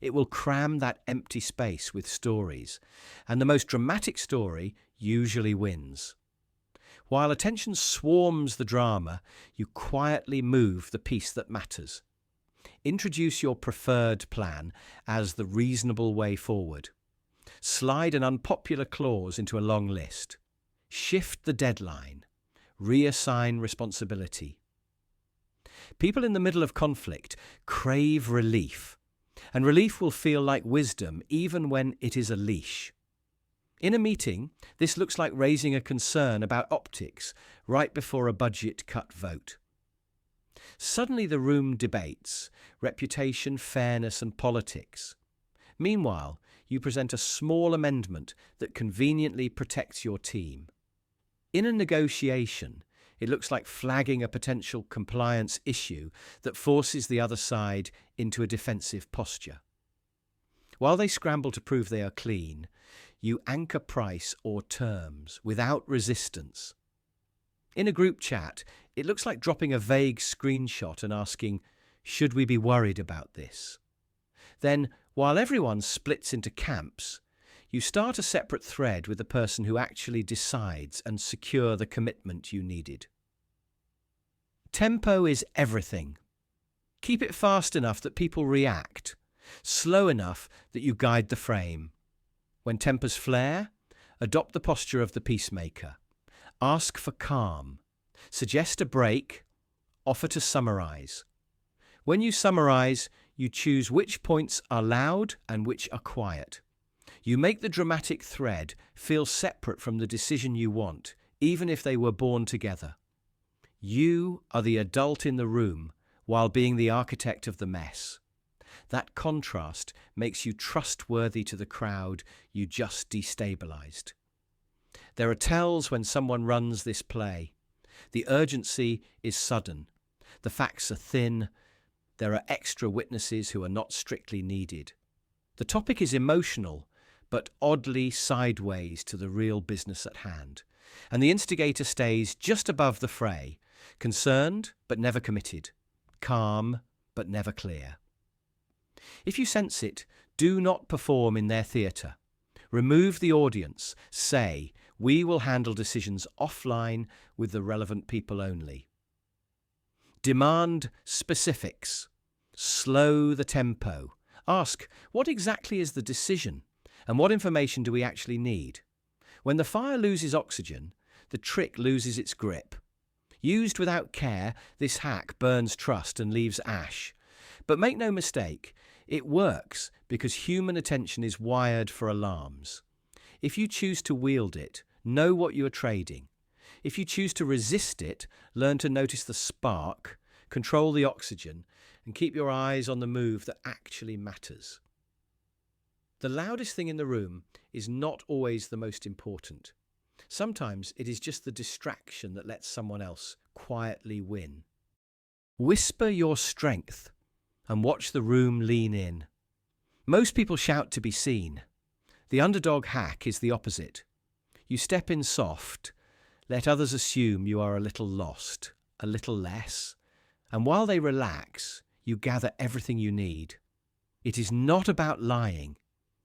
It will cram that empty space with stories, and the most dramatic story usually wins. While attention swarms the drama, you quietly move the piece that matters. Introduce your preferred plan as the reasonable way forward. Slide an unpopular clause into a long list. Shift the deadline. Reassign responsibility. People in the middle of conflict crave relief, and relief will feel like wisdom even when it is a leash. In a meeting, this looks like raising a concern about optics right before a budget cut vote. Suddenly the room debates reputation, fairness, and politics. Meanwhile, you present a small amendment that conveniently protects your team. In a negotiation, it looks like flagging a potential compliance issue that forces the other side into a defensive posture. While they scramble to prove they are clean, you anchor price or terms without resistance. In a group chat, it looks like dropping a vague screenshot and asking, "Should we be worried about this?" Then, while everyone splits into camps, you start a separate thread with the person who actually decides and secure the commitment you needed. Tempo is everything. Keep it fast enough that people react, slow enough that you guide the frame. When tempers flare, adopt the posture of the peacemaker. Ask for calm. Suggest a break. Offer to summarize. When you summarize, you choose which points are loud and which are quiet. You make the dramatic thread feel separate from the decision you want, even if they were born together. You are the adult in the room while being the architect of the mess. That contrast makes you trustworthy to the crowd you just destabilized. There are tells when someone runs this play. The urgency is sudden. The facts are thin. There are extra witnesses who are not strictly needed. The topic is emotional, but oddly sideways to the real business at hand. And the instigator stays just above the fray, concerned but never committed, calm but never clear. If you sense it, do not perform in their theatre. Remove the audience. Say, "We will handle decisions offline with the relevant people only." Demand specifics. Slow the tempo. Ask, what exactly is the decision? And what information do we actually need? When the fire loses oxygen, the trick loses its grip. Used without care, this hack burns trust and leaves ash. But make no mistake, it works because human attention is wired for alarms. If you choose to wield it, know what you are trading. If you choose to resist it, learn to notice the spark, control the oxygen, and keep your eyes on the move that actually matters. The loudest thing in the room is not always the most important. Sometimes it is just the distraction that lets someone else quietly win. Whisper your strength and watch the room lean in. Most people shout to be seen. The underdog hack is the opposite. You step in soft, let others assume you are a little lost, a little less, and while they relax, you gather everything you need. It is not about lying.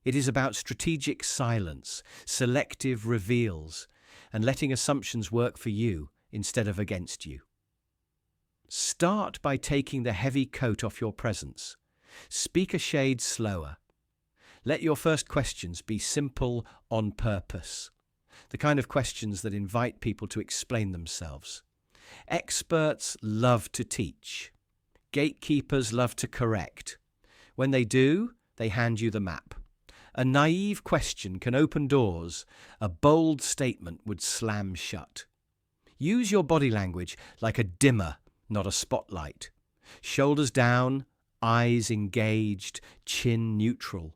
It is about strategic silence, selective reveals, and letting assumptions work for you instead of against you. Start by taking the heavy coat off your presence. Speak a shade slower. Let your first questions be simple on purpose, the kind of questions that invite people to explain themselves. Experts love to teach. Gatekeepers love to correct. When they do, they hand you the map. A naive question can open doors. A bold statement would slam shut. Use your body language like a dimmer, not a spotlight. Shoulders down, eyes engaged, chin neutral.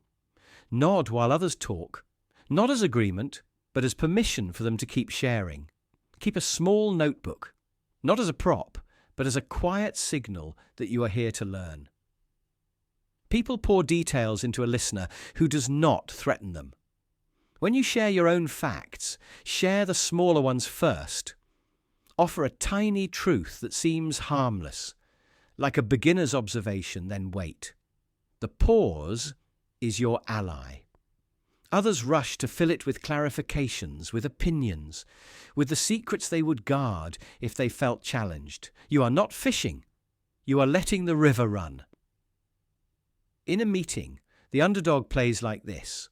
Nod while others talk, not as agreement, but as permission for them to keep sharing. Keep a small notebook, not as a prop, but as a quiet signal that you are here to learn. People pour details into a listener who does not threaten them. When you share your own facts, share the smaller ones first. Offer a tiny truth that seems harmless, like a beginner's observation, then wait. The pause is your ally. Others rush to fill it with clarifications, with opinions, with the secrets they would guard if they felt challenged. You are not fishing. You are letting the river run. In a meeting, the underdog plays like this.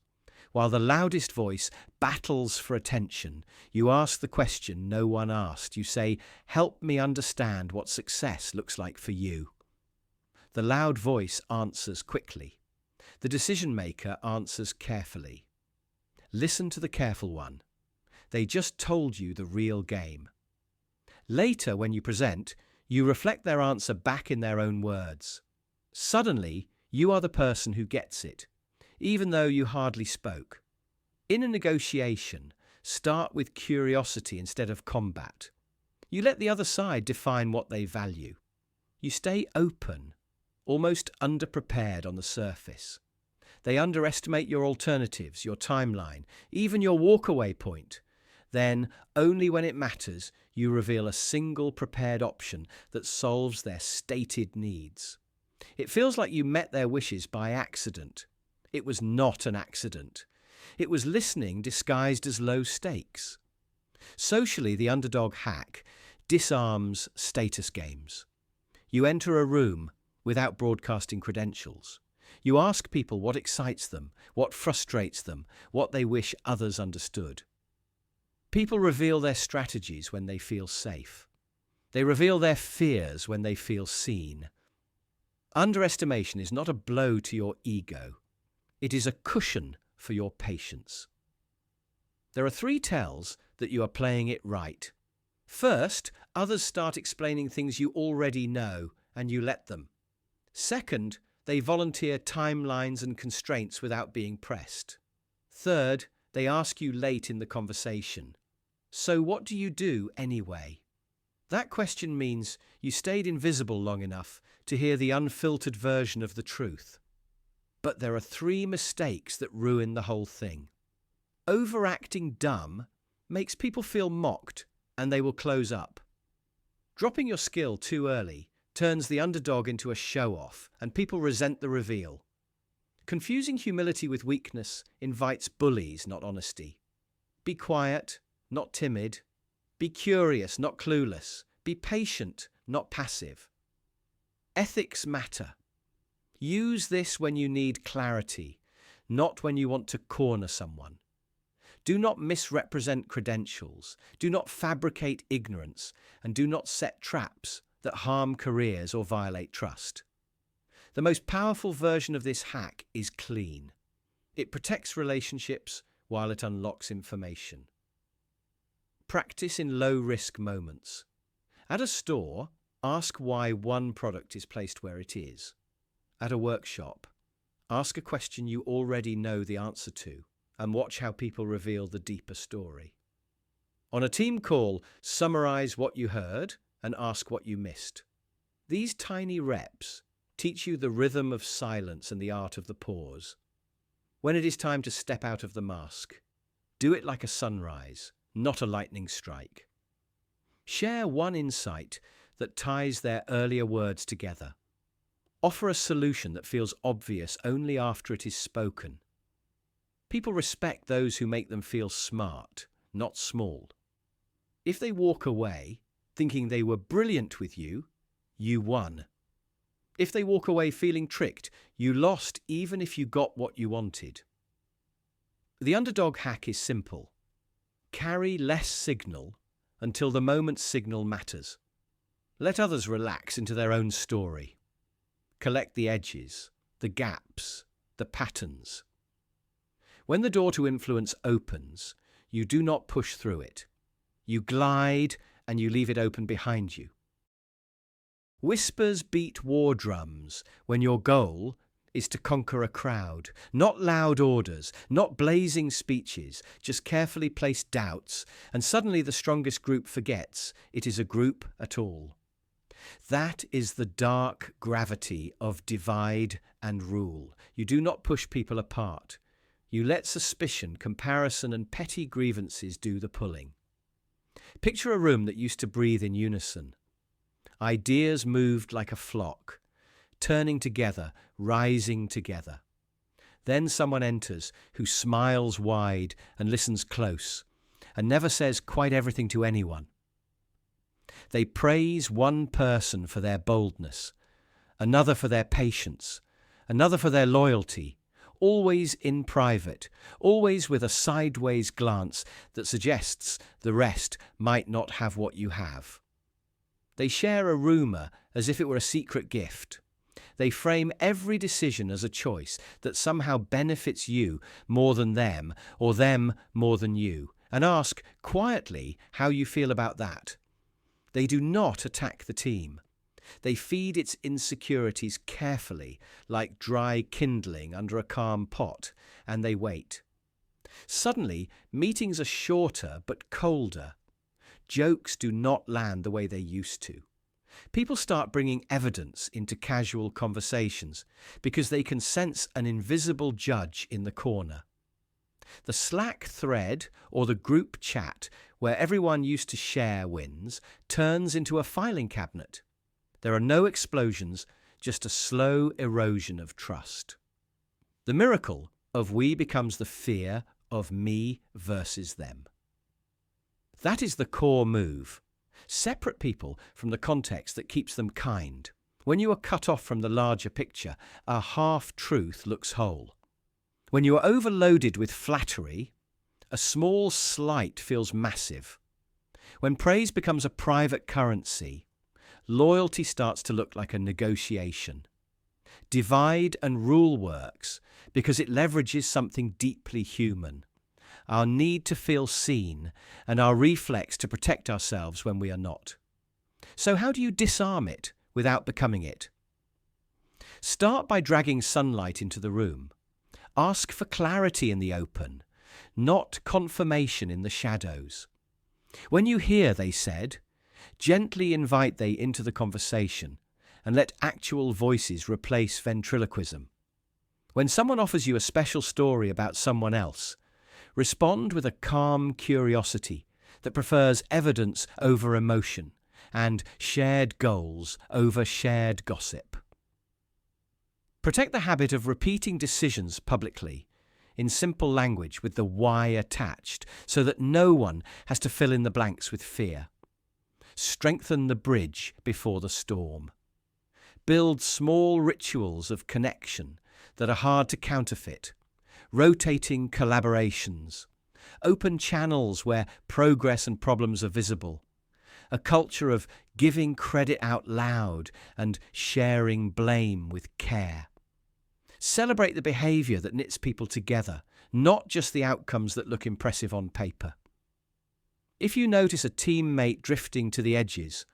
While the loudest voice battles for attention, you ask the question no one asked. You say, "Help me understand what success looks like for you." The loud voice answers quickly. The decision maker answers carefully. Listen to the careful one. They just told you the real game. Later, when you present, you reflect their answer back in their own words. Suddenly, you are the person who gets it, even though you hardly spoke. In a negotiation, start with curiosity instead of combat. You let the other side define what they value. You stay open, almost underprepared on the surface. They underestimate your alternatives, your timeline, even your walkaway point. Then, only when it matters, you reveal a single prepared option that solves their stated needs. It feels like you met their wishes by accident. It was not an accident. It was listening disguised as low stakes. Socially, the underdog hack disarms status games. You enter a room without broadcasting credentials. You ask people what excites them, what frustrates them, what they wish others understood. People reveal their strategies when they feel safe. They reveal their fears when they feel seen. Underestimation is not a blow to your ego. It is a cushion for your patience. There are 3 tells that you are playing it right. First, others start explaining things you already know, and you let them. Second, they volunteer timelines and constraints without being pressed. Third, they ask you late in the conversation, "So what do you do anyway?" That question means you stayed invisible long enough to hear the unfiltered version of the truth. But there are 3 mistakes that ruin the whole thing. Overacting dumb makes people feel mocked, and they will close up. Dropping your skill too early turns the underdog into a show-off, and people resent the reveal. Confusing humility with weakness invites bullies, not honesty. Be quiet, not timid. Be curious, not clueless. Be patient, not passive. Ethics matter. Use this when you need clarity, not when you want to corner someone. Do not misrepresent credentials. Do not fabricate ignorance, and do not set traps that harm careers or violate trust. The most powerful version of this hack is clean. It protects relationships while it unlocks information. Practice in low-risk moments. At a store, ask why one product is placed where it is. At a workshop, ask a question you already know the answer to, and watch how people reveal the deeper story. On a team call, summarize what you heard and ask what you missed. These tiny reps teach you the rhythm of silence and the art of the pause. When it is time to step out of the mask, do it like a sunrise, not a lightning strike. Share one insight that ties their earlier words together. Offer a solution that feels obvious only after it is spoken. People respect those who make them feel smart, not small. If they walk away thinking they were brilliant with you, you won. If they walk away feeling tricked, you lost even if you got what you wanted. The underdog hack is simple. Carry less signal until the moment's signal matters. Let others relax into their own story. Collect the edges, the gaps, the patterns. When the door to influence opens, you do not push through it. You glide and you leave it open behind you. Whispers beat war drums when your goal is to conquer a crowd. Not loud orders, not blazing speeches, just carefully placed doubts, and suddenly the strongest group forgets it is a group at all. That is the dark gravity of divide and rule. You do not push people apart. You let suspicion, comparison, and petty grievances do the pulling. Picture a room that used to breathe in unison. Ideas moved like a flock, turning together, rising together. Then someone enters who smiles wide and listens close, and never says quite everything to anyone. They praise one person for their boldness, another for their patience, another for their loyalty, always in private, always with a sideways glance that suggests the rest might not have what you have. They share a rumour as if it were a secret gift. They frame every decision as a choice that somehow benefits you more than them, or them more than you, and ask quietly how you feel about that. They do not attack the team. They feed its insecurities carefully, like dry kindling under a calm pot, and they wait. Suddenly, meetings are shorter but colder. Jokes do not land the way they used to. People start bringing evidence into casual conversations because they can sense an invisible judge in the corner. The Slack thread or the group chat where everyone used to share wins turns into a filing cabinet. There are no explosions, just a slow erosion of trust. The miracle of we becomes the fear of me versus them. That is the core move. Separate people from the context that keeps them kind. When you are cut off from the larger picture, a half-truth looks whole. When you are overloaded with flattery, a small slight feels massive. When praise becomes a private currency, loyalty starts to look like a negotiation. Divide and rule works because it leverages something deeply human. Our need to feel seen, and our reflex to protect ourselves when we are not. So how do you disarm it without becoming it? Start by dragging sunlight into the room. Ask for clarity in the open, not confirmation in the shadows. When you hear, they said, gently invite they into the conversation and let actual voices replace ventriloquism. When someone offers you a special story about someone else, respond with a calm curiosity that prefers evidence over emotion and shared goals over shared gossip. Protect the habit of repeating decisions publicly in simple language with the why attached so that no one has to fill in the blanks with fear. Strengthen the bridge before the storm. Build small rituals of connection that are hard to counterfeit. Rotating collaborations, open channels where progress and problems are visible, a culture of giving credit out loud and sharing blame with care. Celebrate the behaviour that knits people together, not just the outcomes that look impressive on paper. If you notice a teammate drifting to the edges,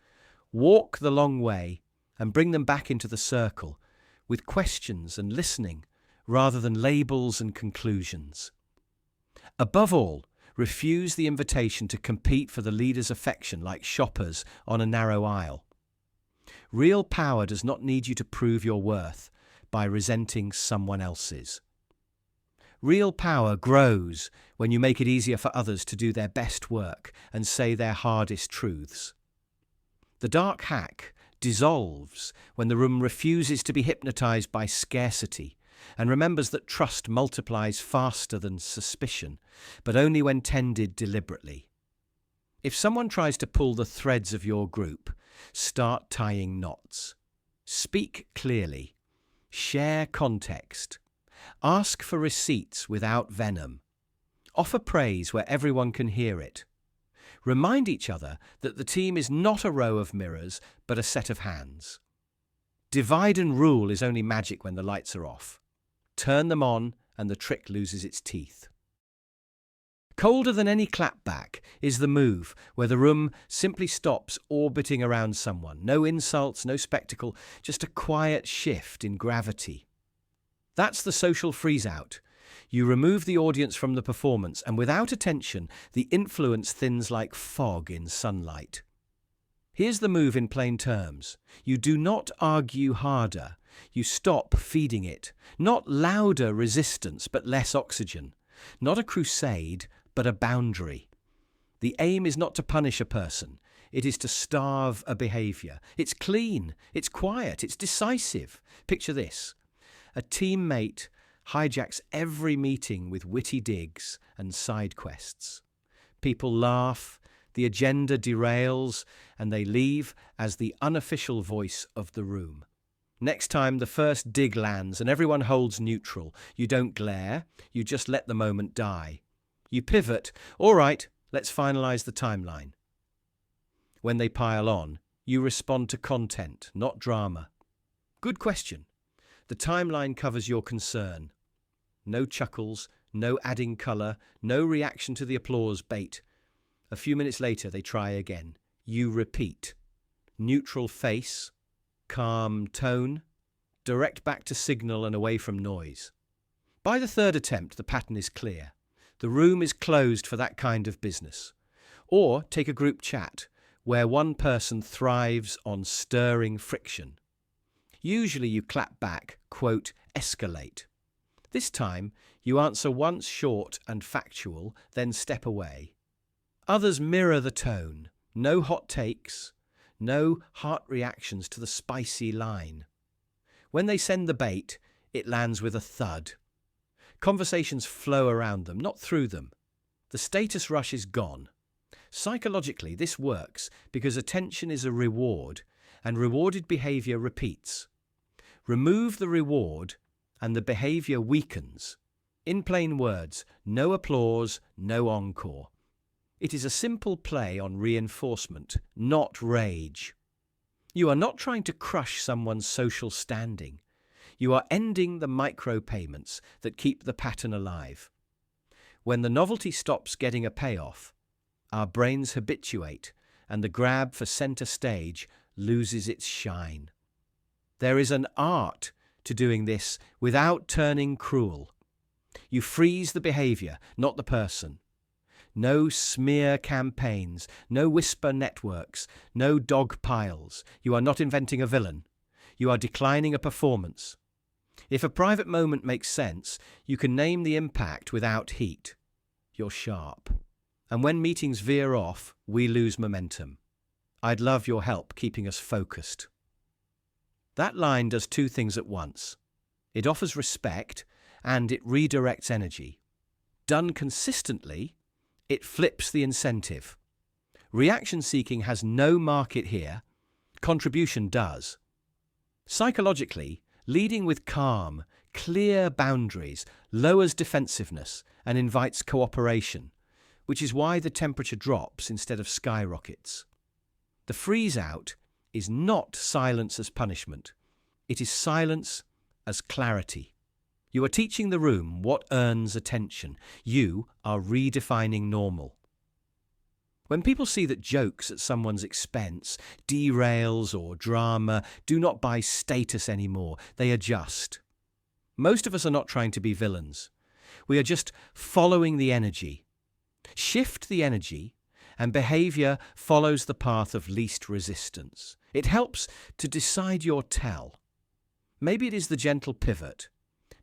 walk the long way and bring them back into the circle with questions and listening, rather than labels and conclusions. Above all, refuse the invitation to compete for the leader's affection like shoppers on a narrow aisle. Real power does not need you to prove your worth by resenting someone else's. Real power grows when you make it easier for others to do their best work and say their hardest truths. The dark hack dissolves when the room refuses to be hypnotized by scarcity and remembers that trust multiplies faster than suspicion, but only when tended deliberately. If someone tries to pull the threads of your group, start tying knots. Speak clearly. Share context. Ask for receipts without venom. Offer praise where everyone can hear it. Remind each other that the team is not a row of mirrors, but a set of hands. Divide and rule is only magic when the lights are off. Turn them on and the trick loses its teeth. Colder than any clapback is the move where the room simply stops orbiting around someone. No insults, no spectacle, just a quiet shift in gravity. That's the social freeze-out. You remove the audience from the performance, and without attention, the influence thins like fog in sunlight. Here's the move in plain terms. You do not argue harder. You stop feeding it. Not louder resistance, but less oxygen. Not a crusade, but a boundary. The aim is not to punish a person. It is to starve a behavior. It's clean, it's quiet, it's decisive. Picture this. A teammate hijacks every meeting with witty digs and side quests. People laugh, the agenda derails, and they leave as the unofficial voice of the room. Next time, the first dig lands and everyone holds neutral. You don't glare, you just let the moment die. You pivot. All right, let's finalize the timeline. When they pile on, you respond to content, not drama. Good question. The timeline covers your concern. No chuckles, no adding colour, no reaction to the applause bait. A few minutes later, they try again. You repeat. Neutral face, calm tone, direct back to signal and away from noise. By the third attempt, the pattern is clear. The room is closed for that kind of business. Or take a group chat, where one person thrives on stirring friction. Usually you clap back, quote, escalate. This time, you answer once short and factual, then step away. Others mirror the tone. No hot takes, no heart reactions to the spicy line. When they send the bait, it lands with a thud. Conversations flow around them, not through them. The status rush is gone. Psychologically, this works because attention is a reward, and rewarded behavior repeats. Remove the reward, and the behavior weakens. In plain words, no applause, no encore. It is a simple play on reinforcement, not rage. You are not trying to crush someone's social standing. You are ending the micropayments that keep the pattern alive. When the novelty stops getting a payoff, our brains habituate, and the grab for center stage loses its shine. There is an art to doing this without turning cruel. You freeze the behavior, not the person. No smear campaigns, no whisper networks, no dog piles. You are not inventing a villain. You are declining a performance. If a private moment makes sense, you can name the impact without heat. You're sharp. And when meetings veer off, we lose momentum. I'd love your help keeping us focused. That line does two things at once. It offers respect and it redirects energy. Done consistently, it flips the incentive. Reaction seeking has no market here. Contribution does. Psychologically, leading with calm, clear boundaries lowers defensiveness and invites cooperation, which is why the temperature drops instead of skyrockets. The freeze-out is not silence as punishment. It is silence as clarity. You are teaching the room what earns attention. You are redefining normal. When people see that jokes at someone's expense, derails or drama do not buy status anymore, they adjust. Most of us are not trying to be villains. We are just following the energy. Shift the energy, and behavior follows the path of least resistance. It helps to decide your tell. Maybe it is the gentle pivot.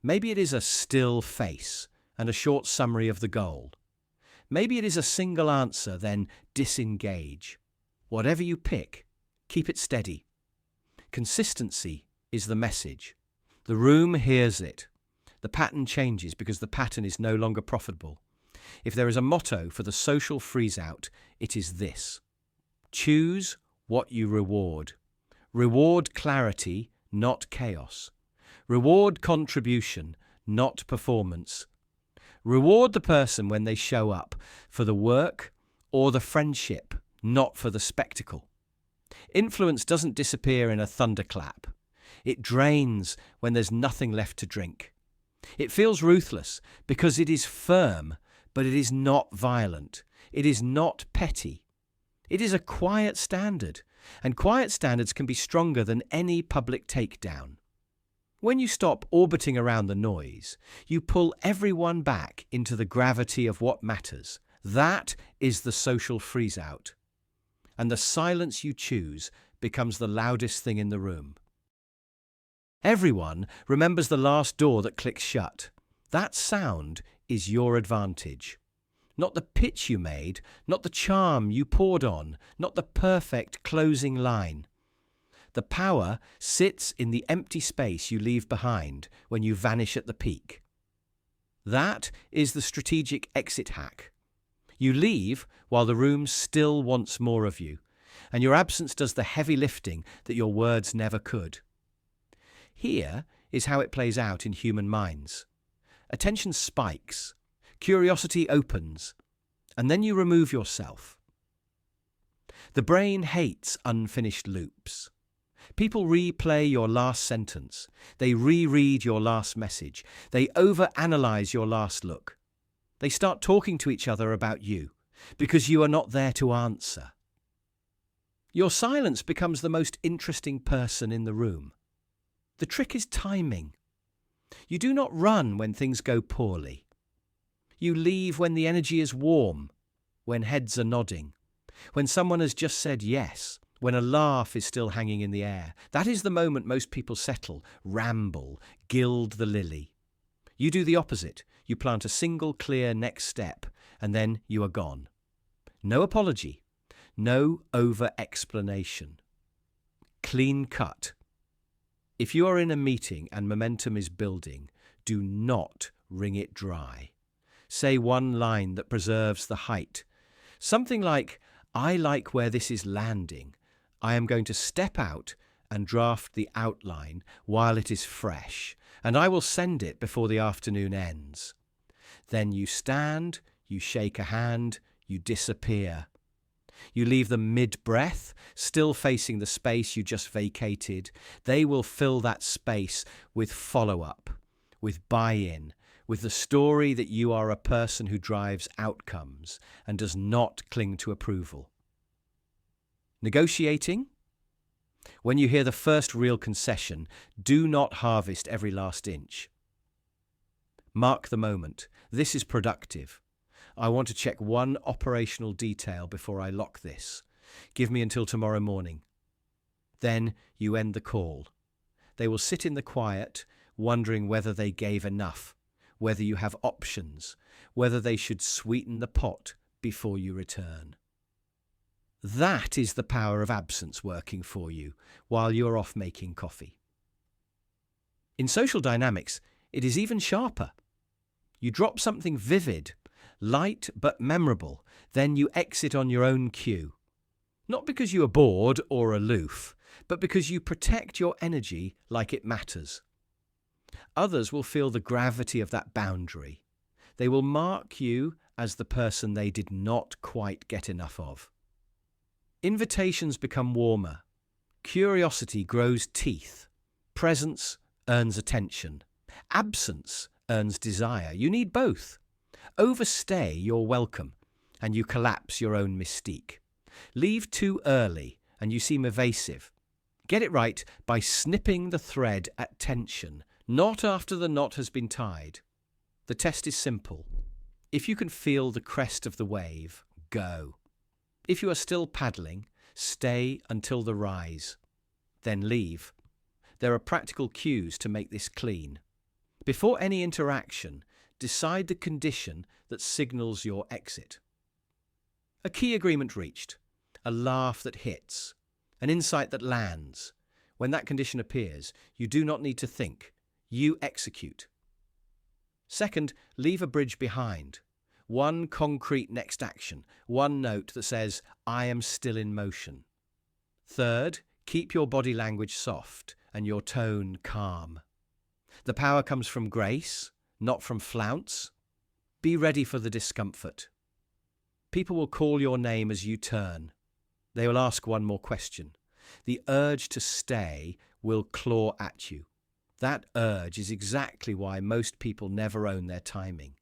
Maybe it is a still face and a short summary of the goal. Maybe it is a single answer, then disengage. Whatever you pick, keep it steady. Consistency is the message. The room hears it. The pattern changes because the pattern is no longer profitable. If there is a motto for the social freeze-out, it is this: choose what you reward. Reward clarity, not chaos. Reward contribution, not performance. Reward the person when they show up for the work or the friendship, not for the spectacle. Influence doesn't disappear in a thunderclap. It drains when there's nothing left to drink. It feels ruthless because it is firm, but it is not violent. It is not petty. It is a quiet standard, and quiet standards can be stronger than any public takedown. When you stop orbiting around the noise, you pull everyone back into the gravity of what matters. That is the social freeze-out. And the silence you choose becomes the loudest thing in the room. Everyone remembers the last door that clicks shut. That sound is your advantage. Not the pitch you made, not the charm you poured on, not the perfect closing line. The power sits in the empty space you leave behind when you vanish at the peak. That is the strategic exit hack. You leave while the room still wants more of you, and your absence does the heavy lifting that your words never could. Here is how it plays out in human minds. Attention spikes, curiosity opens, and then you remove yourself. The brain hates unfinished loops. People replay your last sentence. They reread your last message. They overanalyze your last look. They start talking to each other about you because you are not there to answer. Your silence becomes the most interesting person in the room. The trick is timing. You do not run when things go poorly. You leave when the energy is warm, when heads are nodding, when someone has just said yes, when a laugh is still hanging in the air. That is the moment most people settle, ramble, gild the lily. You do the opposite. You plant a single clear next step, and then you are gone. No apology. No over-explanation. Clean cut. If you are in a meeting and momentum is building, do not wring it dry. Say one line that preserves the height. Something like, I like where this is landing. I am going to step out and draft the outline while it is fresh, and I will send it before the afternoon ends. Then you stand, you shake a hand, you disappear. You leave them mid-breath, still facing the space you just vacated. They will fill that space with follow-up, with buy-in, with the story that you are a person who drives outcomes and does not cling to approval. Negotiating? When you hear the first real concession, do not harvest every last inch. Mark the moment. This is productive. I want to check one operational detail before I lock this. Give me until tomorrow morning. Then you end the call. They will sit in the quiet, wondering whether they gave enough, whether you have options, whether they should sweeten the pot before you return. That is the power of absence working for you while you're off making coffee. In social dynamics, it is even sharper. You drop something vivid, light but memorable, then you exit on your own cue. Not because you are bored or aloof, but because you protect your energy like it matters. Others will feel the gravity of that boundary. They will mark you as the person they did not quite get enough of. Invitations become warmer. Curiosity grows teeth. Presence earns attention. Absence earns desire. You need both. Overstay your welcome, and you collapse your own mystique. Leave too early, and you seem evasive. Get it right by snipping the thread at tension, not after the knot has been tied. The test is simple. If you can feel the crest of the wave, go. If you are still paddling, stay until the rise. Then leave. There are practical cues to make this clean. Before any interaction, decide the condition that signals your exit. A key agreement reached, a laugh that hits, an insight that lands. When that condition appears, you do not need to think. You execute. Second, leave a bridge behind. One concrete next action, one note that says, I am still in motion. Third, keep your body language soft and your tone calm. The power comes from grace, not from flounce. Be ready for the discomfort. People will call your name as you turn. They will ask one more question. The urge to stay will claw at you. That urge is exactly why most people never own their timing.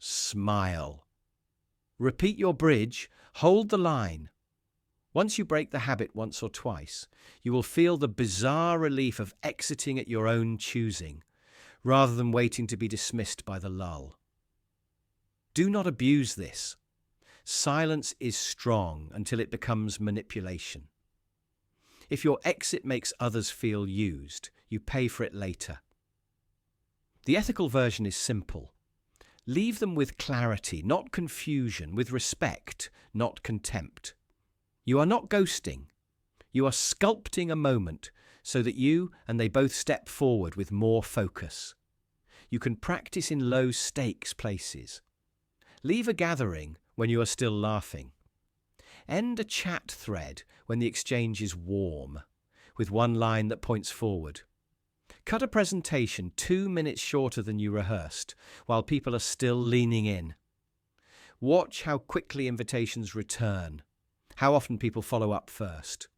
Smile. Repeat your bridge, hold the line. Once you break the habit once or twice, you will feel the bizarre relief of exiting at your own choosing, rather than waiting to be dismissed by the lull. Do not abuse this. Silence is strong until it becomes manipulation. If your exit makes others feel used, you pay for it later. The ethical version is simple. Leave them with clarity, not confusion, with respect, not contempt. You are not ghosting. You are sculpting a moment so that you and they both step forward with more focus. You can practice in low-stakes places. Leave a gathering when you are still laughing. End a chat thread when the exchange is warm, with one line that points forward. Cut a presentation 2 minutes shorter than you rehearsed, while people are still leaning in. Watch how quickly invitations return, how often people follow up first.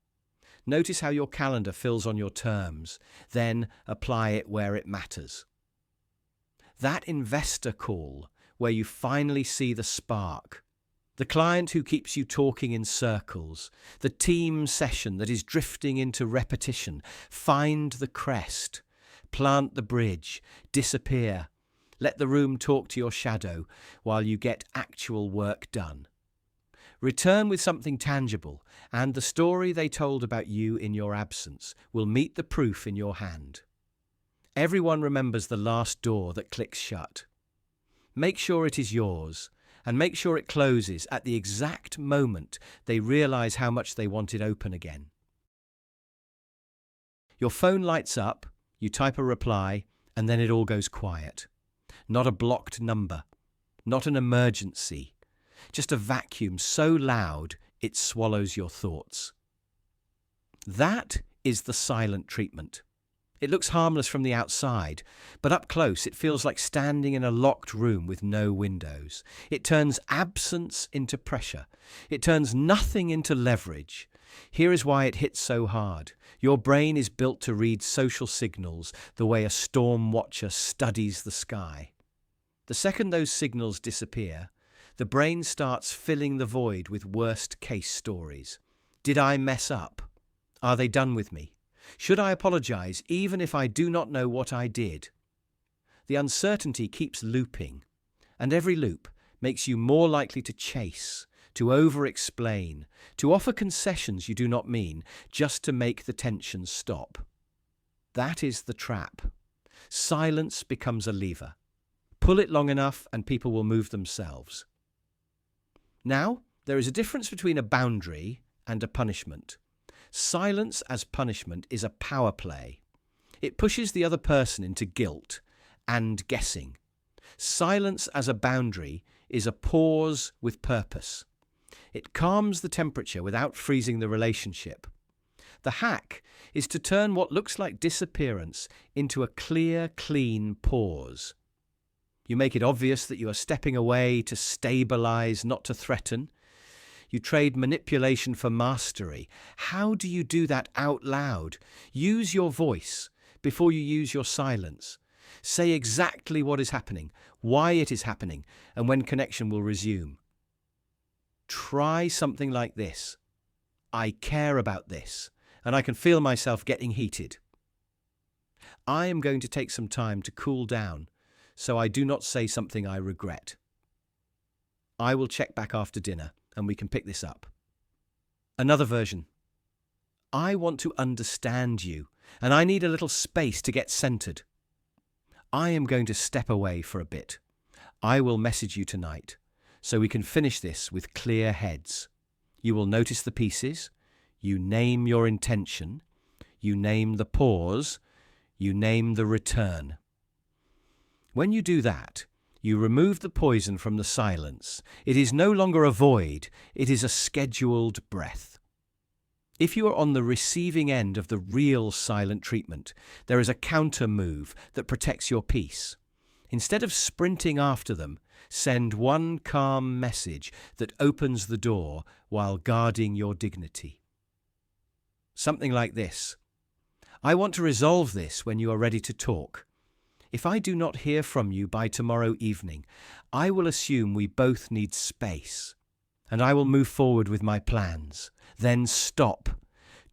Notice how your calendar fills on your terms, then apply it where it matters. That investor call, where you finally see the spark, the client who keeps you talking in circles, the team session that is drifting into repetition, find the crest. Plant the bridge, disappear. Let the room talk to your shadow while you get actual work done. Return with something tangible, and the story they told about you in your absence will meet the proof in your hand. Everyone remembers the last door that clicks shut. Make sure it is yours, and make sure it closes at the exact moment they realize how much they want it open again. Your phone lights up. You type a reply, and then it all goes quiet. Not a blocked number, not an emergency, just a vacuum so loud it swallows your thoughts. That is the silent treatment. It looks harmless from the outside, but up close it feels like standing in a locked room with no windows. It turns absence into pressure. It turns nothing into leverage. Here is why it hits so hard. Your brain is built to read social signals the way a storm watcher studies the sky. The second those signals disappear, the brain starts filling the void with worst-case stories. Did I mess up? Are they done with me? Should I apologize even if I do not know what I did? The uncertainty keeps looping, and every loop makes you more likely to chase, to over-explain, to offer concessions you do not mean, just to make the tension stop. That is the trap. Silence becomes a lever. Pull it long enough and people will move themselves. Now, there is a difference between a boundary and a punishment. Silence as punishment is a power play. It pushes the other person into guilt and guessing. Silence as a boundary is a pause with purpose. It calms the temperature without freezing the relationship. The hack is to turn what looks like disappearance into a clear, clean pause. You make it obvious that you are stepping away to stabilize, not to threaten. You trade manipulation for mastery. How do you do that out loud? Use your voice before you use your silence. Say exactly what is happening, why it is happening, and when connection will resume. Try something like this. I care about this, and I can feel myself getting heated. I am going to take some time to cool down, so I do not say something I regret. I will check back after dinner and we can pick this up. Another version. I want to understand you and I need a little space to get centered. I am going to step away for a bit. I will message you tonight so we can finish this with clear heads. You will notice the pieces. You name your intention. You name the pause. You name the return. When you do that, you remove the poison from the silence. It is no longer a void. It is a scheduled breath. If you are on the receiving end of the real silent treatment, there is a counter move that protects your peace. Instead of sprinting after them, send one calm message that opens the door while guarding your dignity. Something like this. I want to resolve this when you are ready to talk. If I do not hear from you by tomorrow evening, I will assume we both need space, and I will move forward with my plans. Then stop.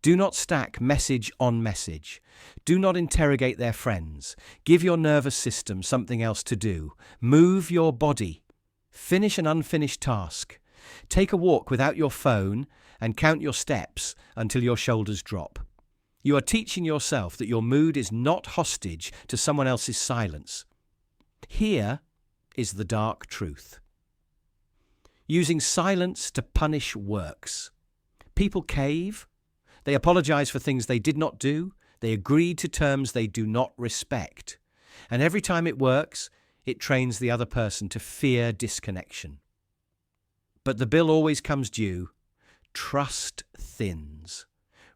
Do not stack message on message. Do not interrogate their friends. Give your nervous system something else to do. Move your body. Finish an unfinished task. Take a walk without your phone and count your steps until your shoulders drop. You are teaching yourself that your mood is not hostage to someone else's silence. Here is the dark truth. Using silence to punish works. People cave. They apologize for things they did not do. They agree to terms they do not respect. And every time it works, it trains the other person to fear disconnection. But the bill always comes due. Trust thins.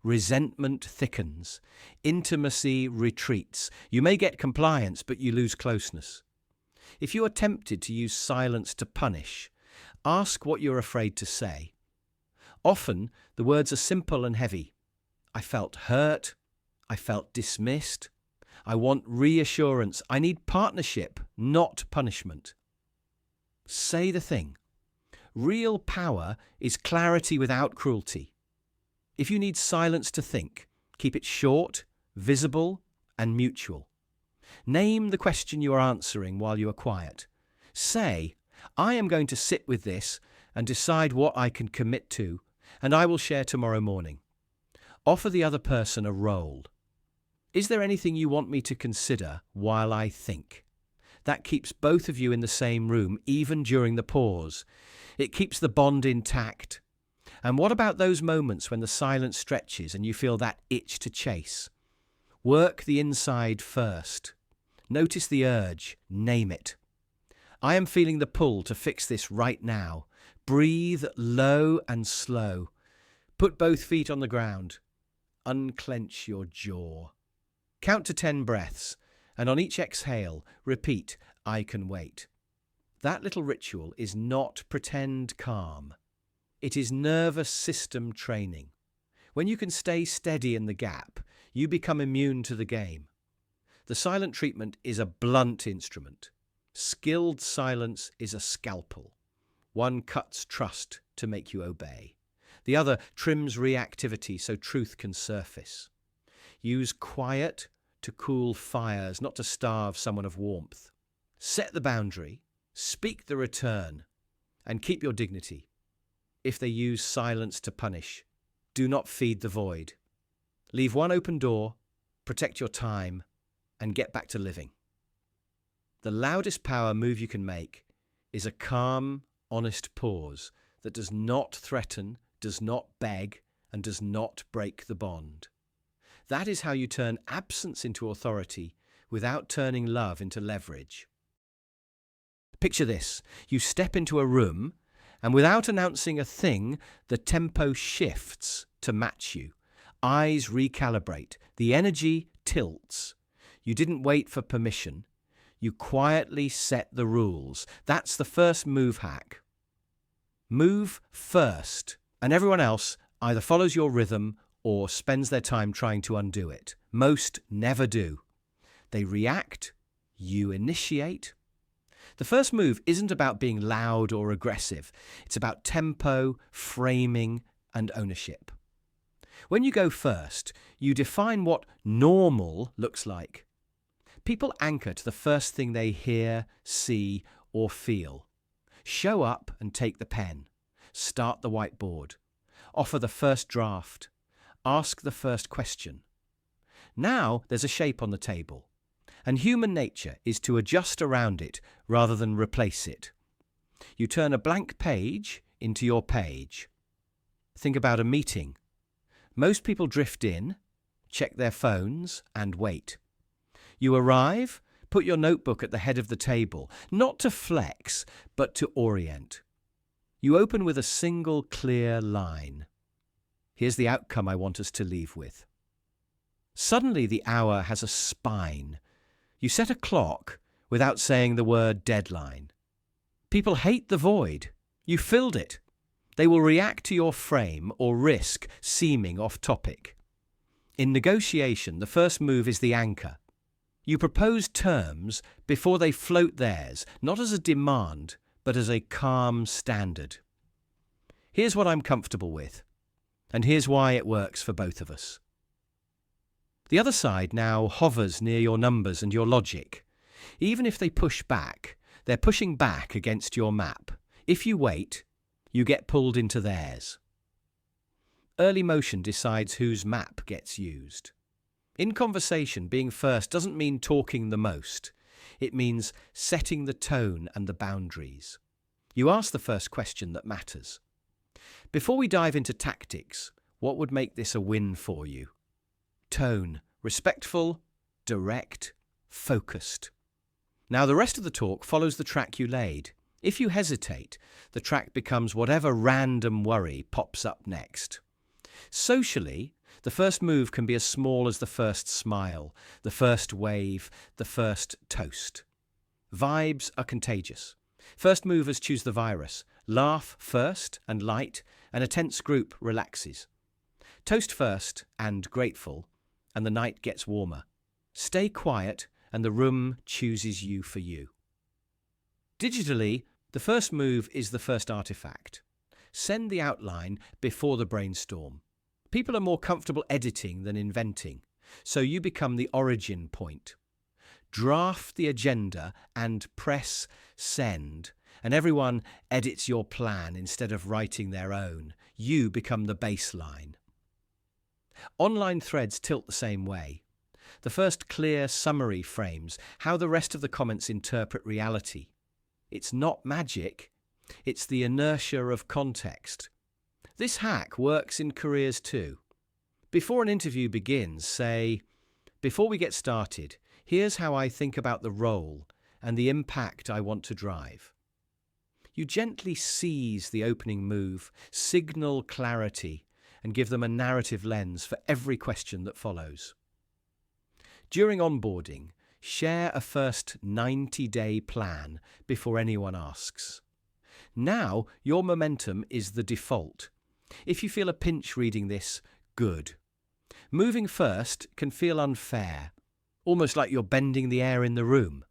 Resentment thickens. Intimacy retreats. You may get compliance, but you lose closeness. If you are tempted to use silence to punish, ask what you're afraid to say. Often, the words are simple and heavy. I felt hurt. I felt dismissed. I want reassurance. I need partnership, not punishment. Say the thing. Real power is clarity without cruelty. If you need silence to think, keep it short, visible, and mutual. Name the question you are answering while you are quiet. Say, I am going to sit with this and decide what I can commit to, and I will share tomorrow morning. Offer the other person a role. Is there anything you want me to consider while I think? That keeps both of you in the same room, even during the pause. It keeps the bond intact. And what about those moments when the silence stretches and you feel that itch to chase? Work the inside first. Notice the urge. Name it. I am feeling the pull to fix this right now. Breathe low and slow. Put both feet on the ground. Unclench your jaw. Count to 10 breaths, and on each exhale, repeat, I can wait. That little ritual is not pretend calm. It is nervous system training. When you can stay steady in the gap, you become immune to the game. The silent treatment is a blunt instrument. Skilled silence is a scalpel. One cuts trust to make you obey. The other trims reactivity so truth can surface. Use quiet to cool fires, not to starve someone of warmth. Set the boundary, speak the return, and keep your dignity. If they use silence to punish, do not feed the void. Leave one open door, protect your time, and get back to living. The loudest power move you can make is a calm, honest pause that does not threaten, does not beg, and does not break the bond. That is how you turn absence into authority without turning love into leverage. Picture this. You step into a room, and without announcing a thing, the tempo shifts to match you. Eyes recalibrate. The energy tilts. You didn't wait for permission. You quietly set the rules. That's the first move hack. Move first, and everyone else either follows your rhythm or spends their time trying to undo it. Most never do. They react, you initiate. The first move isn't about being loud or aggressive. It's about tempo, framing, and ownership. When you go first, you define what normal looks like. People anchor to the first thing they hear, see, or feel. Show up and take the pen. Start the whiteboard. Offer the first draft. Ask the first question. Now there's a shape on the table, and human nature is to adjust around it rather than replace it. You turn a blank page into your page. Think about a meeting. Most people drift in, check their phones, and wait. You arrive, put your notebook at the head of the table, not to flex, but to orient. You open with a single clear line. Here's the outcome I want us to leave with. Suddenly the hour has a spine. You set a clock without saying the word deadline. People hate the void. You filled it. They will react to your frame or risk seeming off topic. In negotiation, the first move is the anchor. You propose terms before they float theirs, not as a demand, but as a calm standard. Here's what I'm comfortable with, and here's why it works for both of us. The other side now hovers near your numbers and your logic. Even if they push back, they're pushing back against your map. If you wait, you get pulled into theirs. Early motion decides whose map gets used. In conversation, being first doesn't mean talking the most. It means setting the tone and the boundaries. You ask the first question that matters. Before we dive into tactics, what would make this a win for you? Tone: respectful, direct, focused. Now the rest of the talk follows the track you laid. If you hesitate, the track becomes whatever random worry pops up next. Socially, the first move can be as small as the first smile, the first wave, the first toast. Vibes are contagious. First movers choose the virus. Laugh first and light, and a tense group relaxes. Toast first and grateful, and the night gets warmer. Stay quiet, and the room chooses you for you. Digitally, the first move is the first artifact. Send the outline before the brainstorm. People are more comfortable editing than inventing, so you become the origin point. Draft the agenda and press send, and everyone edits your plan instead of writing their own. You become the baseline. Online threads tilt the same way. The first clear summary frames how the rest of the comments interpret reality. It's not magic, it's the inertia of context. This hack works in careers too. Before an interview begins, say, "Before we get started, here's how I think about the role and the impact I want to drive." You gently seize the opening move, signal clarity, and give them a narrative lens for every question that follows. During onboarding, share a first 90-day plan before anyone asks. Now, your momentum is the default. If you feel a pinch reading this, good. Moving first can feel unfair, almost like you're bending the air in the room.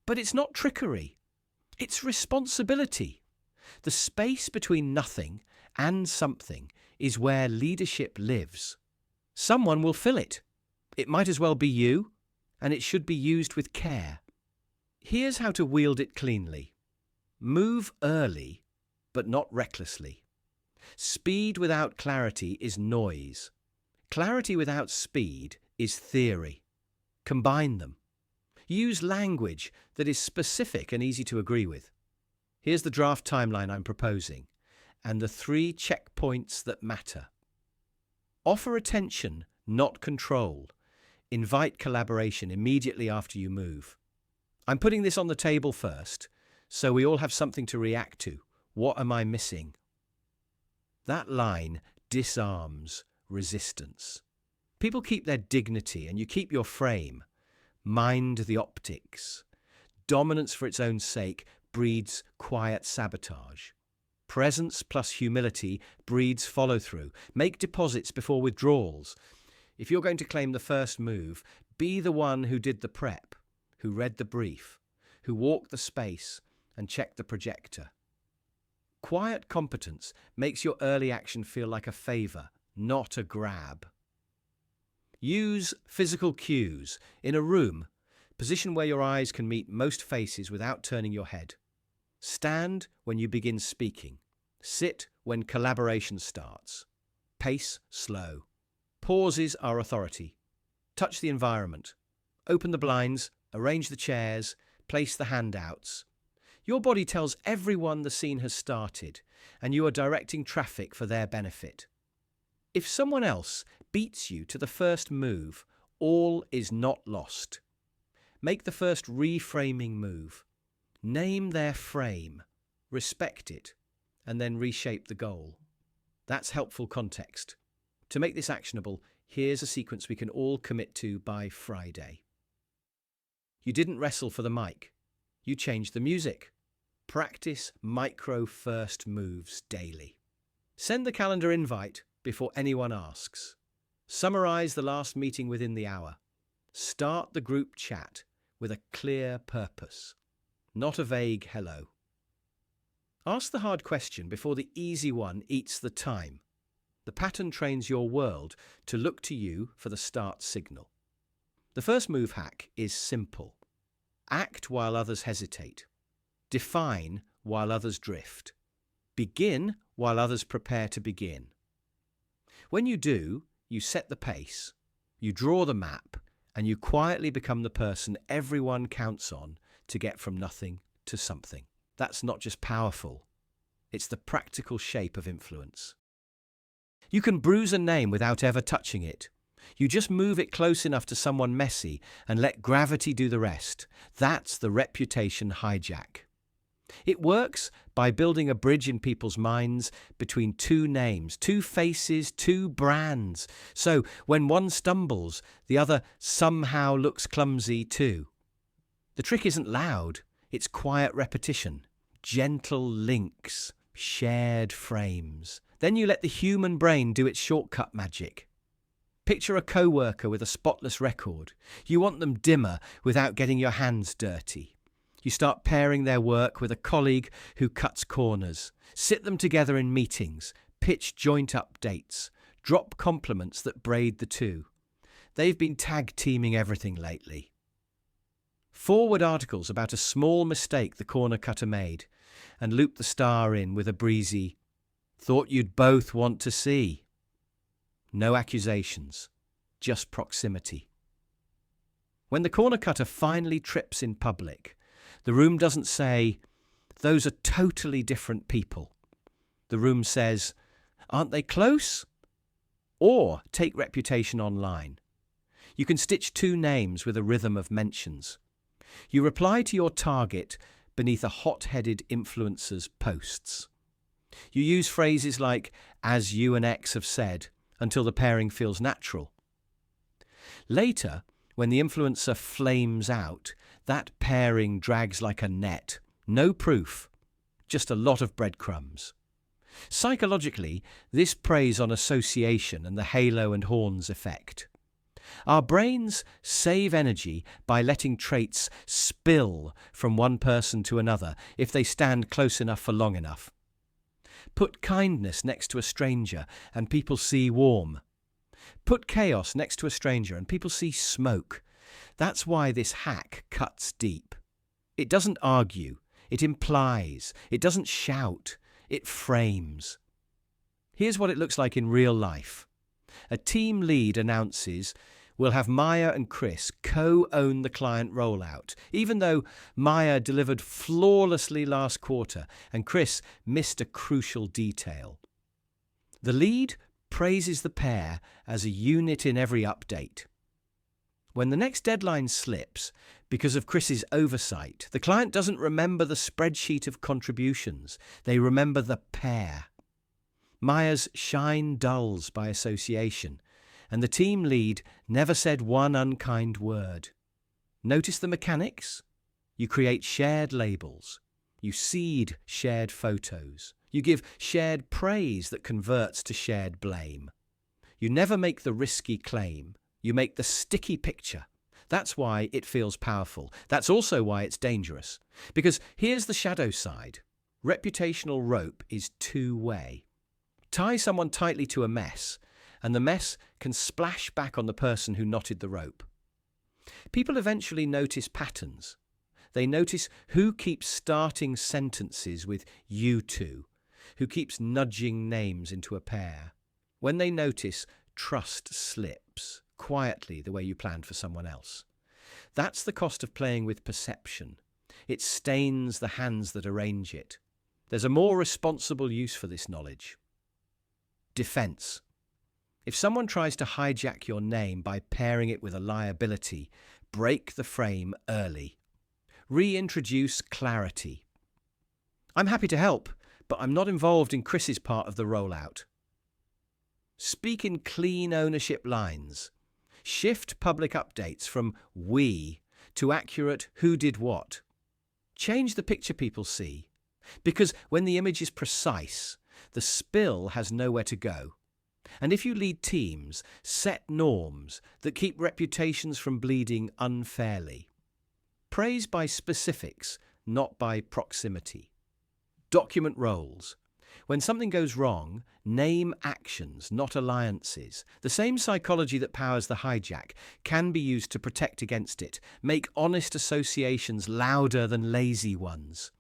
But it's not trickery. It's responsibility. The space between nothing and something is where leadership lives. Someone will fill it. It might as well be you, and it should be used with care. Here's how to wield it cleanly. Move early, but not recklessly. Speed without clarity is noise. Clarity without speed is theory. Combine them. Use language that is specific and easy to agree with. Here's the draft timeline I'm proposing, and the 3 checkpoints that matter. Offer attention, not control. Invite collaboration immediately after you move. I'm putting this on the table first, so we all have something to react to. What am I missing? That line disarms resistance. People keep their dignity, and you keep your frame. Mind the optics. Dominance for its own sake breeds quiet sabotage. Presence plus humility breeds follow-through. Make deposits before withdrawals. If you're going to claim the first move, be the one who did the prep, who read the brief, who walked the space and checked the projector. Quiet competence makes your early action feel like a favor, not a grab. Use physical cues. In a room, position where your eyes can meet most faces without turning your head. Stand when you begin speaking. Sit when collaboration starts. Pace slow. Pauses are authority. Touch the environment. Open the blinds, arrange the chairs, place the handouts. Your body tells everyone the scene has started, and you are directing traffic for their benefit. If someone else beats you to the first move, all is not lost. Make the first reframing move. Name their frame, respect it, and then reshape the goal. That's helpful context. To make this actionable, here's a sequence we can all commit to by Friday. You didn't wrestle for the mic. You changed the music. Practice micro first moves daily. Send the calendar invite before anyone asks. Summarize the last meeting within the hour. Start the group chat with a clear purpose, not a vague hello. Ask the hard question before the easy one eats the time. The pattern trains your world to look to you for the start signal. The first move hack is simple. Act while others hesitate. Define while others drift. Begin while others prepare to begin. When you do, you set the pace, you draw the map, and you quietly become the person everyone counts on to get from nothing to something. That's not just powerful, it's the practical shape of influence. You can bruise a name without ever touching it. You just move it close enough to someone messy and let gravity do the rest. That's the reputation hijack. It works by building a bridge in people's minds between two names, two faces, two brands. So when one stumbles, the other somehow looks clumsy too. The trick isn't loud, it's quiet repetition, gentle links, shared frames. Then you let the human brain do its shortcut magic. Picture a co-worker with a spotless record. You want them dimmer without getting your hands dirty. You start pairing their work with a colleague who cuts corners. Sit them together in meetings, pitch joint updates, drop compliments that braid the two. They've been tag-teaming everything lately. Forward articles about a small mistake the corner cutter made and loop the star in with a breezy, "Thought you'd both want to see." No accusations, just proximity. When the corner cutter finally trips in public, the room doesn't say, "Those are totally different people." The room says, "Aren't they close?" Or take reputation online. You can stitch two names with a rhythm of mentions. You reply to your target beneath a hot-headed influencer's posts. You use phrases like, "as you and X have said," until the pairing feels natural. Later, when the influencer flames out, that pairing drags like a net. No proof, just a lot of breadcrumbs. Psychologically, this preys on association and the halo and horns effect. Our brains save energy by letting traits spill from one person to another if they stand close enough for long enough. Put kindness next to a stranger and people see warm. Put chaos next to a stranger and people see smoke. That's why this hack cuts deep. It doesn't argue, it implies, it doesn't shout, it frames. Here's what it looks like in real life. A team lead announces, "We'll have Maya and Chris co-own the client rollout," even though Maya delivered flawlessly last quarter and Chris missed a crucial detail. The lead praises the pair as a unit in every update. When the next deadline slips because of Chris's oversight, the client doesn't remember the spreadsheet of contributions. They remember the pair. Maya's shine dulls by association, and the team lead never said one unkind word. Notice the mechanics? You create shared labels. You seed shared photos. You give shared praise that converts to shared blame. You never make the risky claim. You make the sticky picture. That's why it feels powerful. That's also why it's dangerous. Because here's the shadow side. Reputational rope is two-way. Tie someone tightly to a mess, and the mess can splash back on the person who knotted the rope. People eventually notice patterns. They notice who keeps starting sentences with "you two," who keeps nudging names into a pair. When they notice trust slips quietly the way you planned for someone else. That's the cost of playing with perception. It stains the hands that arrange it. There's a more responsible use for this knowledge. Defense. If someone tries to hijack your name by pairing it with a liability, break the frame early. Reintroduce clarity. I'm happy to help, but I'm not involved in Chris's part of the rollout. Speak in clean ownership lines. Shift public updates from "we" to accurate "who did what." Change the picture people see, because when the image is precise, the spill has nowhere to go. And if you lead teams, set norms that keep reputations from bleeding unfairly. Praise by specifics, not by proximity. Document roles. When something goes wrong, name actions, not alliances. The same psychology that powers the hijack can be used to protect against it. Make honest associations louder than lazy ones.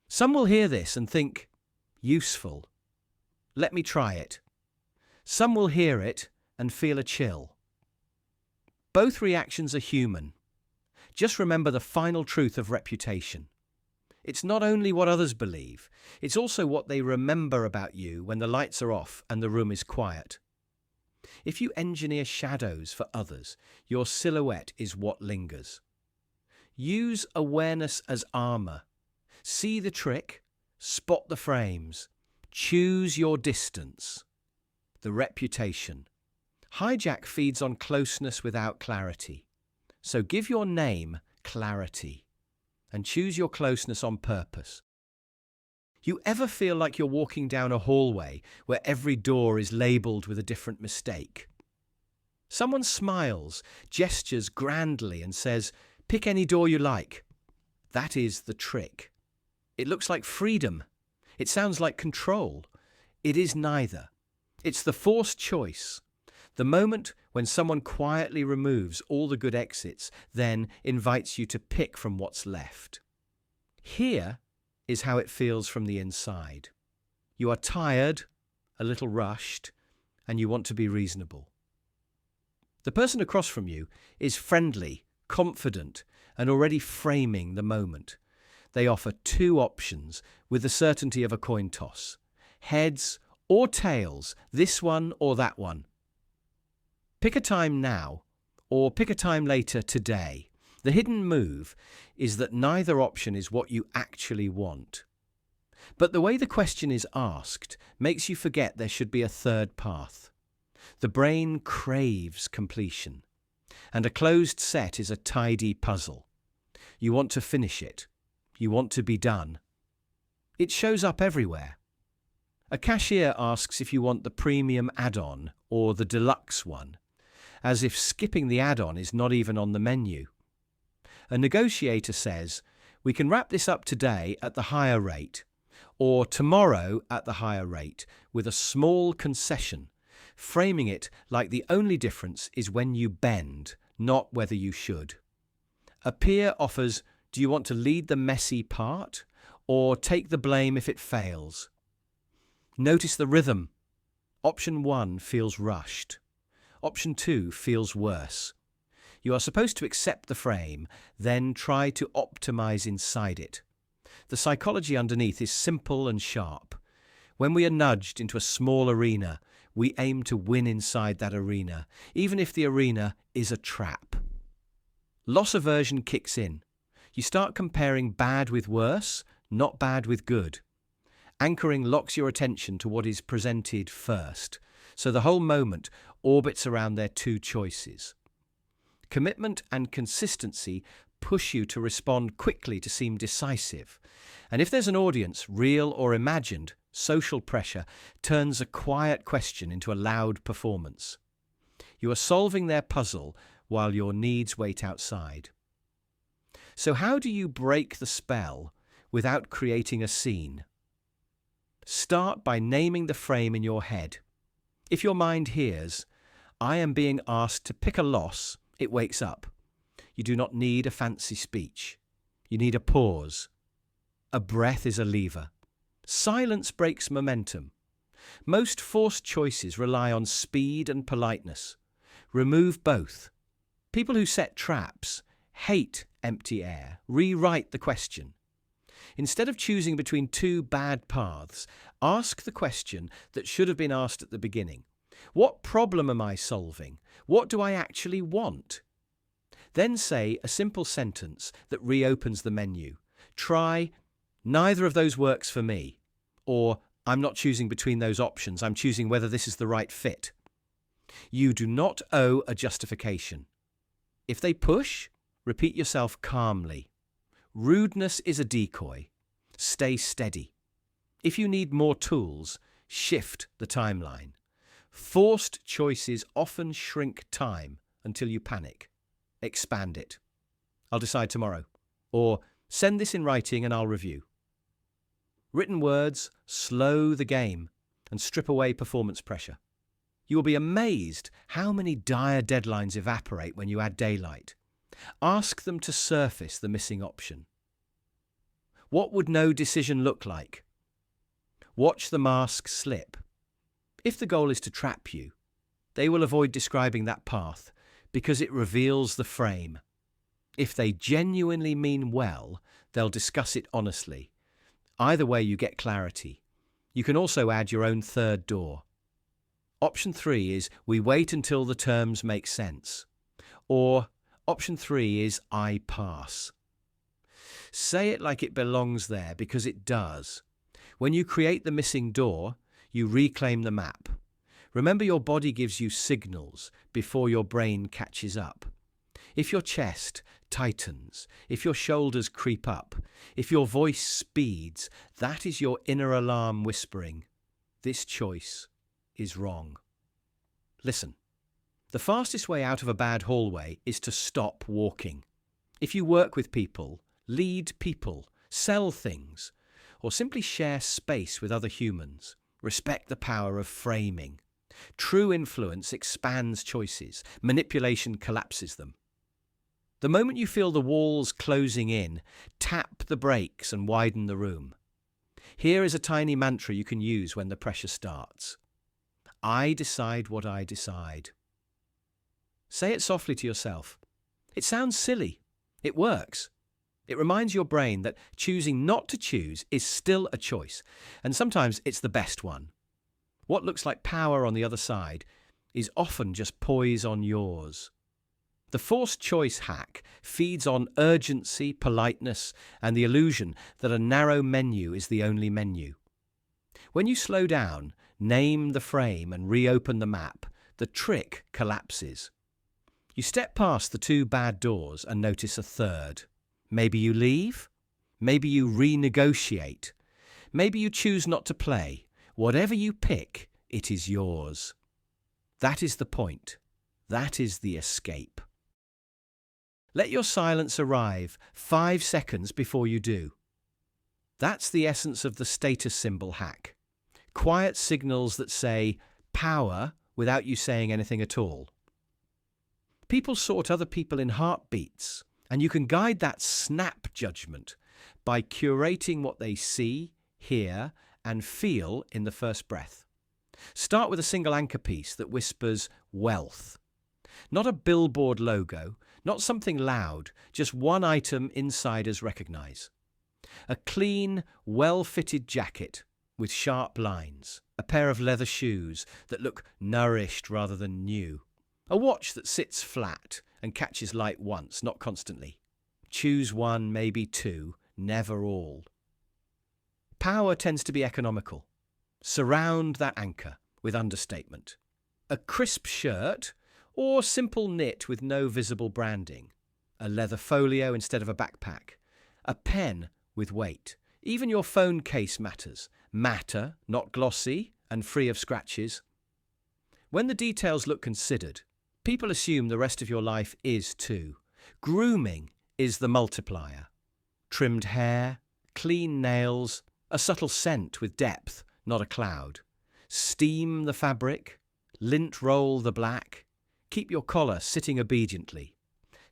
Some will hear this and think, useful. Let me try it. Some will hear it and feel a chill. Both reactions are human. Just remember the final truth of reputation. It's not only what others believe, it's also what they remember about you when the lights are off and the room is quiet. If you engineer shadows for others, your silhouette is what lingers. Use awareness as armor. See the trick, spot the frames, choose your distance. The reputation. Hijack feeds on closeness without clarity. So give your name clarity. And choose your closeness on purpose. You ever feel like you're walking down a hallway where every door is labelled with a different mistake? Someone smiles, gestures grandly and says, "Pick any door you like." That is the trick. It looks like freedom. It sounds like control. It is neither. It's the forced choice. The moment when someone quietly removes all the good exits, then invites you to pick from what's left. Here is how it feels from the inside. You are tired, a little rushed, and you want to be reasonable. The person across from you is friendly, confident, and already framing the moment. They offer two options with the certainty of a coin toss. Heads or tails, this one or that one. Pick a time now, or pick a time later today. The hidden move is that neither option is what you actually want. But the way the question is asked makes you forget there should be a third path. The brain craves completion, and a closed set is a tidy puzzle. You want to finish it. You want to be done. It shows up everywhere. A cashier asks if you want the premium add-on or the deluxe one, as if skipping the add-on is not even on the menu. A negotiator says, "We can wrap this up today at the higher rate, or tomorrow at the higher rate, with a small concession," framing it like the only difference is when you bend, not whether you should. A peer offers, "Do you want to lead the messy part, or take the blame if it fails?" Notice the rhythm. Option 1 feels rushed. Option 2 feels worse. You are supposed to accept the frame, then try to optimize inside it. The psychology underneath is simple and sharp. When we are nudged into a small arena, we aim to win inside that arena, even if the arena is a trap. Loss aversion kicks in. You start comparing bad with worse, not bad with good. Anchoring locks your attention to what is presented first, so the whole moment orbits around their two choices. Commitment and consistency push you to respond quickly to seem decisive. And if there's an audience, real or imagined, social pressure turns a quiet question into a loud performance. You are solving their puzzle while your needs wait outside. So how do you break the spell without creating a scene? Start by naming the frame in your head. If your mind hears, "I am being asked to pick a loss," it wakes up. You do not need a fancy speech. You need a pause. A breath is a lever. Silence breaks momentum. Most forced choices rely on speed and politeness. Remove both. People who set traps hate empty air. Rewrite the question. Instead of choosing between two bad paths, ask the question that should have been asked at the beginning. What problem am I solving? What do I actually want? Then say a simple sentence that reopens the menu. Try, "Neither of those works for me," or "I'm not choosing between those options, I'm choosing whether this is the right fit." You do not owe a justification. If they push, repeat yourself calmly. Rudeness is a decoy. Stay steady. If you need more tools, shift the timeline. Forced choices often shrink time until you panic. Expand it. "I'll decide tomorrow." Or "Send this in writing and I'll review." Written words slow the game and strip away performance pressure. You will be amazed how many dire deadlines evaporate when you add daylight. Ask them to surface the missing option. What would no decision look like? Watch the mask slip. If the goal is to trap you, they will avoid describing that path because it reveals the frame. If they genuinely mean well, they'll discuss it honestly. Either way, you get clarity. You can also add your own third door. Option 3 is we wait until the terms make sense. Or option 3 is I pass. Say it like it belongs there because it does. When you create the missing door, you reclaim the map. Remember, your body gives you signals before your brain catches up. If your chest tightens, if your shoulders creep up, if your voice speeds, that is your inner alarm whispering, "This choice is wrong." Listen. The fastest way out of a bad hallway is to stop walking. If you work with people, lead people, sell things, or simply share space with other humans, respect the power of framing. True influence expands choices. Manipulation collapses them. The moment you feel the walls closing in, tap the brakes and widen the room. Here is a tiny mantra you can use when the pressure starts. I decide what I decide. Say it softly to yourself. It sounds silly. It works. It reminds your brain that choosing not to choose is still a choice, and sometimes it's the best one. What looks like power on the other side is often just poise on yours. The forced choice hack feeds on urgency, politeness, and the illusion that a narrow menu is the only menu. When you slow down, name the frame, and reopen the map, the trick collapses. You step past the two bad doors and notice a third. Maybe you leave. Maybe you renegotiate. Maybe you choose not to play. Whatever you pick, it is yours. That is the point. That is the escape. Let your silence arrive 5 seconds before you do. That's the essence of the status symbol hack. Quiet signals that say power without you saying anything at all. People sort other people in heartbeats, and you can guide that snap judgment by curating what they see, hear, and feel in the first breath. Start with a single anchor piece that whispers wealth. Not a billboard logo, not something loud, just one item insiders recognize. A clean, well-fitted jacket with sharp lines. A pair of leather shoes that look nourished rather than new. A watch that sits flat and catches light once, not constantly. Choose one, maybe two, never all. Power tends to be economical. Surround that anchor with understatement. A crisp shirt or simple knit with no visible branding. A leather folio instead of a backpack. A pen with weight. Even your phone case matters. Matte, not glossy, and free of scratches. When the details look considered, people assume the rest of your life is too. Grooming is the multiplier. Trimmed hair, clean nails, a subtle scent with depth, not a cloud. Steam the fabric, lint roll the black. Keep your collar sitting obediently.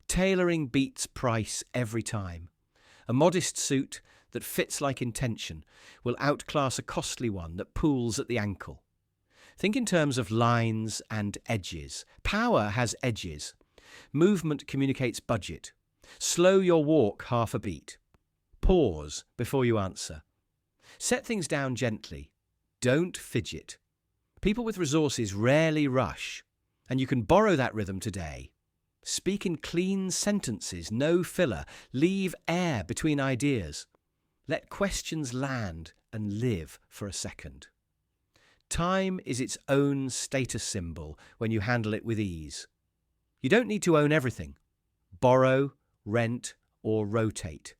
Tailoring beats price every time. A modest suit that fits like intention will outclass a costly one that pulls at the ankle. Think in terms of lines and edges. Power has edges. Movement communicates budget. Slow your walk half a beat. Pause before you answer. Set things down gently. Don't fidget. People with resources rarely rush, and you can borrow that rhythm today. Speak in clean sentences, no filler. Leave air between ideas. Let questions land and live for a second. Time is its own status symbol when you handle it with ease. You don't need to own everything. Borrow, rent, or rotate.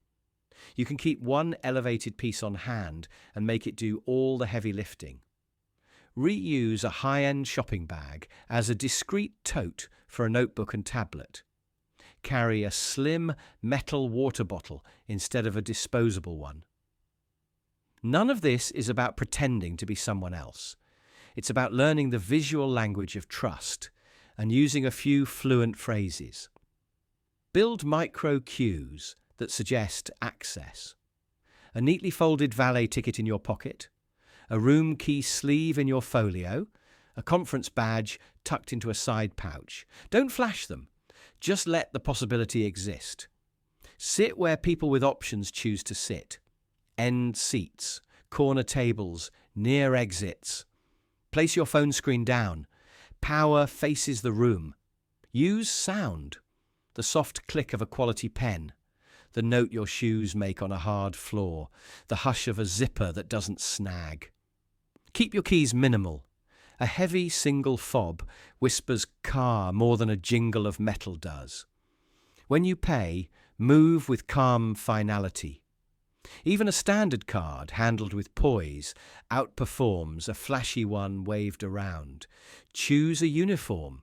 You can keep one elevated piece on hand and make it do all the heavy lifting. Reuse a high-end shopping bag as a discreet tote for a notebook and tablet. Carry a slim metal water bottle instead of a disposable one. None of this is about pretending to be someone else. It's about learning the visual language of trust and using a few fluent phrases. Build micro cues that suggest access. A neatly folded valet ticket in your pocket, a room key sleeve in your folio, a conference badge tucked into a side pouch. Don't flash them. Just let the possibility exist. Sit where people with options choose to sit. End seats, corner tables, near exits. Place your phone screen down. Power faces the room. Use sound. The soft click of a quality pen. The note your shoes make on a hard floor. The hush of a zipper that doesn't snag. Keep your keys minimal. A heavy single fob whispers car more than a jingle of metal does. When you pay, move with calm finality. Even a standard card, handled with poise, outperforms a flashy one waved around. Choose a uniform.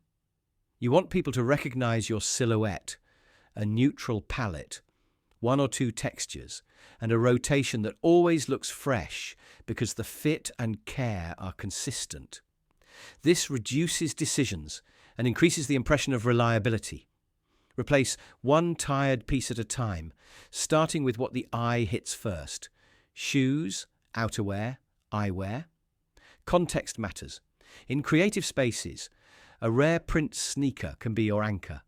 You want people to recognize your silhouette, a neutral palette, one or two textures, and a rotation that always looks fresh because the fit and care are consistent. This reduces decisions and increases the impression of reliability. Replace one tired piece at a time, starting with what the eye hits first. Shoes, outerwear, eyewear. Context matters. In creative spaces, a rare print sneaker can be your anchor.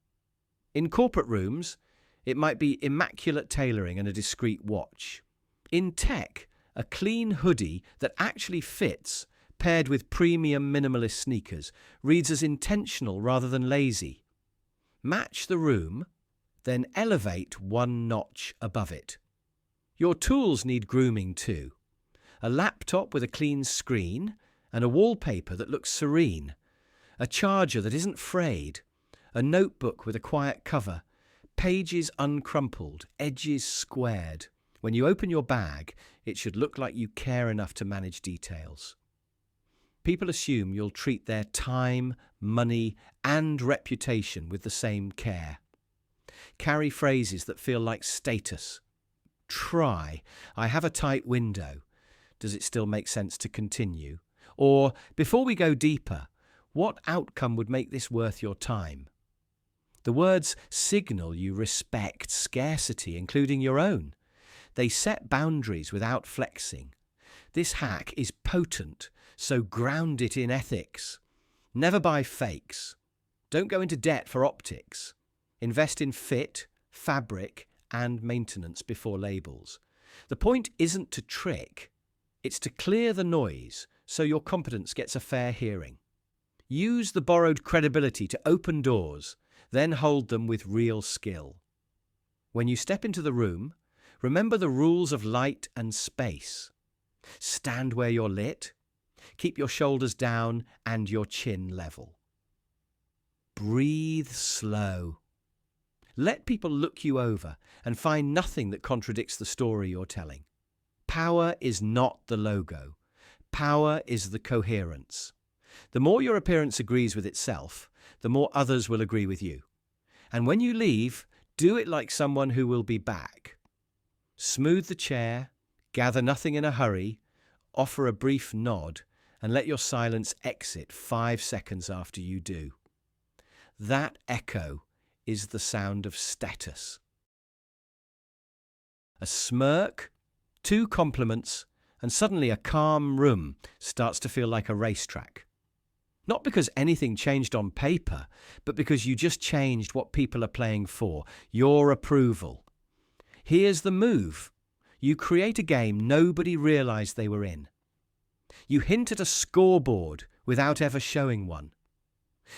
In corporate rooms, it might be immaculate tailoring and a discreet watch. In tech, a clean hoodie that actually fits, paired with premium minimalist sneakers, reads as intentional rather than lazy. Match the room, then elevate one notch above it. Your tools need grooming too. A laptop with a clean screen and a wallpaper that looks serene. A charger that isn't frayed. A notebook with a quiet cover. Pages uncrumpled, edges squared. When you open your bag, it should look like you care enough to manage details. People assume you'll treat their time, money, and reputation with the same care. Carry phrases that feel like status. Try, I have a tight window. Does it still make sense to continue? Or, before we go deeper, what outcome would make this worth your time? The words signal you respect scarcity, including your own. They set boundaries without flexing. This hack is potent, so ground it in ethics. Never buy fakes. Don't go into debt for optics. Invest in fit, fabric, and maintenance before labels. The point isn't to trick, it's to clear the noise so your competence gets a fair hearing. Use the borrowed credibility to open doors, then hold them with real skill. When you step into the room, remember the rules of light and space. Stand where you're lit. Keep your shoulders down and your chin level. Breathe slow. Let people look you over and find nothing that contradicts the story you're telling. Power is not the logo. Power is the coherence. The more your appearance agrees with itself, the more others will agree with you. And when you leave, do it like someone who will be back. Smooth the chair, gather nothing in a hurry, offer a brief nod, and let your silence exit 5 seconds after you do. That echo is the sound of status. A smirk, two compliments, and suddenly a calm room starts to feel like a racetrack. Not because anything changed on paper, but because you just changed what people are playing for, your approval. Here's the move. You create a game nobody realized they were in. You hint at a scoreboard without ever showing one.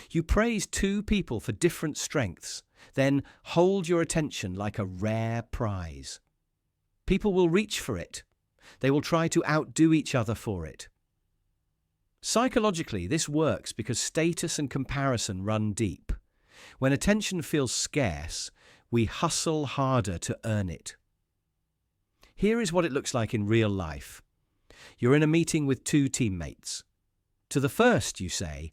You praise two people for different strengths, then hold your attention like a rare prize. People will reach for it. They will try to outdo each other for it. Psychologically, this works because status and comparison run deep. When attention feels scarce, we hustle harder to earn it. Here is what it looks like in real life. You're in a meeting with two teammates. To the first, you say,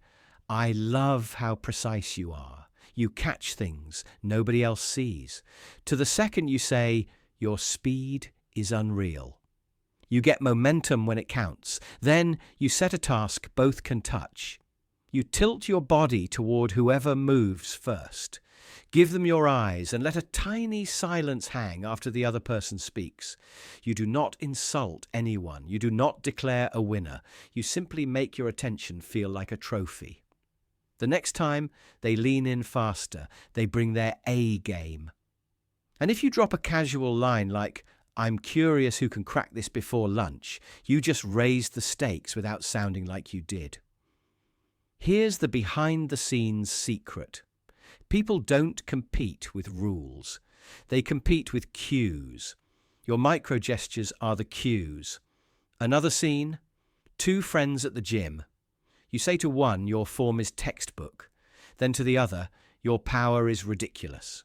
"I love how precise you are. You catch things nobody else sees." To the second, you say, "Your speed is unreal." You get momentum when it counts. Then you set a task both can touch. You tilt your body toward whoever moves first. Give them your eyes and let a tiny silence hang after the other person speaks. You do not insult anyone. You do not declare a winner. You simply make your attention feel like a trophy. The next time, they lean in faster. They bring their A game. And if you drop a casual line like, "I'm curious who can crack this before lunch," you just raised the stakes without sounding like you did. Here's the behind-the-scenes secret. People don't compete with rules. They compete with cues. Your micro-gestures are the cues. Another scene, two friends at the gym. You say to one, "Your form is textbook." Then to the other, "Your power is ridiculous."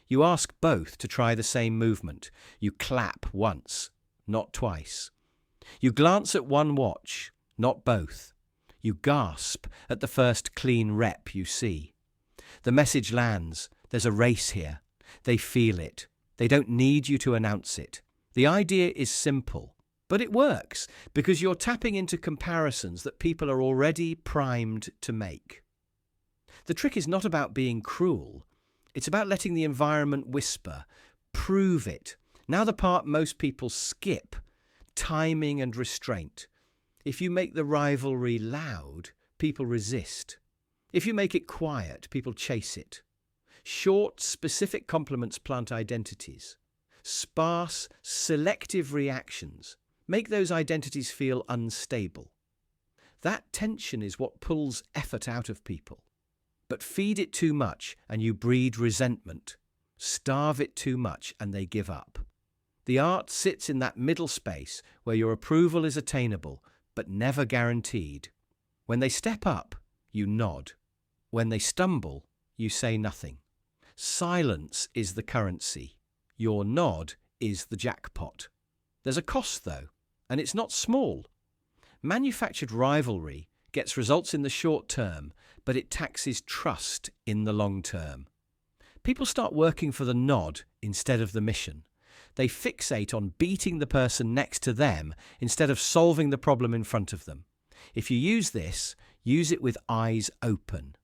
You ask both to try the same movement. You clap once, not twice. You glance at one watch, not both. You gasp at the first clean rep you see. The message lands. There's a race here. They feel it. They don't need you to announce it. The idea is simple, but it works because you're tapping into comparisons that people are already primed to make. The trick is not about being cruel. It's about letting the environment whisper. Prove it. Now the part most people skip, timing and restraint. If you make the rivalry loud, people resist. If you make it quiet, people chase it. Short, specific compliments plant identities. Sparse, selective reactions make those identities feel unstable. That tension is what pulls effort out of people. But feed it too much and you breed resentment. Starve it too much and they give up. The art sits in that middle space where your approval is attainable but never guaranteed. When they step up, you nod. When they stumble, you say nothing. Silence is the currency. Your nod is the jackpot. There's a cost, though, and it's not small. Manufactured rivalry gets results in the short term, but it taxes trust in the long term. People start working for the nod instead of the mission. They fixate on beating the person next to them instead of solving the problem in front of them. If you use this, use it with eyes open.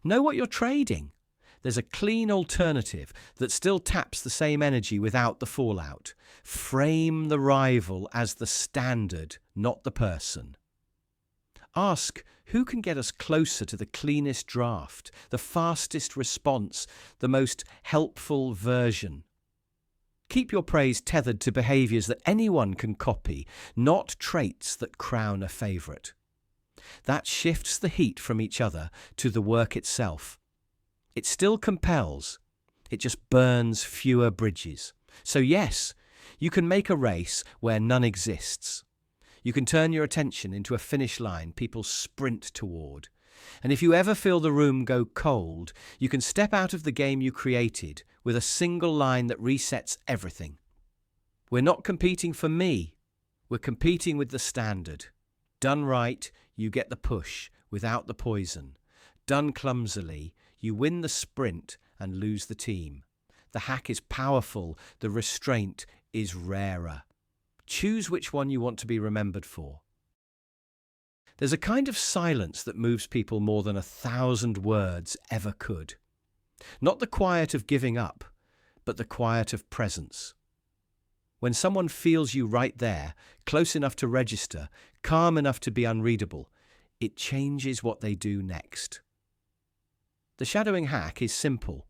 Know what you're trading. There's a clean alternative that still taps the same energy without the fallout. Frame the rival as the standard, not the person. Ask, who can get us closer to the cleanest draft, the fastest response, the most helpful version? Keep your praise tethered to behaviours that anyone can copy, not traits that crown a favourite. That shifts the heat from each other to the work itself. It still compels. It just burns fewer bridges. So yes, you can make a race where none exists. You can turn your attention into a finish line people sprint toward. And if you ever feel the room go cold, you can step out of the game you created with a single line that resets everything. We're not competing for me. We're competing with the standard. Done right, you get the push without the poison. Done clumsily, you win the sprint and lose the team. The hack is powerful. The restraint is rarer. Choose which one you want to be remembered for. There's a kind of silence that moves people more than 1,000 words ever could. Not the quiet of giving up, but the quiet of presence. When someone feels you right there, close enough to register, calm enough to be unreadable, it changes what they do next. The shadowing hack is simple.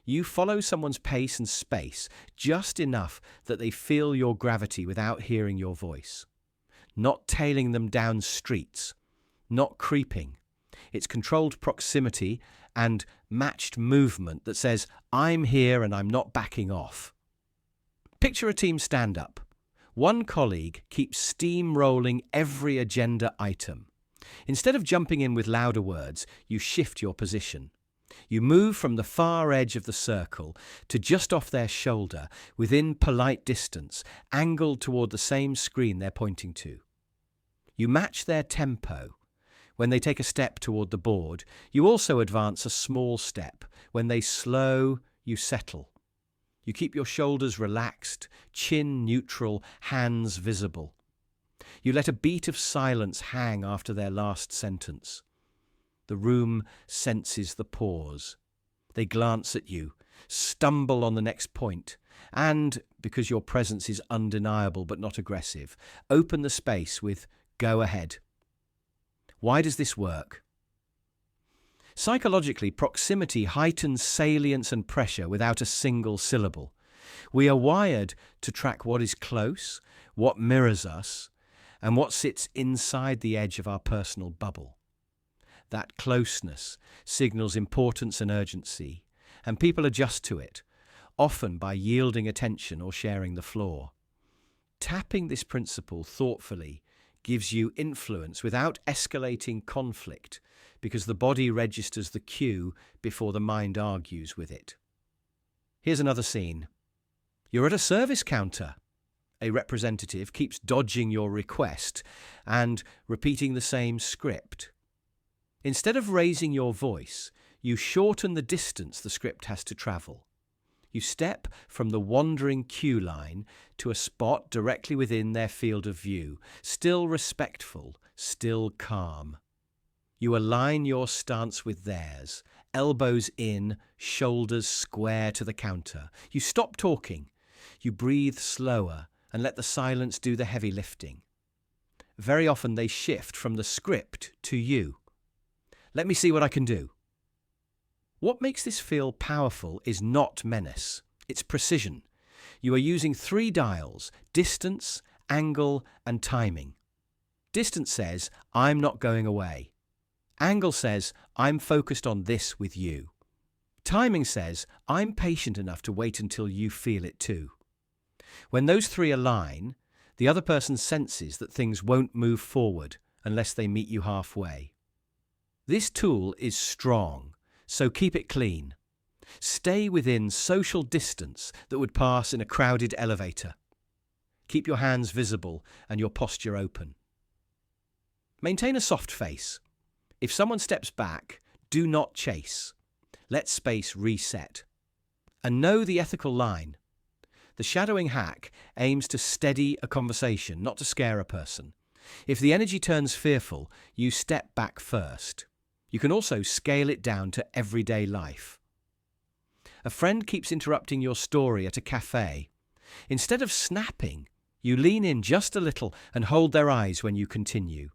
You follow someone's pace and space just enough that they feel your gravity without hearing your voice. Not tailing them down streets, not creeping. It's controlled proximity and matched movement that says, I'm here and I'm not backing off. Picture a team stand-up. One colleague keeps steamrolling every agenda item. Instead of jumping in with louder words, you shift your position. You move from the far edge of the circle to just off their shoulder, within polite distance, angled toward the same screen they're pointing to. You match their tempo. When they take a step toward the board, you also advance a small step. When they slow, you settle. You keep your shoulders relaxed, chin neutral, hands visible. You let a beat of silence hang after their last sentence. The room senses the pause. They glance at you, stumble on the next point, and, because your presence is undeniable but not aggressive, open the space with "Go ahead." Why does this work? Psychologically, proximity heightens salience and pressure without a single syllable. We are wired to track what is close, what mirrors us, and what sits inside the edge of our personal bubble. That closeness signals importance and urgency, and people adjust to it, often by yielding attention or sharing the floor. Tapping this principle thoughtfully gives you influence without escalating conflict, because the body registers the cue before the mind argues with it. Here's another scene. You're at a service counter. A representative keeps dodging your request and repeating the same script. Instead of raising your voice, you shorten the distance the script has to travel. You step from the wandering queue line to a spot directly within their field of view, still respectful, still calm. You align your stance with theirs, elbows in, shoulders square to the counter. You stop talking. You breathe slower and let the silence do the heavy lifting. Very often they shift from the script to you. Let me see what I can do. What makes this feel powerful is not menace. It's precision. You are using 3 dials: distance, angle, and timing. Distance says, I'm not going away. Angle says, I'm focused on this with you. Timing says, I'm patient enough to wait until you feel it too. When those 3 align, the other person senses that things won't move forward unless they meet you halfway. This tool is strong, so keep it clean. Stay within social distance that would pass in a crowded elevator. Keep your hands visible and your posture open. Maintain a soft face. If someone steps back, do not chase. Let space reset. And know the ethical line. The shadowing hack aims to steady a conversation, not to scare a person. If the energy turns fearful, you step back first. You can also scale it down to everyday life. A friend keeps interrupting your story at a cafe. Instead of snapping, you lean in just a little and hold their eyes when you continue.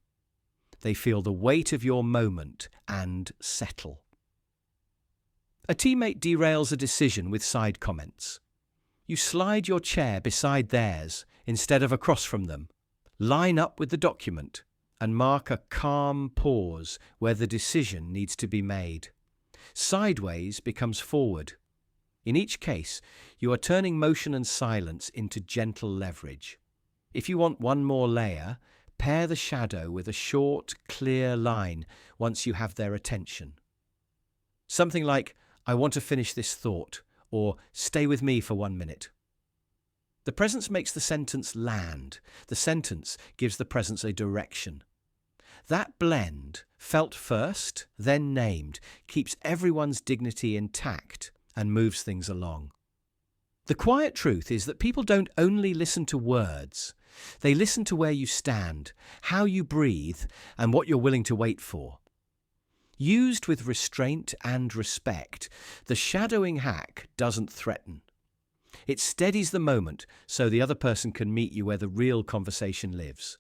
They feel the weight of your moment and settle. A teammate derails a decision with side comments. You slide your chair beside theirs instead of across from them. Line up with the document and mark a calm pause where the decision needs to be made. Sideways becomes forward. In each case, you are turning motion and silence into gentle leverage. If you want one more layer, pair the shadow with a short, clear line once you have their attention. Something like, I want to finish this thought, or stay with me for 1 minute. The presence makes the sentence land. The sentence gives the presence a direction. That blend, felt first, then named, keeps everyone's dignity intact and moves things along. The quiet truth is that people don't only listen to words. They listen to where you stand, how you breathe, and what you're willing to wait for. Used with restraint and respect, the shadowing hack doesn't threaten. It steadies the moment so the other person can meet you where the real conversation lives.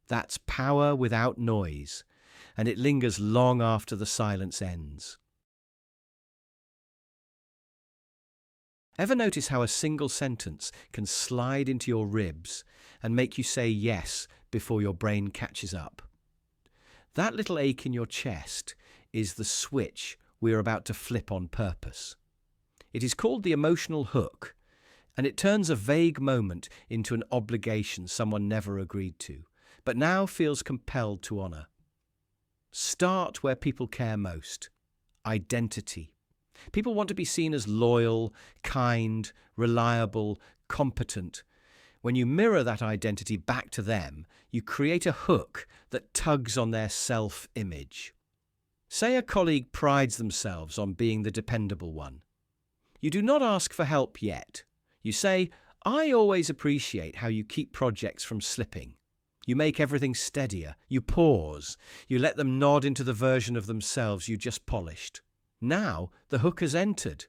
That's power without noise, and it lingers long after the silence ends. Ever notice how a single sentence can slide into your ribs and make you say yes before your brain catches up? That little ache in your chest is the switch we're about to flip on purpose. It is called the emotional hook, and it turns a vague moment into an obligation someone never agreed to, but now feels compelled to honour. Start where people care most: identity. People want to be seen as loyal, kind, reliable, competent. When you mirror that identity back to them, you create a hook that tugs on their self-image. Say a colleague prides themselves on being the dependable one. You do not ask for help yet. You say, "I always appreciate how you keep projects from slipping." You make everything steadier. You pause. You let them nod into the version of themselves you just polished. Now the hook has entered.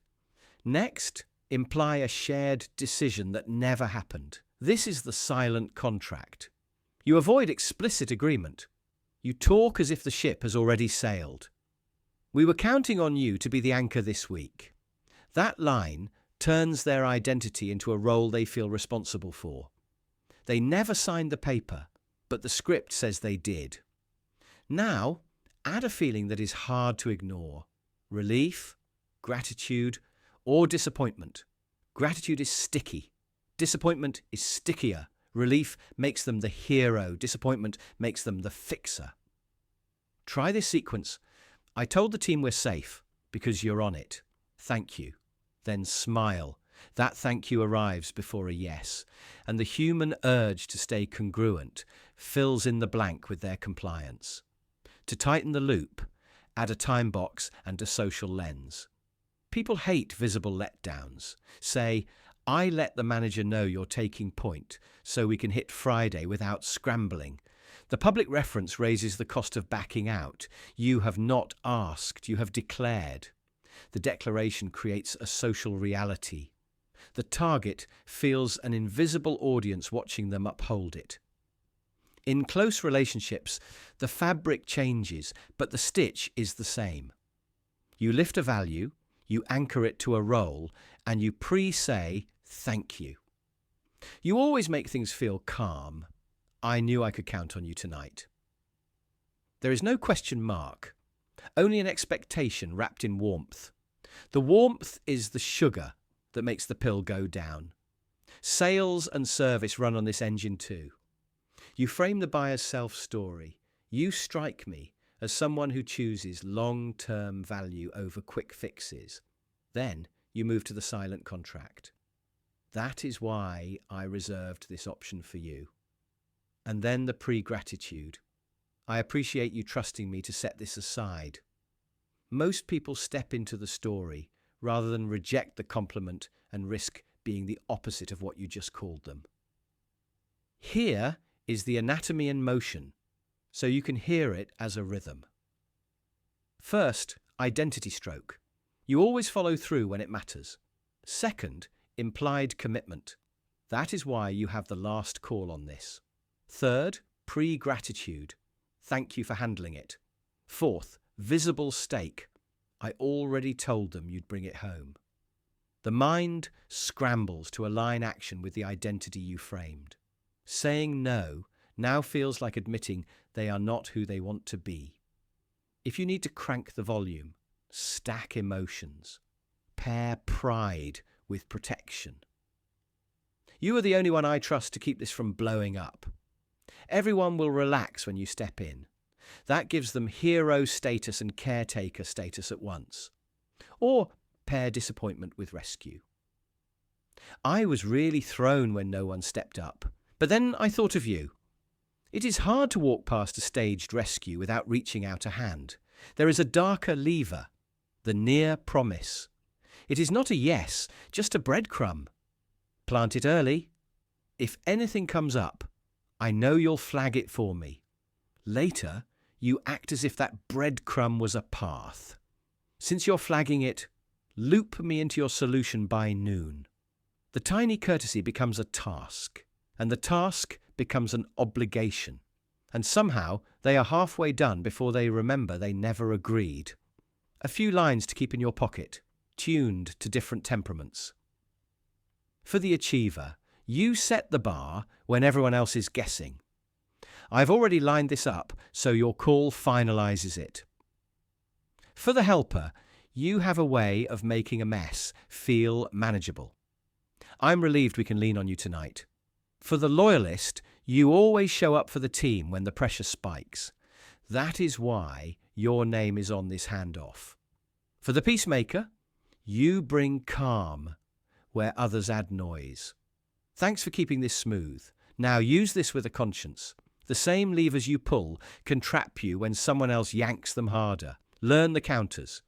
Next, imply a shared decision that never happened. This is the silent contract. You avoid explicit agreement. You talk as if the ship has already sailed. "We were counting on you to be the anchor this week." That line turns their identity into a role they feel responsible for. They never signed the paper, but the script says they did. Now, add a feeling that is hard to ignore: relief, gratitude, or disappointment. Gratitude is sticky. Disappointment is stickier. Relief makes them the hero. Disappointment makes them the fixer. Try this sequence. "I told the team we're safe because you're on it. Thank you." Then smile. That thank you arrives before a yes, and the human urge to stay congruent fills in the blank with their compliance. To tighten the loop, add a time box and a social lens. People hate visible letdowns. Say, "I let the manager know you're taking point so we can hit Friday without scrambling." The public reference raises the cost of backing out. You have not asked, you have declared. The declaration creates a social reality. The target feels an invisible audience watching them uphold it. In close relationships, the fabric changes, but the stitch is the same. You lift a value, you anchor it to a role, and you pre-say, "Thank you." You always make things feel calm. "I knew I could count on you tonight." There is no question mark, only an expectation wrapped in warmth. The warmth is the sugar that makes the pill go down. Sales and service run on this engine too. You frame the buyer's self-story. "You strike me as someone who chooses long-term value over quick fixes." Then you move to the silent contract. "That is why I reserved this option for you." And then the pre-gratitude. "I appreciate you trusting me to set this aside." Most people step into the story rather than reject the compliment and risk being the opposite of what you just called them. Here is the anatomy in motion, so you can hear it as a rhythm. First, identity stroke. You always follow through when it matters. Second, implied commitment. That is why you have the last call on this. Third, pre-gratitude. Thank you for handling it. Fourth, visible stake. I already told them you'd bring it home. The mind scrambles to align action with the identity you framed. Saying no now feels like admitting they are not who they want to be. If you need to crank the volume, stack emotions, pair pride with protection. You are the only one I trust to keep this from blowing up. Everyone will relax when you step in. That gives them hero status and caretaker status at once. Or pair disappointment with rescue. I was really thrown when no one stepped up, but then I thought of you. It is hard to walk past a staged rescue without reaching out a hand. There is a darker lever, the near promise. It is not a yes, just a breadcrumb. Plant it early. If anything comes up, I know you'll flag it for me. Later, you act as if that breadcrumb was a path. Since you're flagging it, loop me into your solution by noon. The tiny courtesy becomes a task, and the task becomes an obligation. And somehow they are halfway done before they remember they never agreed. A few lines to keep in your pocket, tuned to different temperaments. For the achiever, you set the bar when everyone else is guessing. I've already lined this up, so your call finalizes it. For the helper, you have a way of making a mess feel manageable. I'm relieved we can lean on you tonight. For the loyalist, you always show up for the team when the pressure spikes. That is why your name is on this handoff. For the peacemaker, you bring calm where others add noise. Thanks for keeping this smooth. Now use this with a conscience. The same levers you pull can trap you when someone else yanks them harder. Learn the counters.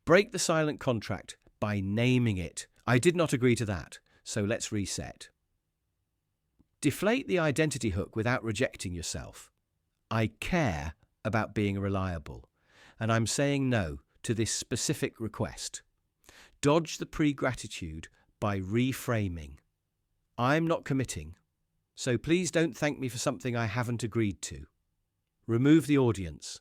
Break the silent contract by naming it. I did not agree to that, so let's reset. Deflate the identity hook without rejecting yourself. I care about being reliable, and I'm saying no to this specific request. Dodge the pre-gratitude by reframing. I'm not committing, so please don't thank me for something I haven't agreed to. Remove the audience.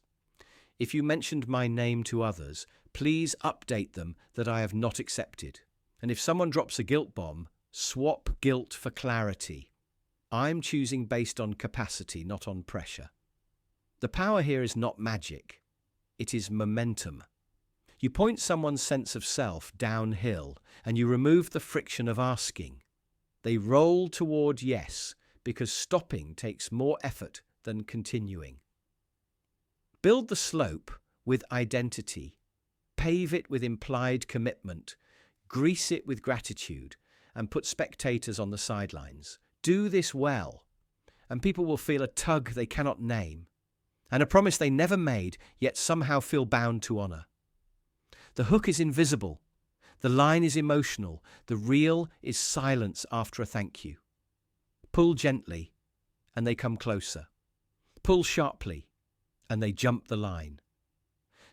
If you mentioned my name to others, please update them that I have not accepted. And if someone drops a guilt bomb, swap guilt for clarity. I'm choosing based on capacity, not on pressure. The power here is not magic. It is momentum. You point someone's sense of self downhill and you remove the friction of asking. They roll toward yes because stopping takes more effort than continuing. Build the slope with identity. Pave it with implied commitment. Grease it with gratitude and put spectators on the sidelines. Do this well, and people will feel a tug they cannot name, and a promise they never made, yet somehow feel bound to honor. The hook is invisible. The line is emotional. The reel is silence after a thank you. Pull gently, and they come closer. Pull sharply, and they jump the line.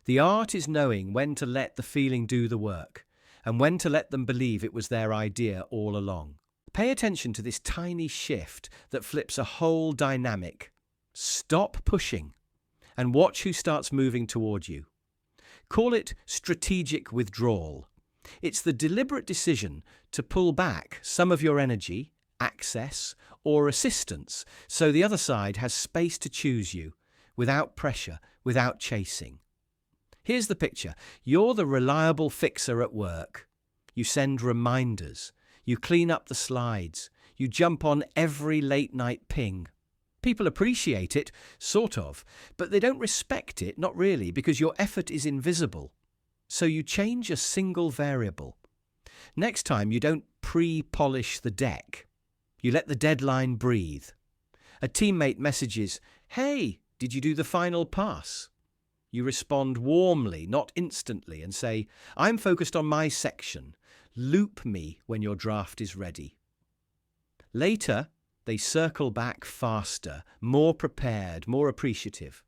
The art is knowing when to let the feeling do the work, and when to let them believe it was their idea all along. Pay attention to this tiny shift that flips a whole dynamic. Stop pushing and watch who starts moving toward you. Call it strategic withdrawal. It's the deliberate decision to pull back some of your energy, access, or assistance so the other side has space to choose you, without pressure, without chasing. Here's the picture. You're the reliable fixer at work. You send reminders. You clean up the slides. You jump on every late-night ping. People appreciate it, sort of, but they don't respect it, not really, because your effort is invisible. So you change a single variable. Next time, you don't pre-polish the deck. You let the deadline breathe. A teammate messages, "Hey, did you do the final pass?" You respond warmly, not instantly, and say, "I'm focused on my section. Loop me when your draft is ready." Later, they circle back faster, more prepared, more appreciative.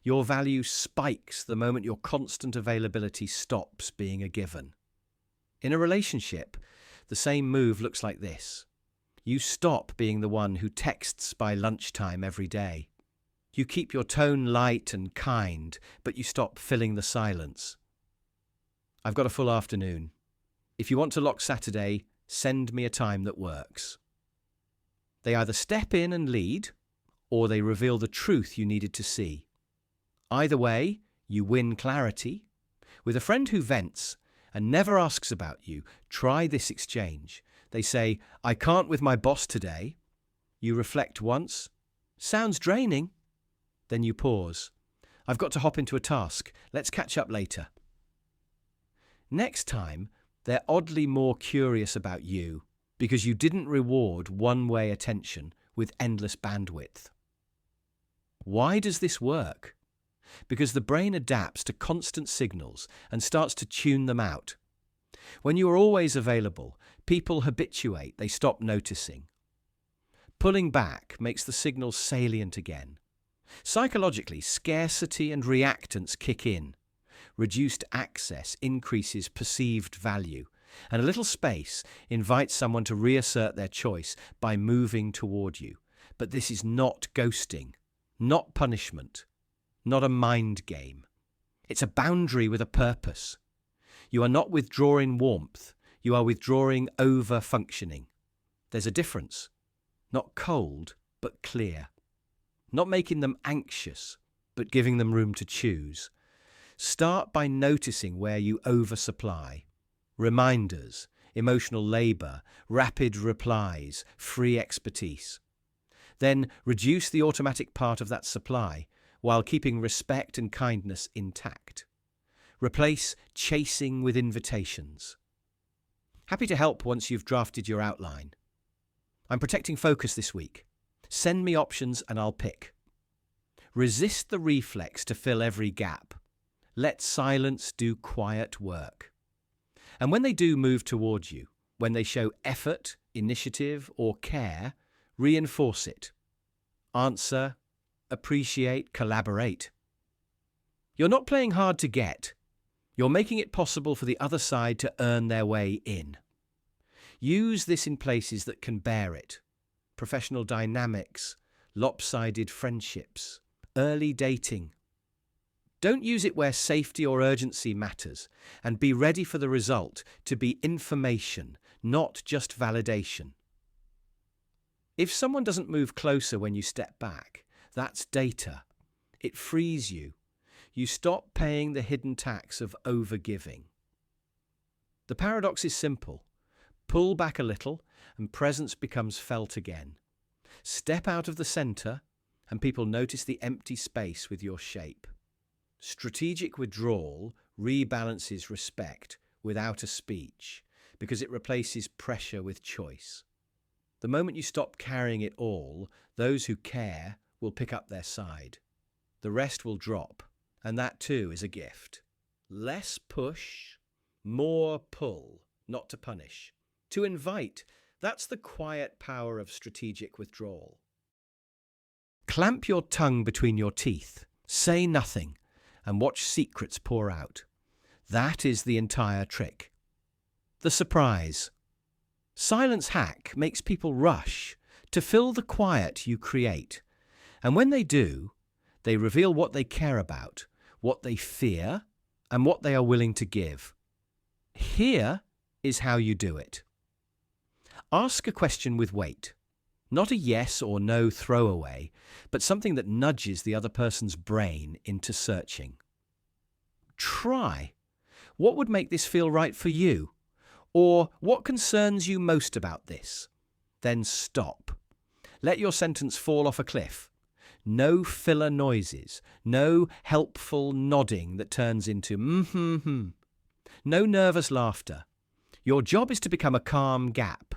Your value spikes the moment your constant availability stops being a given. In a relationship, the same move looks like this. You stop being the one who texts by lunchtime every day. You keep your tone light and kind, but you stop filling the silence. I've got a full afternoon. If you want to lock Saturday, send me a time that works. They either step in and lead, or they reveal the truth you needed to see. Either way, you win clarity. With a friend who vents and never asks about you, try this exchange. They say, "I can't with my boss today." You reflect once. "Sounds draining." Then you pause. "I've got to hop into a task. Let's catch up later." Next time, they're oddly more curious about you because you didn't reward one-way attention with endless bandwidth. Why does this work? Because the brain adapts to constant signals and starts to tune them out. When you are always available, people habituate, they stop noticing. Pulling back makes the signals salient again. Psychologically, scarcity and reactance kick in. Reduced access increases perceived value, And a little space invites someone to reassert their choice by moving toward you. But this is not ghosting, not punishment, not a mind game. It's a boundary with a purpose. You are not withdrawing warmth, you are withdrawing over-functioning. There's a difference. Not cold, but clear. Not making them anxious, but giving them room to choose. Start by noticing where you oversupply. Reminders, emotional labour, rapid replies, free expertise. Then reduce the automatic part of that supply while keeping respect and kindness intact. Replace chasing with invitations. Happy to help once you've drafted your outline. I'm protecting focus this week. Send me options and I'll pick. Resist the reflex to fill every gap. Let silence do quiet work. And when they do move towards you, when they show effort, initiative, or care, reinforce it. Answer, appreciate, collaborate. You're not playing hard to get. You're making it possible for the other side to earn their way in. Use this in places that can bear it. Professional dynamics, lopsided friendships, early dating. Don't use it where safety or urgency matters, and be ready for the result to be information, not just validation. If someone doesn't move closer when you step back, that's data. It frees you. You stop paying the hidden tax of overgiving. The paradox is simple. Pull back a little and presence becomes felt again. Step out of the center and people notice the empty space with your shape. Strategic withdrawal rebalances respect without a speech because it replaces pressure with choice. The moment you stop carrying it all, those who care will pick up their side. The rest will drop, and that too is a gift. Less push, more pull, not to punish. To invite, that's the quiet power of strategic withdrawal. Clamp your tongue between your teeth, say nothing, and watch secrets pour out. That is the entire trick. The surprise. Silence hack makes people rush to fill the quiet you create. And when they do, they reveal what they care about, what they fear, and what they are willing to give. Here is how you do it. Ask a question with weight. Not a yes or no throwaway, but something that nudges the other person's brain into searching. Try. What would make this feel right for you? Or what concerns you most about this? Then stop. Let your sentence fall off a cliff. No filler noises. No helpful nodding that turns into mm-hmm-hmm. No nervous laughter. Your job is to become a calm gap.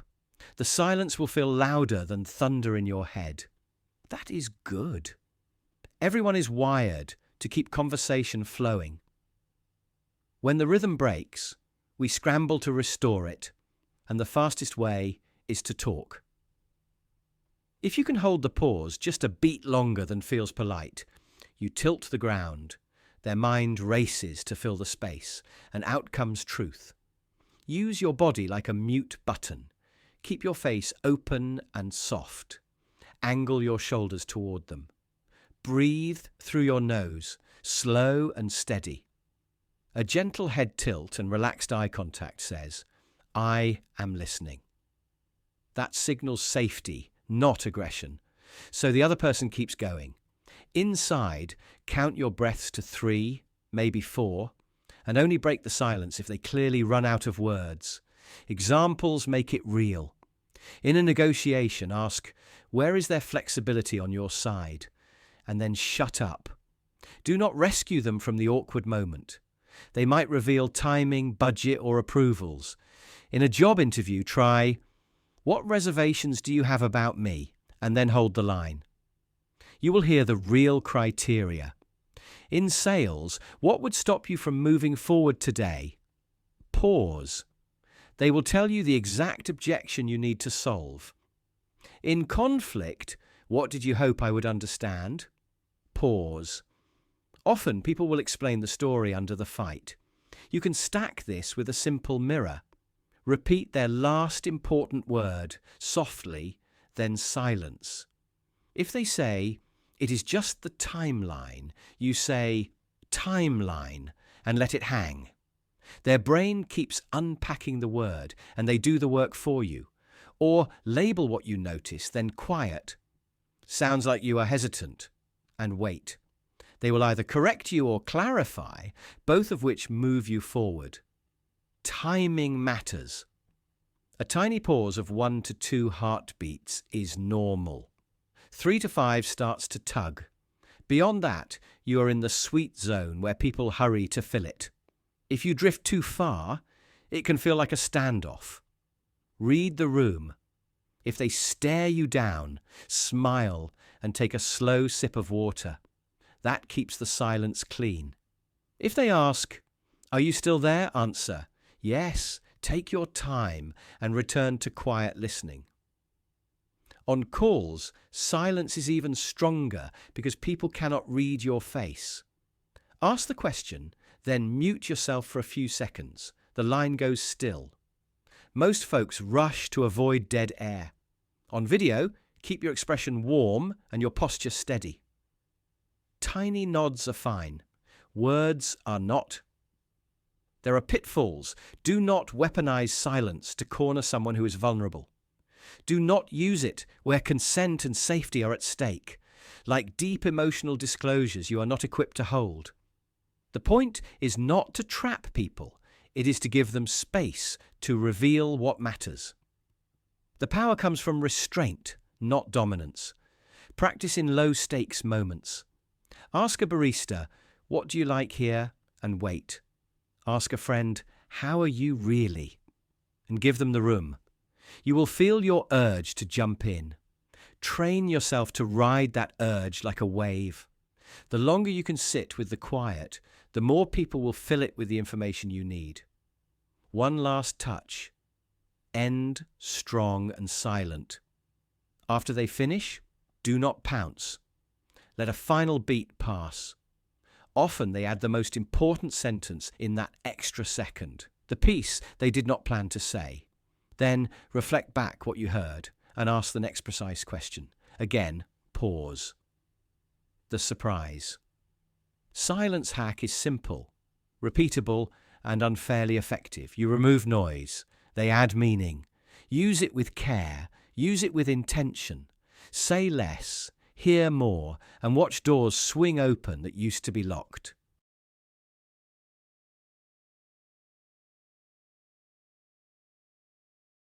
The silence will feel louder than thunder in your head. That is good. Everyone is wired to keep conversation flowing. When the rhythm breaks, we scramble to restore it, and the fastest way is to talk. If you can hold the pause just a beat longer than feels polite, you tilt the ground, their mind races to fill the space, and out comes truth. Use your body like a mute button. Keep your face open and soft. Angle your shoulders toward them. Breathe through your nose, slow and steady. A gentle head tilt and relaxed eye contact says, I am listening. That signals safety, not aggression. So the other person keeps going. Inside, count your breaths to 3, maybe 4, and only break the silence if they clearly run out of words. Examples make it real. In a negotiation, ask, where is their flexibility on your side? And then shut up. Do not rescue them from the awkward moment. They might reveal timing, budget, or approvals. In a job interview, try, what reservations do you have about me? And then hold the line. You will hear the real criteria. In sales, what would stop you from moving forward today? Pause. They will tell you the exact objection you need to solve. In conflict, what did you hope I would understand? Pause. Often people will explain the story under the fight. You can stack this with a simple mirror. Repeat their last important word softly, then silence. If they say, "It is just the timeline," you say, "Timeline," and let it hang. Their brain keeps unpacking the word, and they do the work for you. Or label what you notice, then quiet. Sounds like you are hesitant, and wait. They will either correct you or clarify, both of which move you forward. Timing matters. A tiny pause of 1 to 2 heartbeats is normal. 3 to 5 starts to tug. Beyond that, you are in the sweet zone where people hurry to fill it. If you drift too far, it can feel like a standoff. Read the room. If they stare you down, smile and take a slow sip of water. That keeps the silence clean. If they ask, "Are you still there?" answer, "Yes." Take your time and return to quiet listening. On calls, silence is even stronger because people cannot read your face. Ask the question, then mute yourself for a few seconds. The line goes still. Most folks rush to avoid dead air. On video, keep your expression warm and your posture steady. Tiny nods are fine. Words are not. There are pitfalls. Do not weaponize silence to corner someone who is vulnerable. Do not use it where consent and safety are at stake, like deep emotional disclosures you are not equipped to hold. The point is not to trap people. It is to give them space to reveal what matters. The power comes from restraint, not dominance. Practice in low-stakes moments. Ask a barista, "What do you like here?" and wait. Ask a friend, "How are you really?" and give them the room. You will feel your urge to jump in. Train yourself to ride that urge like a wave. The longer you can sit with the quiet, the more people will fill it with the information you need. One last touch. End strong and silent. After they finish, do not pounce. Let a final beat pass. Often they add the most important sentence in that extra second, the piece they did not plan to say. Then reflect back what you heard and ask the next precise question. Again, pause. The surprise. Silence hack is simple, repeatable, and unfairly effective. You remove noise. They add meaning. Use it with care. Use it with intention. Say less. Hear more, and watch doors swing open that used to be locked.